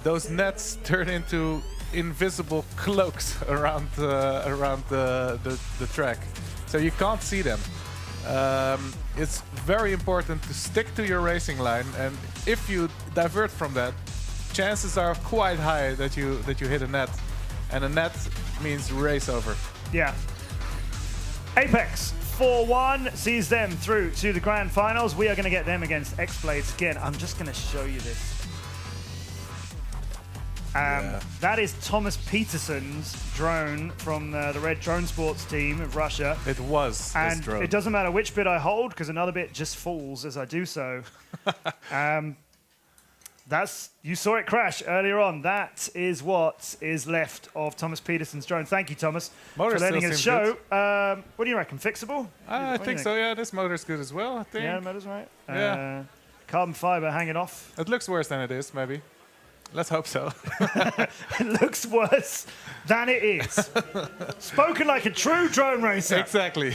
those nets turn into invisible cloaks around the track, so you can't see them. It's very important to stick to your racing line, and if you divert from that, chances are quite high that you hit a net, and a net means race over. Yeah. Apex 4-1 sees them through to the grand finals. We are going to get them against X-Blades again. I'm just going to show you this. That is Thomas Peterson's drone from the Red Drone Sports team of Russia. It was and this drone. It doesn't matter which bit I hold, because another bit just falls as I do so. You saw it crash earlier on. That is what is left of Thomas Peterson's drone. Thank you, Thomas, for letting us show. What do you reckon? Fixable? I think so, yeah. This motor's good as well, I think. Yeah, the motor's right. Yeah. Carbon fiber hanging off. It looks worse than it is, maybe. Let's hope so. It looks worse than it is. Spoken like a true drone racer. Exactly.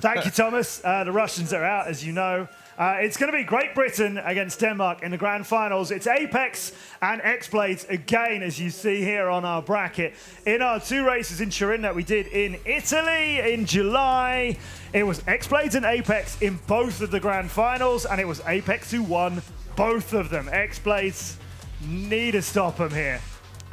Thank you, Thomas. The Russians are out, as you know. It's going to be Great Britain against Denmark in the grand finals. It's Apex and X-Blades again, as you see here on our bracket. In our 2 races in Turin that we did in Italy in July, it was X-Blades and Apex in both of the grand finals, and it was Apex who won both of them. X-Blades need to stop them here.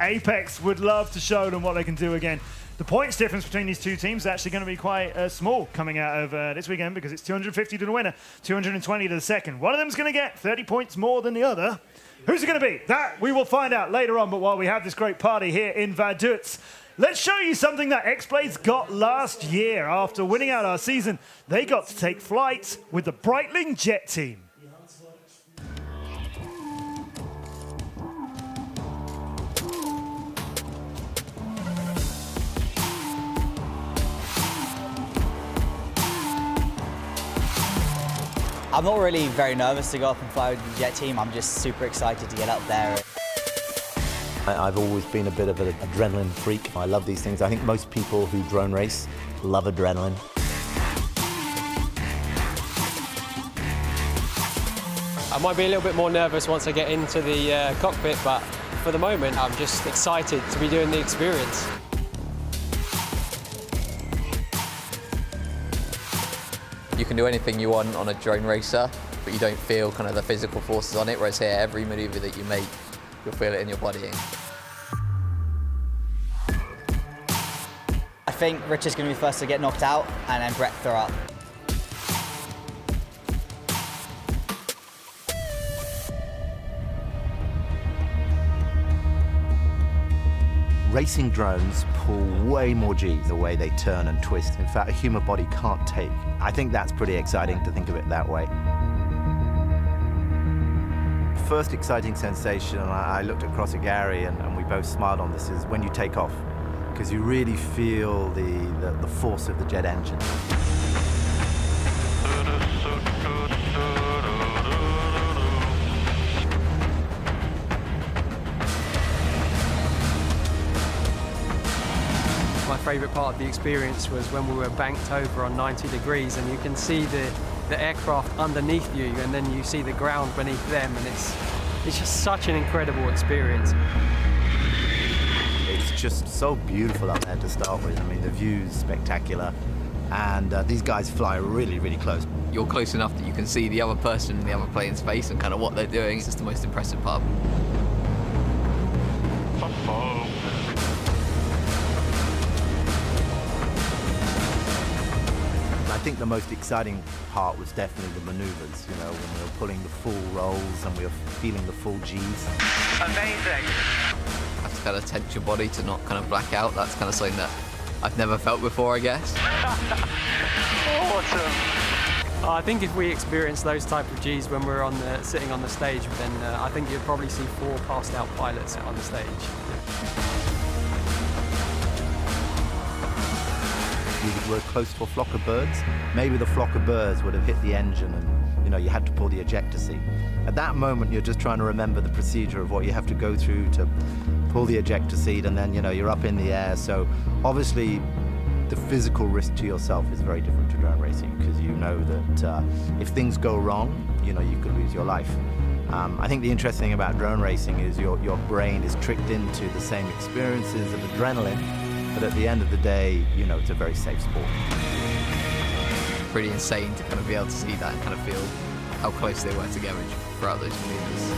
Apex would love to show them what they can do again. The points difference between these 2 teams is actually going to be quite small coming out of this weekend, because it's 250 to the winner, 220 to the second. One of them's going to get 30 points more than the other. Who's it going to be? That we will find out later on, but while we have this great party here in Vaduz, let's show you something that X-Blades got last year. After winning out our season, they got to take flight with the Breitling Jet team. I'm not really very nervous to go up and fly with the jet team. I'm just super excited to get up there. I've always been a bit of an adrenaline freak. I love these things. I think most people who drone race love adrenaline. I might be a little bit more nervous once I get into the cockpit, but for the moment I'm just excited to be doing the experience. You can do anything you want on a drone racer, but you don't feel kind of the physical forces on it, whereas here, every maneuver that you make, you'll feel it in your body. I think Richard's going to be first to get knocked out, and then Brett throw up. Racing drones pull way more G's the way they turn and twist. In fact, a human body can't take. I think that's pretty exciting to think of it that way. First exciting sensation, and I looked across at Gary and we both smiled on this, is when you take off, because you really feel the force of the jet engine. My favourite part of the experience was when we were banked over on 90 degrees and you can see the aircraft underneath you, and then you see the ground beneath them, and it's just such an incredible experience. It's just so beautiful up there to start with. I mean, the view's spectacular, and these guys fly really, really close. You're close enough that you can see the other person in the other plane's face and kind of what they're doing. It's just the most impressive part. I think the most exciting part was definitely the maneuvers, you know, when we were pulling the full rolls and we were feeling the full G's. Amazing. Have to kind of tense your body to not kind of black out. That's kind of something that I've never felt before, I guess. Awesome. I think if we experience those type of Gs when we're sitting on the stage, then I think you'd probably see 4 passed out pilots on the stage. We were close to a flock of birds. Maybe the flock of birds would have hit the engine and, you know, you had to pull the ejector seat. At that moment, you're just trying to remember the procedure of what you have to go through to pull the ejector seat, and then, you know, you're up in the air. So obviously, the physical risk to yourself is very different to drone racing, because you know that if things go wrong, you know, you could lose your life. I think the interesting thing about drone racing is your brain is tricked into the same experiences of adrenaline, but at the end of the day, you know, it's a very safe sport. Pretty insane to kind of be able to see that and kind of feel how close they were together throughout those maneuvers.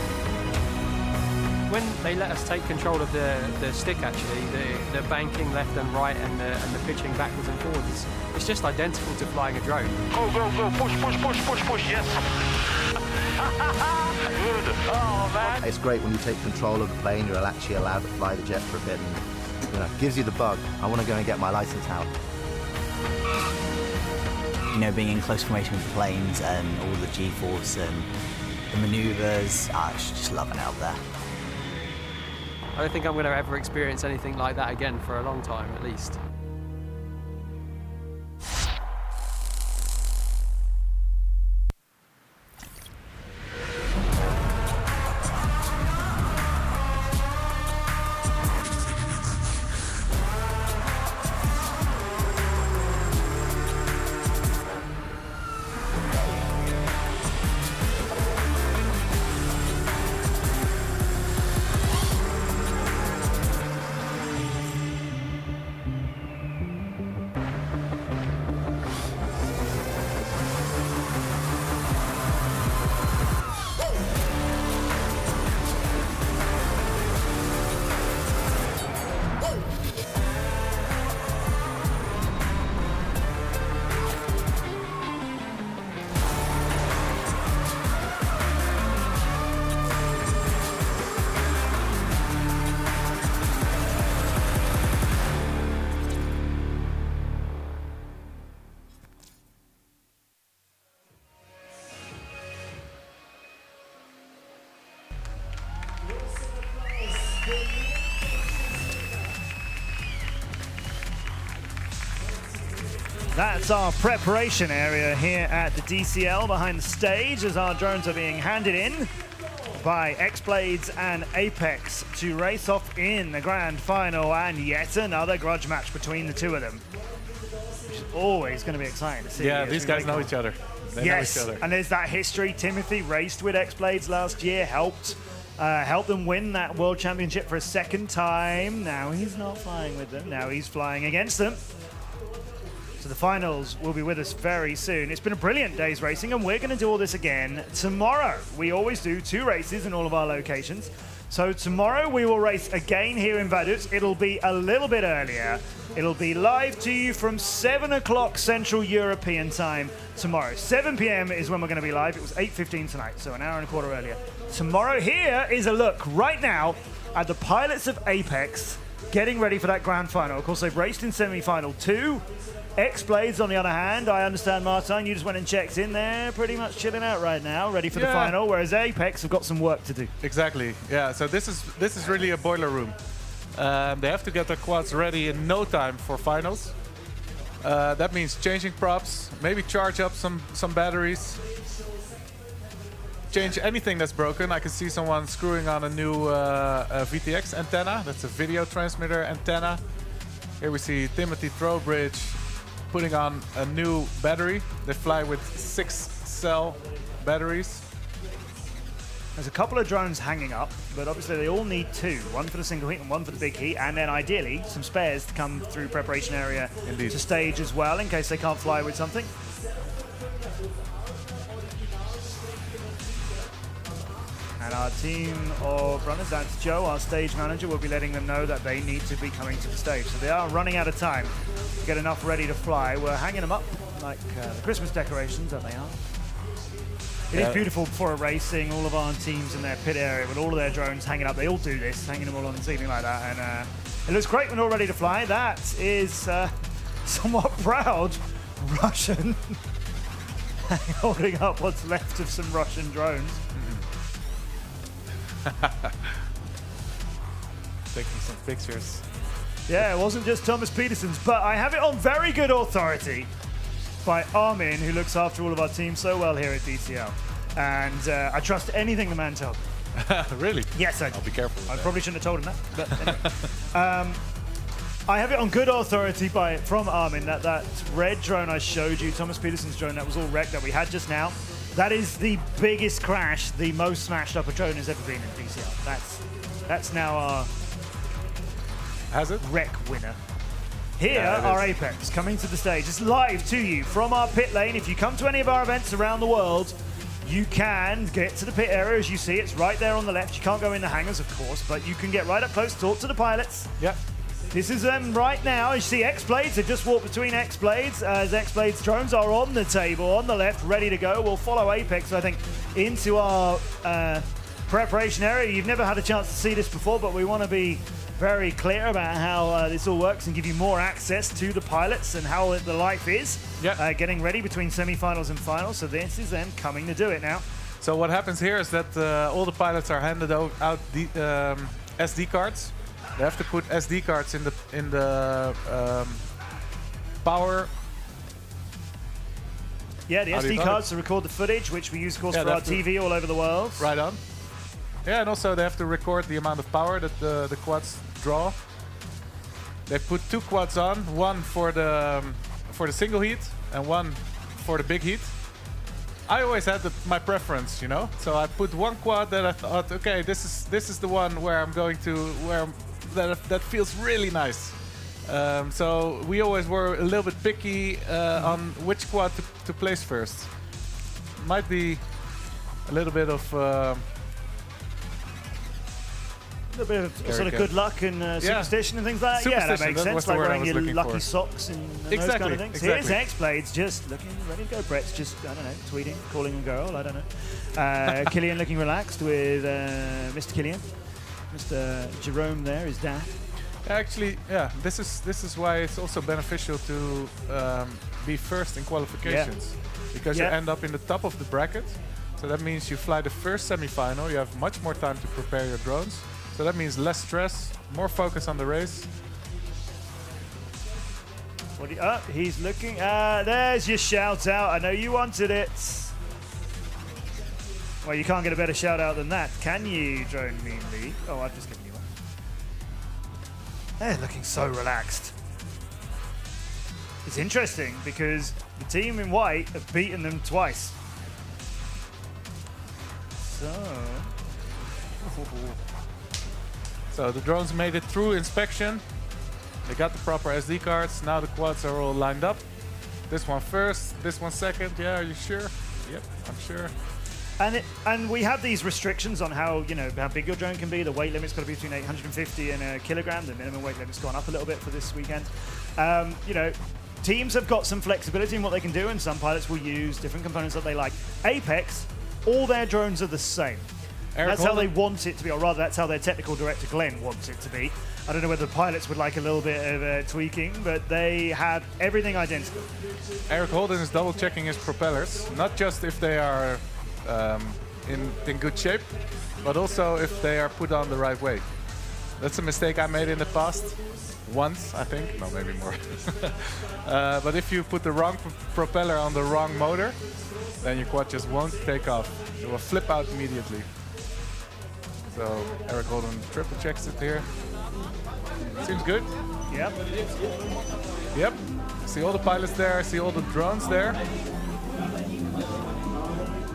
When they let us take control of the stick, actually, the banking left and right and the pitching backwards and forwards, it's just identical to flying a drone. Go, go, go, push, push, push, push, push, yes. Good. Oh, man. It's great when you take control of the plane, you're actually allowed to fly the jet for a bit, and, you know, it gives you the bug. I want to go and get my license out. You know, being in close formation with the planes and all the G-force and the maneuvers, I just love it out there. I don't think I'm going to ever experience anything like that again for a long time, at least. That's our preparation area here at the DCL behind the stage as our drones are being handed in by X-Blades and Apex to race off in the grand final, and yet another grudge match between the two of them, which is always going to be exciting to see. Yeah, these guys know each other. They know each other. And there's that history. Timothy raced with X-Blades last year, helped them win that World Championship for a second time. Now he's not flying with them. Now he's flying against them. So the finals will be with us very soon. It's been a brilliant day's racing, and we're going to do all this again tomorrow. We always do 2 races in all of our locations. So tomorrow we will race again here in Vaduz. It'll be a little bit earlier. It'll be live to you from 7 o'clock Central European time tomorrow. 7 p.m. is when we're going to be live. It was 8:15 tonight, so an hour and a quarter earlier. Tomorrow here is a look right now at the pilots of Apex getting ready for that grand final. Of course, they've raced in semi-final 2. X-Blades, on the other hand, I understand, Martin, you just went and checked in there, pretty much chilling out right now, ready for the final, whereas Apex have got some work to do. Exactly, yeah, so this is really a boiler room. They have to get their quads ready in no time for finals. That means changing props, maybe charge up some batteries, change anything that's broken. I can see someone screwing on a new VTX antenna, that's a video transmitter antenna. Here we see Timothy Trowbridge putting on a new battery. They fly with 6-cell batteries. There's a couple of drones hanging up, but obviously they all need 2. One for the single heat and one for the big heat, and then ideally some spares to come through preparation area to stage as well in case they can't fly with something. And our team of runners, that's Joe, our stage manager, will be letting them know that they need to be coming to the stage. So they are running out of time to get enough ready to fly. We're hanging them up like the Christmas decorations that they are. It is beautiful before a race, seeing all of our teams in their pit area with all of their drones hanging up. They all do this, hanging them all on the ceiling like that. And it looks great when they're all ready to fly. That is somewhat proud Russian holding up what's left of some Russian drones. Taking some pictures. Yeah, it wasn't just Thomas Peterson's, but I have it on very good authority by Armin, who looks after all of our teams so well here at DCL. And I trust anything the man tells me. Really? Yes, I do. I'll be careful. I probably shouldn't have told him that. But anyway. I have it on good authority from Armin that red drone I showed you, Thomas Peterson's drone that was all wrecked that we had just now, that is the biggest crash, the most smashed up a drone has ever been in DCL. That's now our wreck winner. Here are Apex coming to the stage. It's live to you from our pit lane. If you come to any of our events around the world, you can get to the pit area. As you see, it's right there on the left. You can't go in the hangars, of course, but you can get right up close, talk to the pilots. Yep. This is them right now. You see X-Blades. They've just walked between X-Blades as X-Blades drones are on the table, on the left, ready to go. We'll follow Apex, I think, into our preparation area. You've never had a chance to see this before, but we want to be very clear about how this all works and give you more access to the pilots and how the life is. Getting ready between semi-finals and finals. So this is them coming to do it now. So what happens here is that all the pilots are handed out SD cards. They have to put SD cards in the power. Yeah, the SD cards to record the footage, which we use, of course, for our TV all over the world. Right on. Yeah, and also they have to record the amount of power that the quads draw. They put 2 quads on, one for the single heat and one for the big heat. I always had my preference, you know. So I put one quad that I thought, okay, this is the one where I'm going to that feels really nice. So we always were a little bit picky on which quad to place first. Might be a little bit of sort of good luck and superstition and things like that. Yeah, that makes sense. Like wearing your lucky socks and those kind of things. Exactly. Here's X-Blades just looking ready to go. Brett's just, I don't know, tweeting, calling a girl, I don't know. Killian looking relaxed with Mr. Killian. Mr. Jerome there, his dad. Actually, yeah, this is why it's also beneficial to be first in qualifications. Because you end up in the top of the bracket. So that means you fly the first semi-final, you have much more time to prepare your drones. So that means less stress, more focus on the race. What do you, he's looking. There's your shout out. I know you wanted it. Well, you can't get a better shout out than that, can you, Drone Meme League? Oh, I've just given you one. They're looking so relaxed. It's interesting because the team in white have beaten them twice. So the drones made it through inspection. They got the proper SD cards. Now the quads are all lined up. This one first, this one second. Yeah, are you sure? Yep, I'm sure. And we have these restrictions on how big your drone can be. The weight limit's got to be between 850 and a kilogram. The minimum weight limit's gone up a little bit for this weekend. Teams have got some flexibility in what they can do, and some pilots will use different components that they like. Apex, all their drones are the same. That's how they want it to be, or rather, that's how their technical director, Glenn, wants it to be. I don't know whether the pilots would like a little bit of tweaking, but they have everything identical. Eric Holden is double-checking his propellers, not just if they are in good shape, but also if they are put on the right way. That's a mistake I made in the past. Once, I think. No, maybe more. But if you put the wrong propeller on the wrong motor, then your quad just won't take off. It will flip out immediately. So Eric Holden triple checks it here. Seems good. Yep. Yep. See all the pilots there, see all the drones there.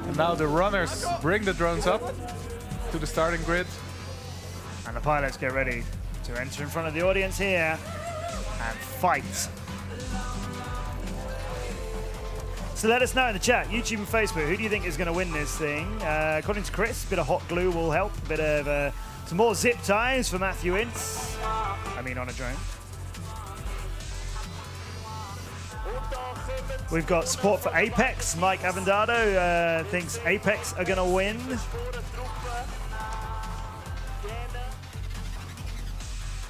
And now the runners bring the drones up to the starting grid. And the pilots get ready to enter in front of the audience here and fight. So let us know in the chat, YouTube and Facebook, who do you think is going to win this thing? According to Chris, a bit of hot glue will help. A bit of some more zip ties for Matthew Ince. I mean, on a drone. We've got support for Apex. Mike Avendado thinks Apex are going to win.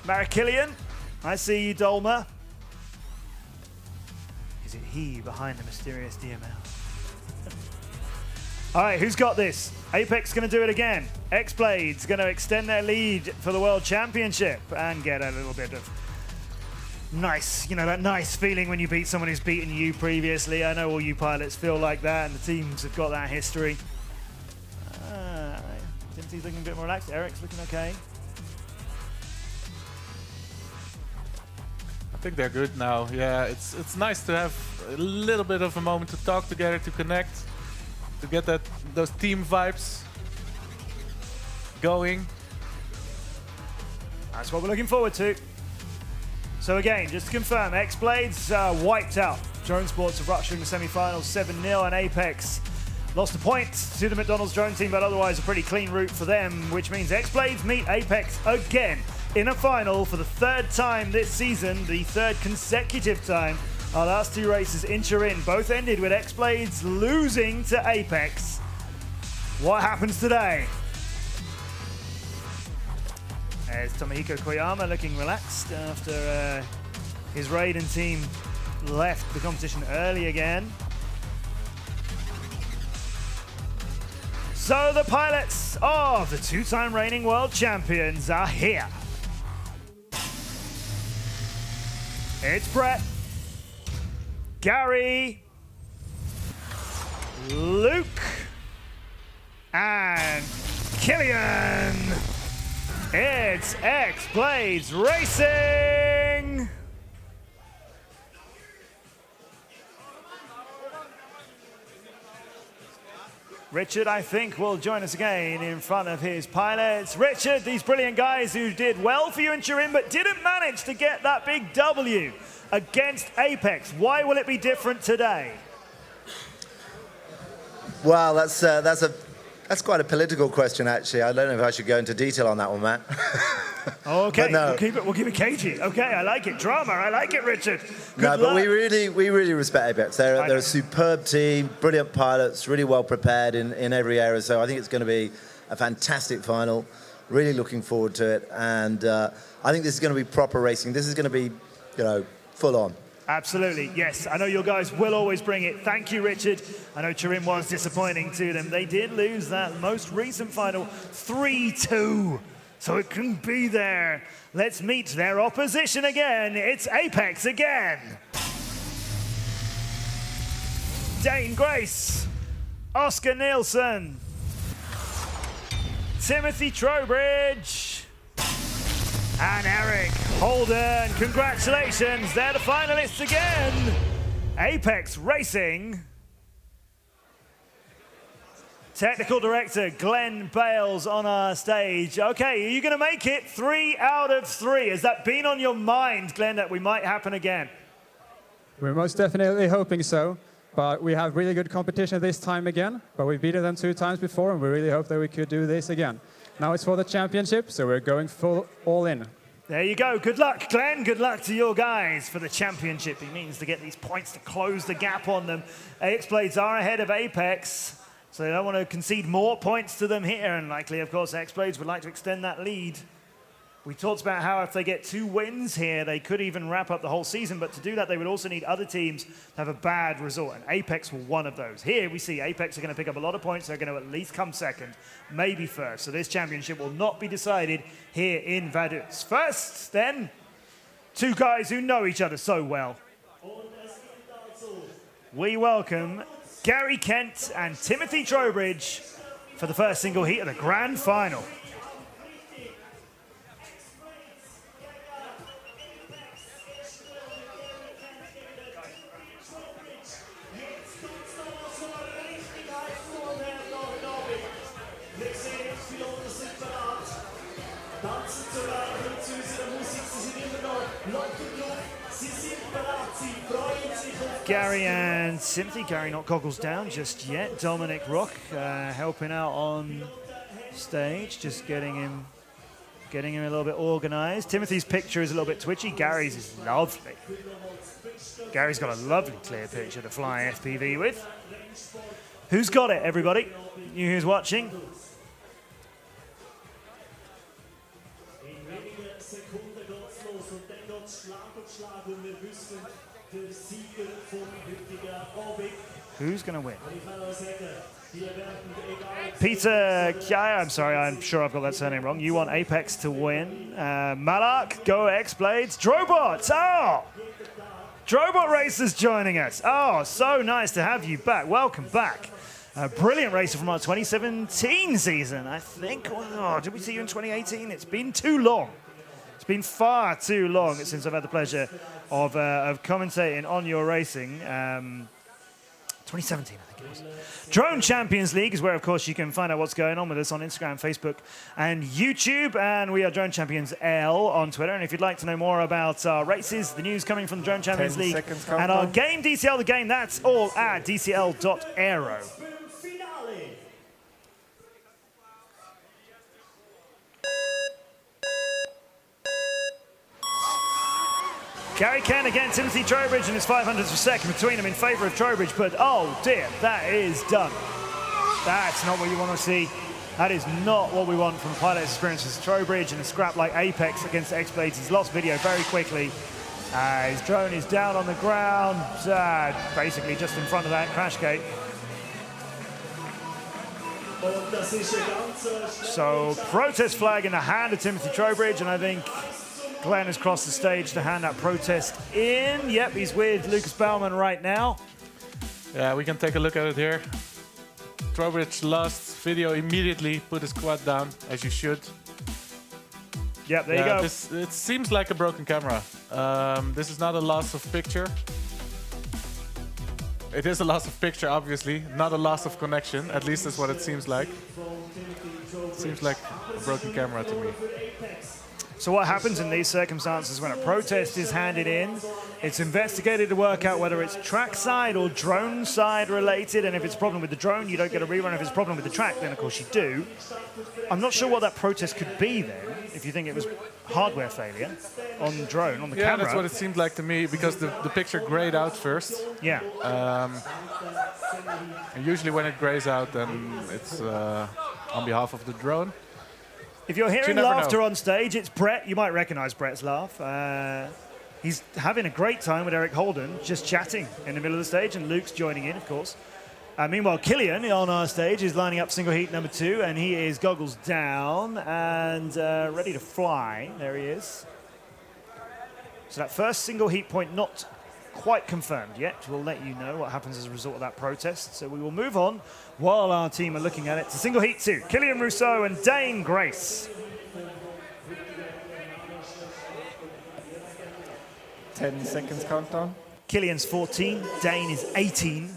Marakillian, I see you, Dolma. Is it he behind the mysterious DML? All right, who's got this? Apex going to do it again. X-Blade's going to extend their lead for the World Championship and get a little bit of nice, that nice feeling when you beat someone who's beaten you previously. I know all you pilots feel like that, and the teams have got that history. Timothy's looking a bit more relaxed. Eric's looking okay. I think they're good now. Yeah, it's nice to have a little bit of a moment to talk together, to connect, to get those team vibes going. That's what we're looking forward to. So again, just to confirm, X-Blades wiped out Drone Sports of Russia in the semi-finals 7-0, and Apex lost a point to the McDonald's drone team, but otherwise a pretty clean route for them, which means X-Blades meet Apex again in a final for the third time this season, the third consecutive time. Our last two races in Turin both ended with X-Blades losing to Apex. What happens today? There's Tomohiko Koyama looking relaxed after his Raiden team left the competition early again. So the pilots of the two-time reigning world champions are here. It's Brett, Gary, Luke, and Killian. It's X-Blades Racing. Richard, I think, will join us again in front of his pilots. Richard, these brilliant guys who did well for you in Turin, but didn't manage to get that big W against Apex. Why will it be different today? Well, that's quite a political question, actually. I don't know if I should go into detail on that one, Matt. Okay, no. we'll keep it cagey. Okay, I like it. Drama, I like it, Richard. Good No, but luck. we really respect Apex. They're a superb team, brilliant pilots, really well prepared in every area. So I think it's going to be a fantastic final. Really looking forward to it, and I think this is going to be proper racing. This is going to be, full on. Absolutely, yes. I know your guys will always bring it. Thank you, Richard. I know Turin was disappointing to them. They did lose that most recent final 3-2. So it couldn't be there. Let's meet their opposition again. It's Apex again. Dane Grace, Oscar Nielsen, Timothy Trowbridge, and Eric Holden. Congratulations, they're the finalists again. Apex Racing. Technical Director Glenn Bales on our stage. Okay, are you going to make it 3 out of 3? Has that been on your mind, Glenn, that we might happen again? We're most definitely hoping so, but we have really good competition this time again, but we've beaten them 2 times before, and we really hope that we could do this again. Now it's for the championship, so we're going full all in. There you go. Good luck, Glenn. Good luck to your guys for the championship. He means to get these points to close the gap on them. AX Blades are ahead of Apex, so they don't want to concede more points to them here, and likely, of course, X-Blades would like to extend that lead. We talked about how if they get 2 wins here, they could even wrap up the whole season, but to do that, they would also need other teams to have a bad result, and Apex were one of those. Here we see Apex are going to pick up a lot of points. They're going to at least come second, maybe first. So this championship will not be decided here in Vaduz. First, then, 2 guys who know each other so well. We welcome Gary Kent and Timothy Trowbridge for the first single heat of the grand final. Gary and Timothy. Gary not goggles down just yet. Dominic Rock helping out on stage, just getting him a little bit organized. Timothy's picture is a little bit twitchy. Gary's is lovely. Gary's got a lovely clear picture to fly FPV with. Who's got it, everybody? You who's watching? Who's going to win? I'm sorry, I'm sure I've got that surname wrong. You want Apex to win. Malak, go X-Blades. Drobot, oh! Drobot Racers joining us. Oh, so nice to have you back. Welcome back. A brilliant racer from our 2017 season, I think. Oh, did we see you in 2018? It's been too long. It's been far too long since I've had the pleasure of commentating on your racing. 2017, I think it was. Drone Champions League is where, of course, you can find out what's going on with us on Instagram, Facebook, and YouTube. And we are Drone Champions L on Twitter. And if you'd like to know more about our races, the news coming from the Drone Champions League, and our game, DCL the game, that's all at dcl.aero. Gary Kent against Timothy Trowbridge and his 500s per second between them in favour of Trowbridge, but oh dear, that is done. That's not what you want to see. That is not what we want from pilot experiences. Trowbridge in a scrap like Apex against X-Blades. He's lost video very quickly. His drone is down on the ground, basically just in front of that crash gate. So protest flag in the hand of Timothy Trowbridge, and I think Glenn has crossed the stage to hand that protest in. Yep, he's with Lucas Baumann right now. Yeah, we can take a look at it here. Trowbridge lost video immediately, put his quad down, as you should. Yep, there you go. It seems like a broken camera. This is not a loss of picture. It is a loss of picture, obviously, not a loss of connection. At least that's what it seems like. It seems like a broken camera to me. So what happens in these circumstances when a protest is handed in? It's investigated to work out whether it's track side or drone side related, and if it's a problem with the drone, you don't get a rerun. If it's a problem with the track, then of course you do. I'm not sure what that protest could be then, if you think it was hardware failure on the drone, on the camera. Yeah, that's what it seemed like to me, because the picture grayed out first. Yeah. And usually when it grays out, then it's on behalf of the drone. If you're hearing laughter on stage, it's Brett. You might recognize Brett's laugh. He's having a great time with Eric Holden, just chatting in the middle of the stage, and Luke's joining in, of course. Meanwhile, Killian on our stage is lining up single heat number 2, and he is goggles down and ready to fly. There he is. So that first single heat point not quite confirmed yet. We'll let you know what happens as a result of that protest. So we will move on while our team are looking at it to single heat 2. Killian Rousseau and Dane Grace. 10 seconds countdown. Killian's 14, Dane is 18.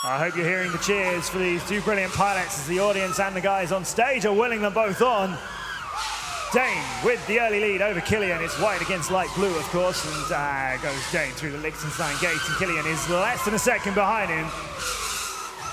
I hope you're hearing the cheers for these two brilliant pilots as the audience and the guys on stage are willing them both on. Dane with the early lead over Killian. It's white against light blue, of course, and goes Dane through the Liechtenstein gate, and Killian is less than a second behind him.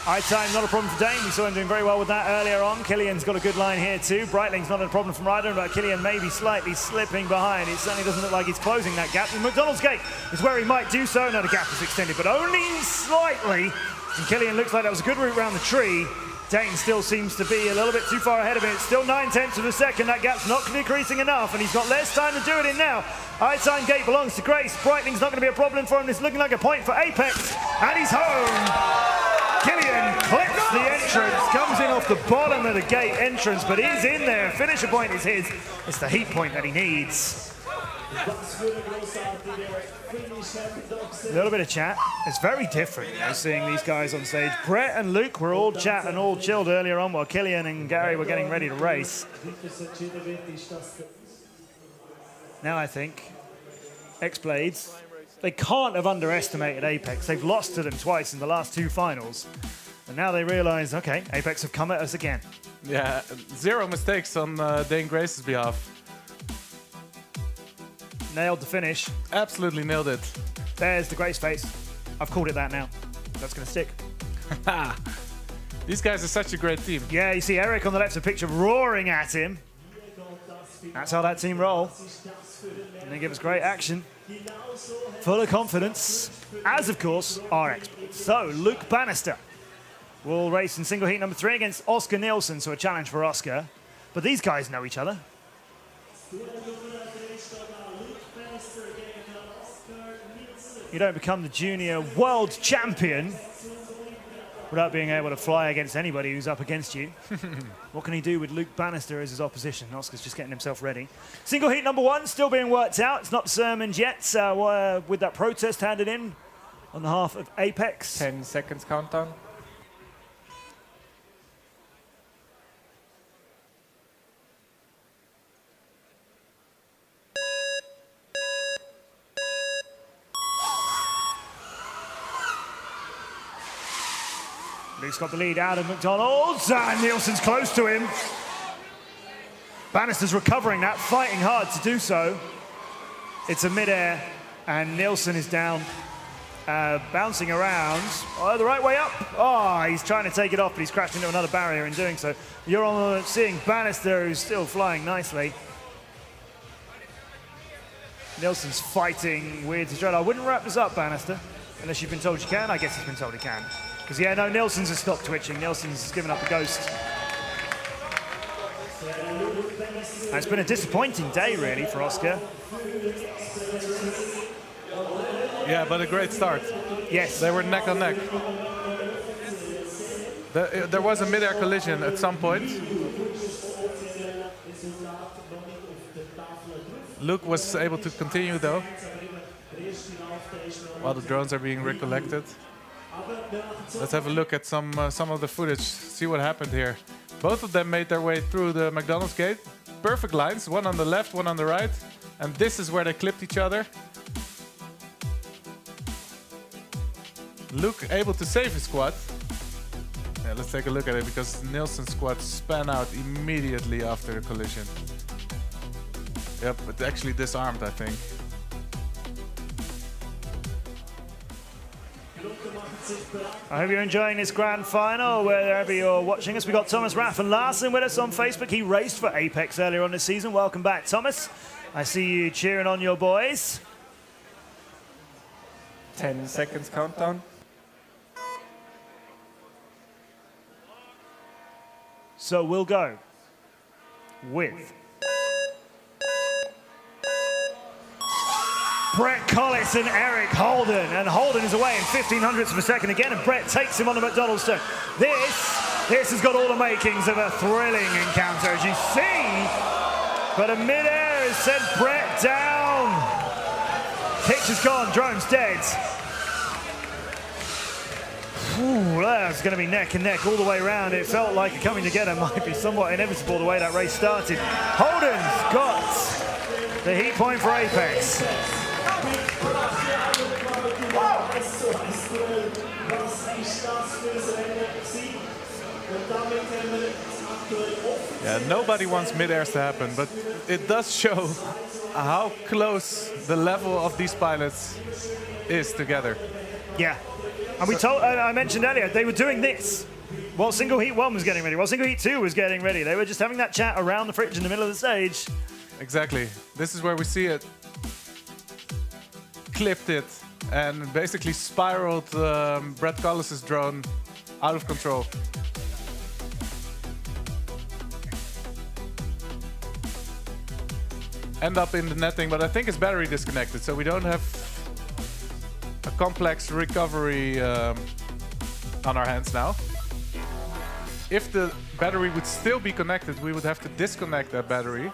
Eye time, not a problem for Dane. We saw him doing very well with that earlier on. Killian's got a good line here too. Breitling's not a problem from Ryder, but Killian may be slightly slipping behind. It certainly doesn't look like he's closing that gap. And McDonald's gate is where he might do so. No, the gap is extended, but only slightly. And Killian looks like that was a good route around the tree. Dane still seems to be a little bit too far ahead of it. It's still 9/10 of a second. That gap's not decreasing enough, and he's got less time to do it in now. Eye time gate belongs to Grace. Breitling's not going to be a problem for him. It's looking like a point for Apex, and he's home. Killian clips the entrance, comes in off the bottom of the gate entrance, but he's in there. Finisher point is his. It's the heat point that he needs. A little bit of chat. It's very different, you know, seeing these guys on stage. Brett and Luke were all chat and all chilled earlier on while Killian and Gary were getting ready to race. Now I think X-Blades, they can't have underestimated Apex. They've lost to them twice in the last two finals. And now they realize, okay, Apex have come at us again. Yeah, 0 mistakes on Dane Grace's behalf. Nailed the finish. Absolutely nailed it. There's the Grace face. I've called it that now. That's going to stick. These guys are such a great team. Yeah, you see Eric on the left of the picture roaring at him. That's how that team roll. And they give us great action. Full of confidence, as of course our experts. So Luke Bannister will race in single heat number 3 against Oscar Nielsen, so a challenge for Oscar. But these guys know each other. You don't become the junior world champion without being able to fly against anybody who's up against you. What can he do with Luke Bannister as his opposition? Oscar's just getting himself ready. Single heat number 1 still being worked out. It's not determined yet with that protest handed in on behalf of Apex. 10 seconds countdown. Luke's got the lead out of McDonald's, and Nielsen's close to him. Bannister's recovering that, fighting hard to do so. It's a mid-air, and Nielsen is down, bouncing around. Oh, the right way up. Oh, he's trying to take it off, but he's crashed into another barrier in doing so. You're on seeing Bannister, who's still flying nicely. Nielsen's fighting weird to dread. I wouldn't wrap this up, Bannister, unless you've been told you can. I guess he's been told he can. Because, yeah, no, Nielsen's has stopped twitching. Nielsen's given up the ghost. And it's been a disappointing day, really, for Oscar. Yeah, but a great start. Yes. They were neck on neck. There was a mid-air collision at some point. Luke was able to continue, though, while the drones are being recollected. Let's have a look at some of the footage, see what happened here. Both of them made their way through the McDonald's gate. Perfect lines, one on the left, one on the right. And this is where they clipped each other. Luke able to save his squad. Yeah, let's take a look at it, because Nielsen's squad span out immediately after the collision. Yep, but actually disarmed, I think. I hope you're enjoying this grand final wherever you're watching us. We've got Thomas Raffen Larsen with us on Facebook. He raced for Apex earlier on this season. Welcome back, Thomas. I see you cheering on your boys. 10 seconds countdown. So we'll go with Brett Collis and Eric Holden. And Holden is away in 1500ths of a second again, and Brett takes him on the McDonald's turn. This This has got all the makings of a thrilling encounter, as you see. But a mid-air has sent Brett down. Picture's gone, drone's dead. Ooh, that's going to be neck and neck all the way around. It felt like coming together might be somewhat inevitable the way that race started. Holden's got the heat point for Apex. Yeah, nobody wants mid-airs to happen, but it does show how close the level of these pilots is together. Yeah. And I mentioned earlier, they were doing this while single heat 1 was getting ready, while single heat 2 was getting ready. They were just having that chat around the fridge in the middle of the stage. Exactly. This is where we see it. Clipped it and basically spiraled Brett Collis's drone out of control. End up in the netting, but I think it's battery disconnected, so we don't have a complex recovery on our hands now. If the battery would still be connected, we would have to disconnect that battery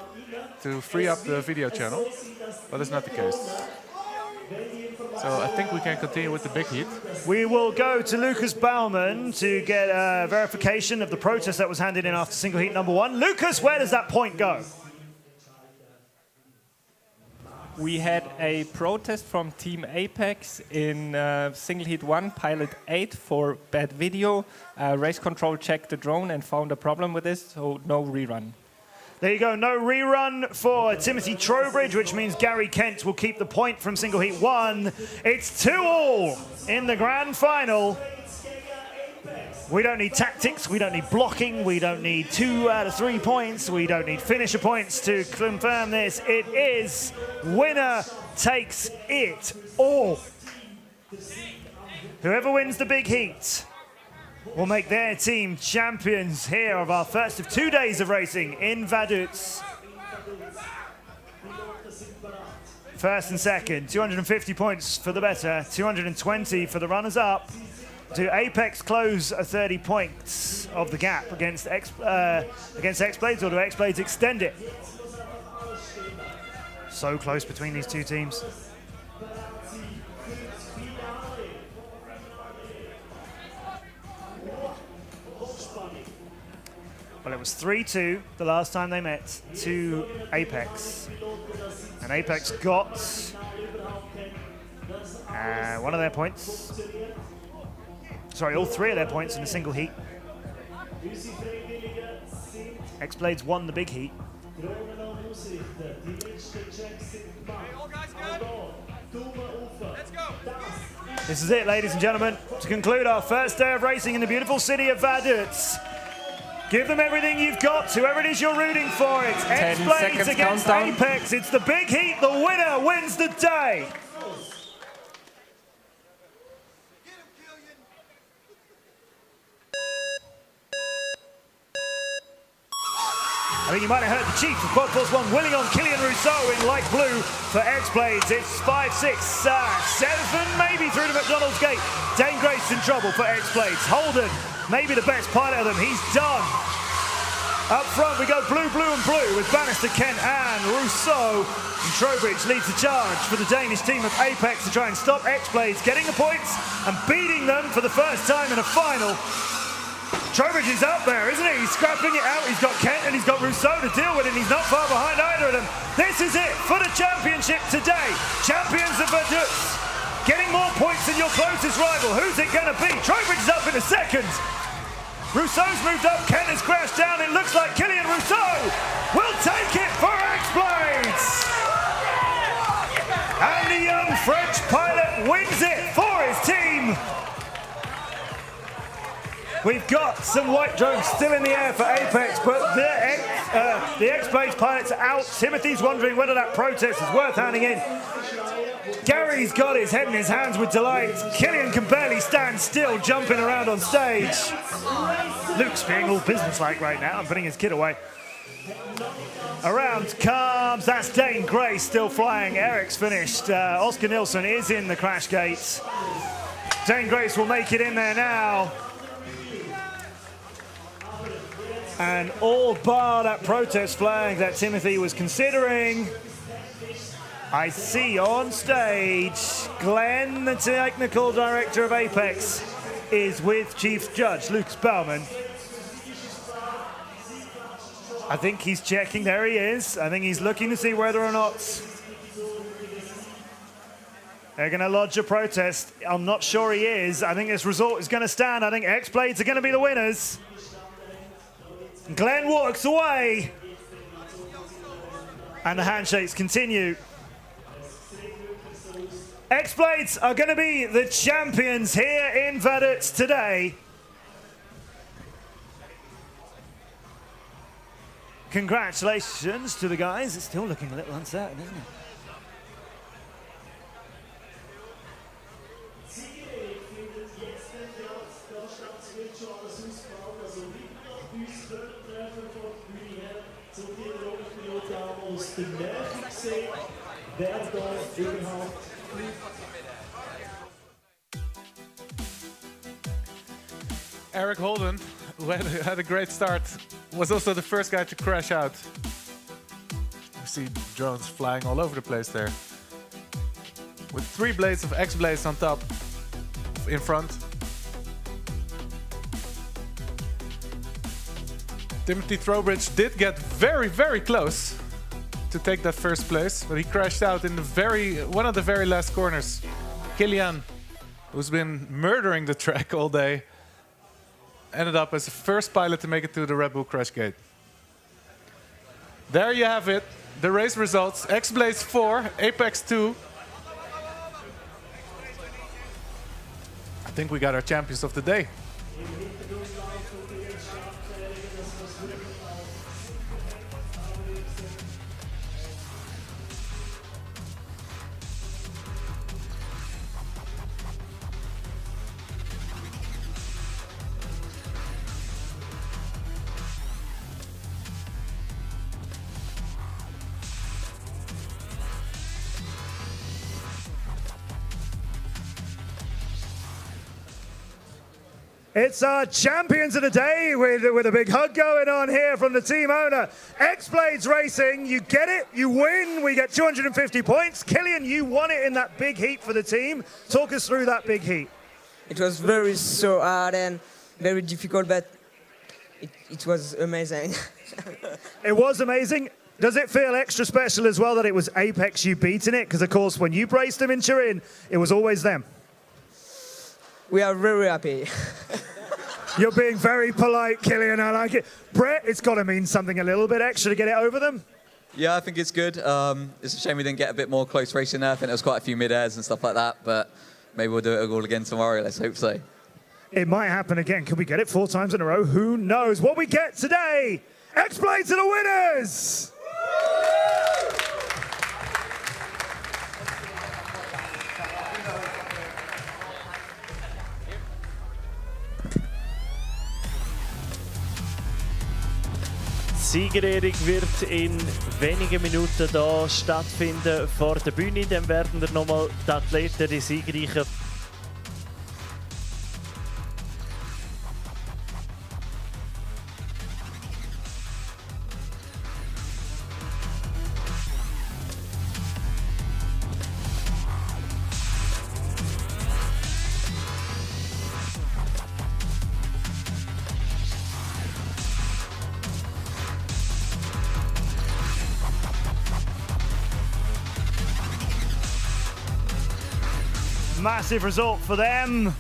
to free up the video channel, but it's not the case. So I think we can continue with the big heat. We will go to Lucas Baumann to get verification of the protest that was handed in after single heat number 1. Lucas, where does that point go? We had a protest from Team Apex in single heat 1, pilot 8 for bad video. Race control checked the drone and found a problem with this, so no rerun. There you go, no rerun for Timothy Trowbridge, which means Gary Kent will keep the point from single heat 1. It's 2-2 in the grand final. We don't need tactics, we don't need blocking, we don't need 2 out of 3 points, we don't need finisher points to confirm this. It is winner takes it all. Whoever wins the big heat will make their team champions here of our first of 2 days of racing in Vaduz. First and second, 250 points for the better, 220 for the runners-up. Do Apex close 30 points of the gap against X-Blades, or do X-Blades extend it? So close between these two teams. Well, it was 3-2 the last time they met to Apex. And Apex got one of their points. Sorry, all 3 of their points in a single heat. X-Blades won the big heat. This is it, ladies and gentlemen, to conclude our first day of racing in the beautiful city of Vaduz. Give them everything you've got, whoever it is you're rooting for. It's X-Blades against countdown. Apex. It's the big heat. The winner wins the day. I think you might have heard the chief of Quad Force 1 willing on Killian Rousseau in light blue for X-Blades. It's 5, 6, 7 maybe through to McDonald's gate. Dane Grace in trouble for X-Blades. Holden, maybe the best pilot of them. He's done. Up front we go blue, blue and blue with Bannister, Kent and Rousseau. And Trowbridge leads the charge for the Danish team of Apex to try and stop X-Blades getting the points and beating them for the first time in a final. Trowbridge is up there, isn't he? He's scrapping it out. He's got Kent and he's got Rousseau to deal with, and he's not far behind either of them. This is it for the championship today. Champions of Vaduz. Getting more points than your closest rival. Who's it going to be? Trowbridge is up in a second. Rousseau's moved up. Kent has crashed down. It looks like Killian Rousseau will take it for X-Blades. And the young French pilot wins it for his team. We've got some white drones still in the air for Apex, but the X-Blades pilots are out. Timothy's wondering whether that protest is worth handing in. Gary's got his head in his hands with delight. Killian can barely stand still, jumping around on stage. Luke's being all businesslike right now and putting his kid away. Around comes, that's Dane Grace still flying. Eric's finished. Oscar Nilsson is in the crash gate. Dane Grace will make it in there now. And all bar that protest flag that Timothy was considering. I see on stage, Glenn, the technical director of Apex, is with Chief Judge Lucas Baumann. I think he's checking, there he is. I think he's looking to see whether or not they're gonna lodge a protest. I'm not sure he is. I think this result is gonna stand. I think X-Blades are gonna be the winners. Glenn walks away. And the handshakes continue. X-Blades are going to be the champions here in Vaduz today. Congratulations to the guys. It's still looking a little uncertain, isn't it? Eric Holden, who had a great start, was also the first guy to crash out. You see drones flying all over the place there. With 3 blades of X-Blades on top, in front. Timothy Throwbridge did get very, very close to take that first place, but he crashed out in one of the very last corners. Killian, who's been murdering the track all day, ended up as the first pilot to make it to the Red Bull crash gate. There you have it, the race results. X-Blades 4, Apex 2. I think we got our champions of the day. It's our champions of the day with a big hug going on here from the team owner. X-Blades Racing, you get it, you win, we get 250 points. Killian, you won it in that big heat for the team. Talk us through that big heat. It was so hard and very difficult, but it was amazing. It was amazing. Does it feel extra special as well that it was Apex you beat in it? Because, of course, when you braced them in Turin, it was always them. We are very happy. You're being very polite, Killian. I like it. Brett, it's got to mean something a little bit extra to get it over them. Yeah, I think it's good. It's a shame we didn't get a bit more close racing there. I think there was quite a few mid-airs and stuff like that, but maybe we'll do it all again tomorrow. Let's hope so. It might happen again. Can we get it 4 times in a row? Who knows? What we get today, X-Blades are the winners! Siegerehrung wird in wenigen Minuten da stattfinden vor der Bühne. Dann werden wir nochmal die Athleten, die Siegreichen. Massive result for them.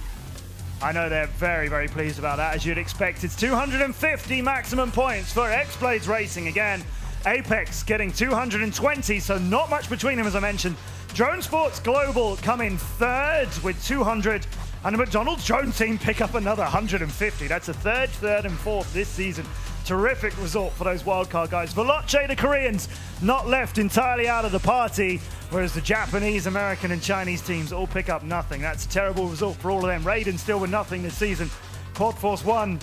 I know they're very, very pleased about that, as you'd expect. It's 250 maximum points for X-Blades Racing again. Apex getting 220, so not much between them, as I mentioned. Drone Sports Global come in 3rd with 200, and the McDonald's drone team pick up another 150. That's a 3rd, and 4th this season. Terrific result for those wildcard guys. Veloce, the Koreans, not left entirely out of the party, whereas the Japanese, American, and Chinese teams all pick up nothing. That's a terrible result for all of them. Raiden still with nothing this season. Quad Force 1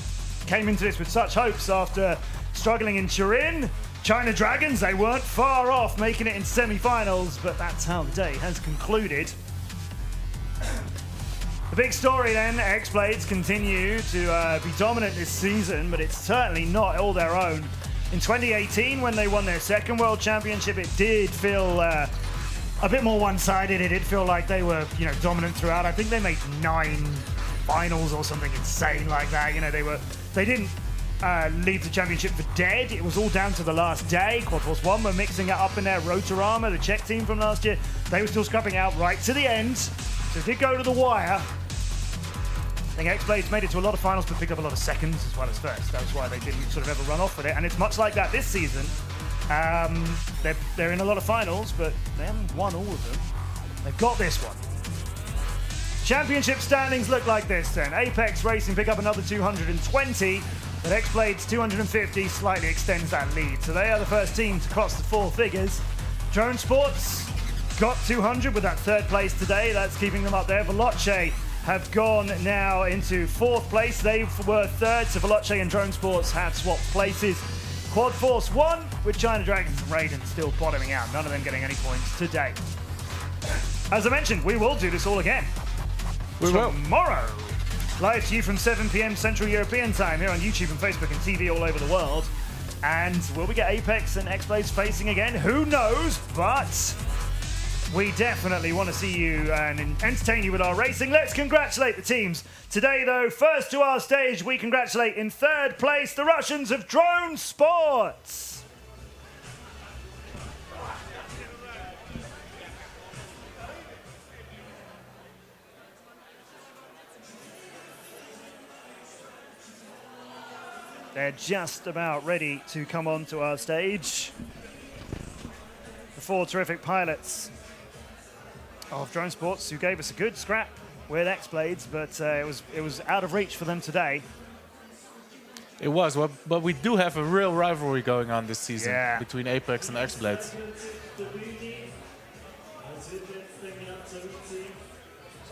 came into this with such hopes after struggling in Turin. China Dragons, they weren't far off making it in semi-finals, but that's how the day has concluded. The big story then, X-Blades continue to be dominant this season, but it's certainly not all their own. In 2018, when they won their second World Championship, it did feel a bit more one-sided. It did feel like they were, dominant throughout. I think they made 9 finals or something insane like that. They didn't leave the championship for dead. It was all down to the last day. Quad Force 1 were mixing it up in their Rotorama, the Czech team from last year. They were still scrapping out right to the end. So it did go to the wire. I think X-Blades made it to a lot of finals, but picked up a lot of seconds as well as first. That's why they didn't sort of ever run off with it. And it's much like that this season. They're in a lot of finals, but they haven't won all of them. They've got this one. Championship standings look like this then. Apex Racing pick up another 220, but X-Blades 250 slightly extends that lead. So they are the first team to cross the 4 figures. Drone Sports got 200 with that 3rd place today. That's keeping them up there. Veloce have gone now into 4th place. They were 3rd, so Veloce and Drone Sports have swapped places. Quad Force 1 with China Dragons and Raiden still bottoming out. None of them getting any points today. As I mentioned, we will do this all again. We will. Tomorrow. Live to you from 7 p.m. Central European time here on YouTube and Facebook and TV all over the world. And will we get Apex and X-Blades facing again? Who knows? But we definitely want to see you and entertain you with our racing. Let's congratulate the teams. Today, though, first to our stage, we congratulate in 3rd place the Russians of Drone Sports. They're just about ready to come onto our stage. The 4 terrific pilots of Drone Sports who gave us a good scrap with X-Blades, but it was out of reach for them today. It was, but we do have a real rivalry going on this season between Apex and X-Blades.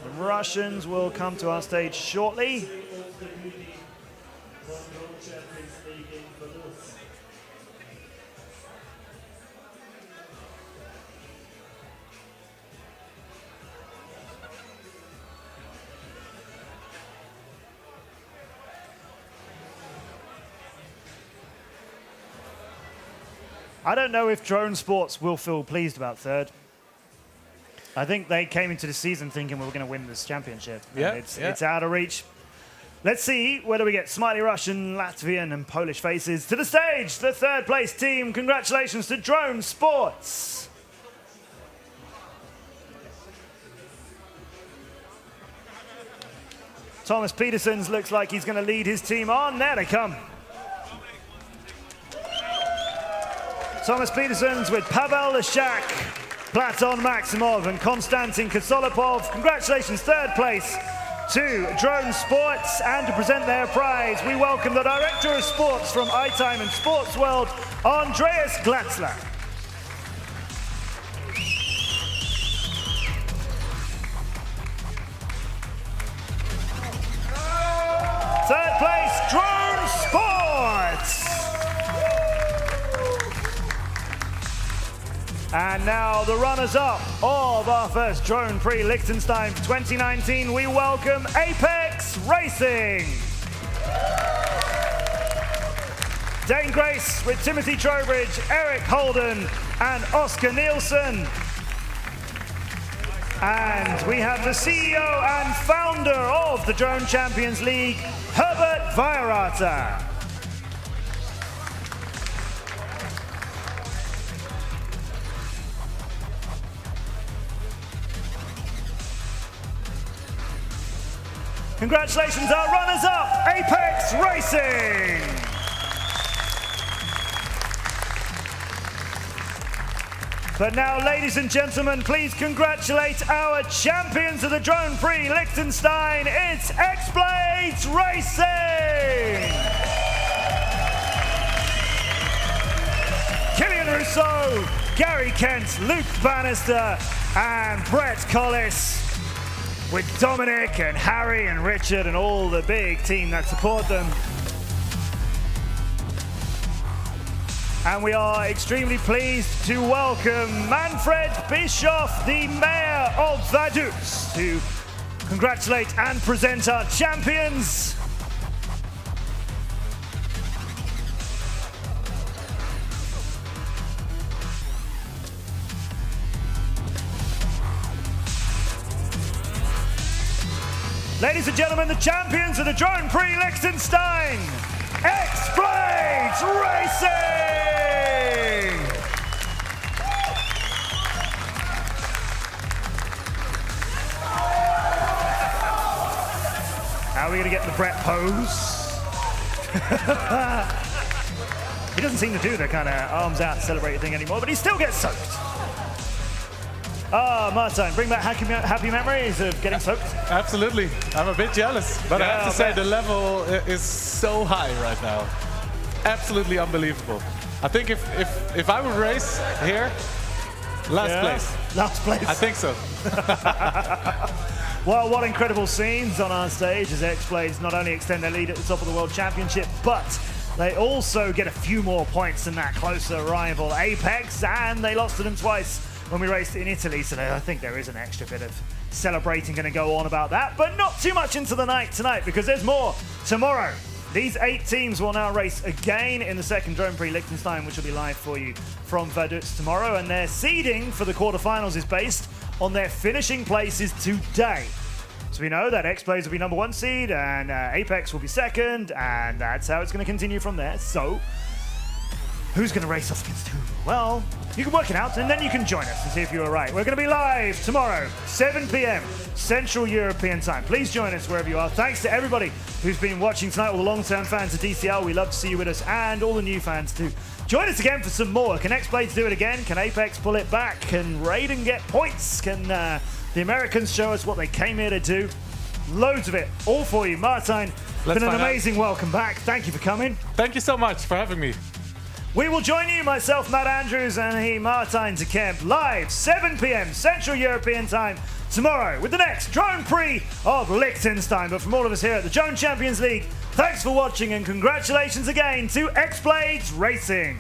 The Russians will come to our stage shortly. I don't know if Drone Sports will feel pleased about 3rd. I think they came into the season thinking we were going to win this championship. It's out of reach. Let's see whether we get Smiley Russian, Latvian and Polish faces to the stage. The 3rd place team. Congratulations to Drone Sports. Thomas Petersons looks like he's going to lead his team on. There they come. Thomas Petersons with Pavel Leshak, Platon Maximov and Konstantin Kosolopov. Congratulations, 3rd place to Drone Sports. And to present their prize, we welcome the Director of Sports from iTime and Sports World, Andreas Glatzler. Third place, Drone Sports. And now the runners-up of our first Drone Prix Liechtenstein 2019, we welcome Apex Racing. Dane Grace with Timothy Trowbridge, Eric Holden and Oscar Nielsen. And we have the CEO and founder of the Drone Champions League, Herbert Weierrater. Congratulations, our runners-up, Apex Racing! But now, ladies and gentlemen, please congratulate our champions of the Drone Prix Liechtenstein. It's X-Blades Racing! Killian Rousseau, Gary Kent, Luke Bannister, and Brett Collis, with Dominic and Harry and Richard and all the big team that support them. And we are extremely pleased to welcome Manfred Bischoff, the Mayor of Vaduz, to congratulate and present our champions. Ladies and gentlemen, the champions of the Drone Prix Liechtenstein, X-Blades Racing! How are we going to get the Brett pose? He doesn't seem to do the kind of arms out celebrate thing anymore, but he still gets soaked. Ah, Martin, bring back happy memories of getting soaked. Absolutely. I'm a bit jealous, but I have to say the level is so high right now. Absolutely unbelievable. I think if I would race here, last place. Last place. I think so. Well, what incredible scenes on our stage as X-Blades not only extend their lead at the top of the World Championship, but they also get a few more points than that closer rival Apex, and they lost to them twice when we raced in Italy, so I think there is an extra bit of celebrating going to go on about that, but not too much into the night tonight because there's more tomorrow. These 8 teams will now race again in the second Drone Prix Liechtenstein, which will be live for you from Vaduz tomorrow, and their seeding for the quarterfinals is based on their finishing places today. So we know that X-Blades will be number 1 seed and Apex will be second, and that's how it's going to continue from there. So who's going to race off against who? Well, you can work it out and then you can join us and see if you were right. We're going to be live tomorrow, 7 p.m. Central European time. Please join us wherever you are. Thanks to everybody who's been watching tonight, all the long-term fans of DCL. We love to see you with us, and all the new fans too. Join us again for some more. Can X-Blades do it again? Can Apex pull it back? Can Raiden get points? Can the Americans show us what they came here to do? Loads of it, all for you. Martin, it's been an amazing welcome back. Thank you for coming. Thank you so much for having me. We will join you, myself, Matt Andrews, and he, Martin de Kemp, live 7 p.m. Central European time tomorrow with the next Drone Prix of Liechtenstein. But from all of us here at the Drone Champions League, thanks for watching and congratulations again to X-Blades Racing.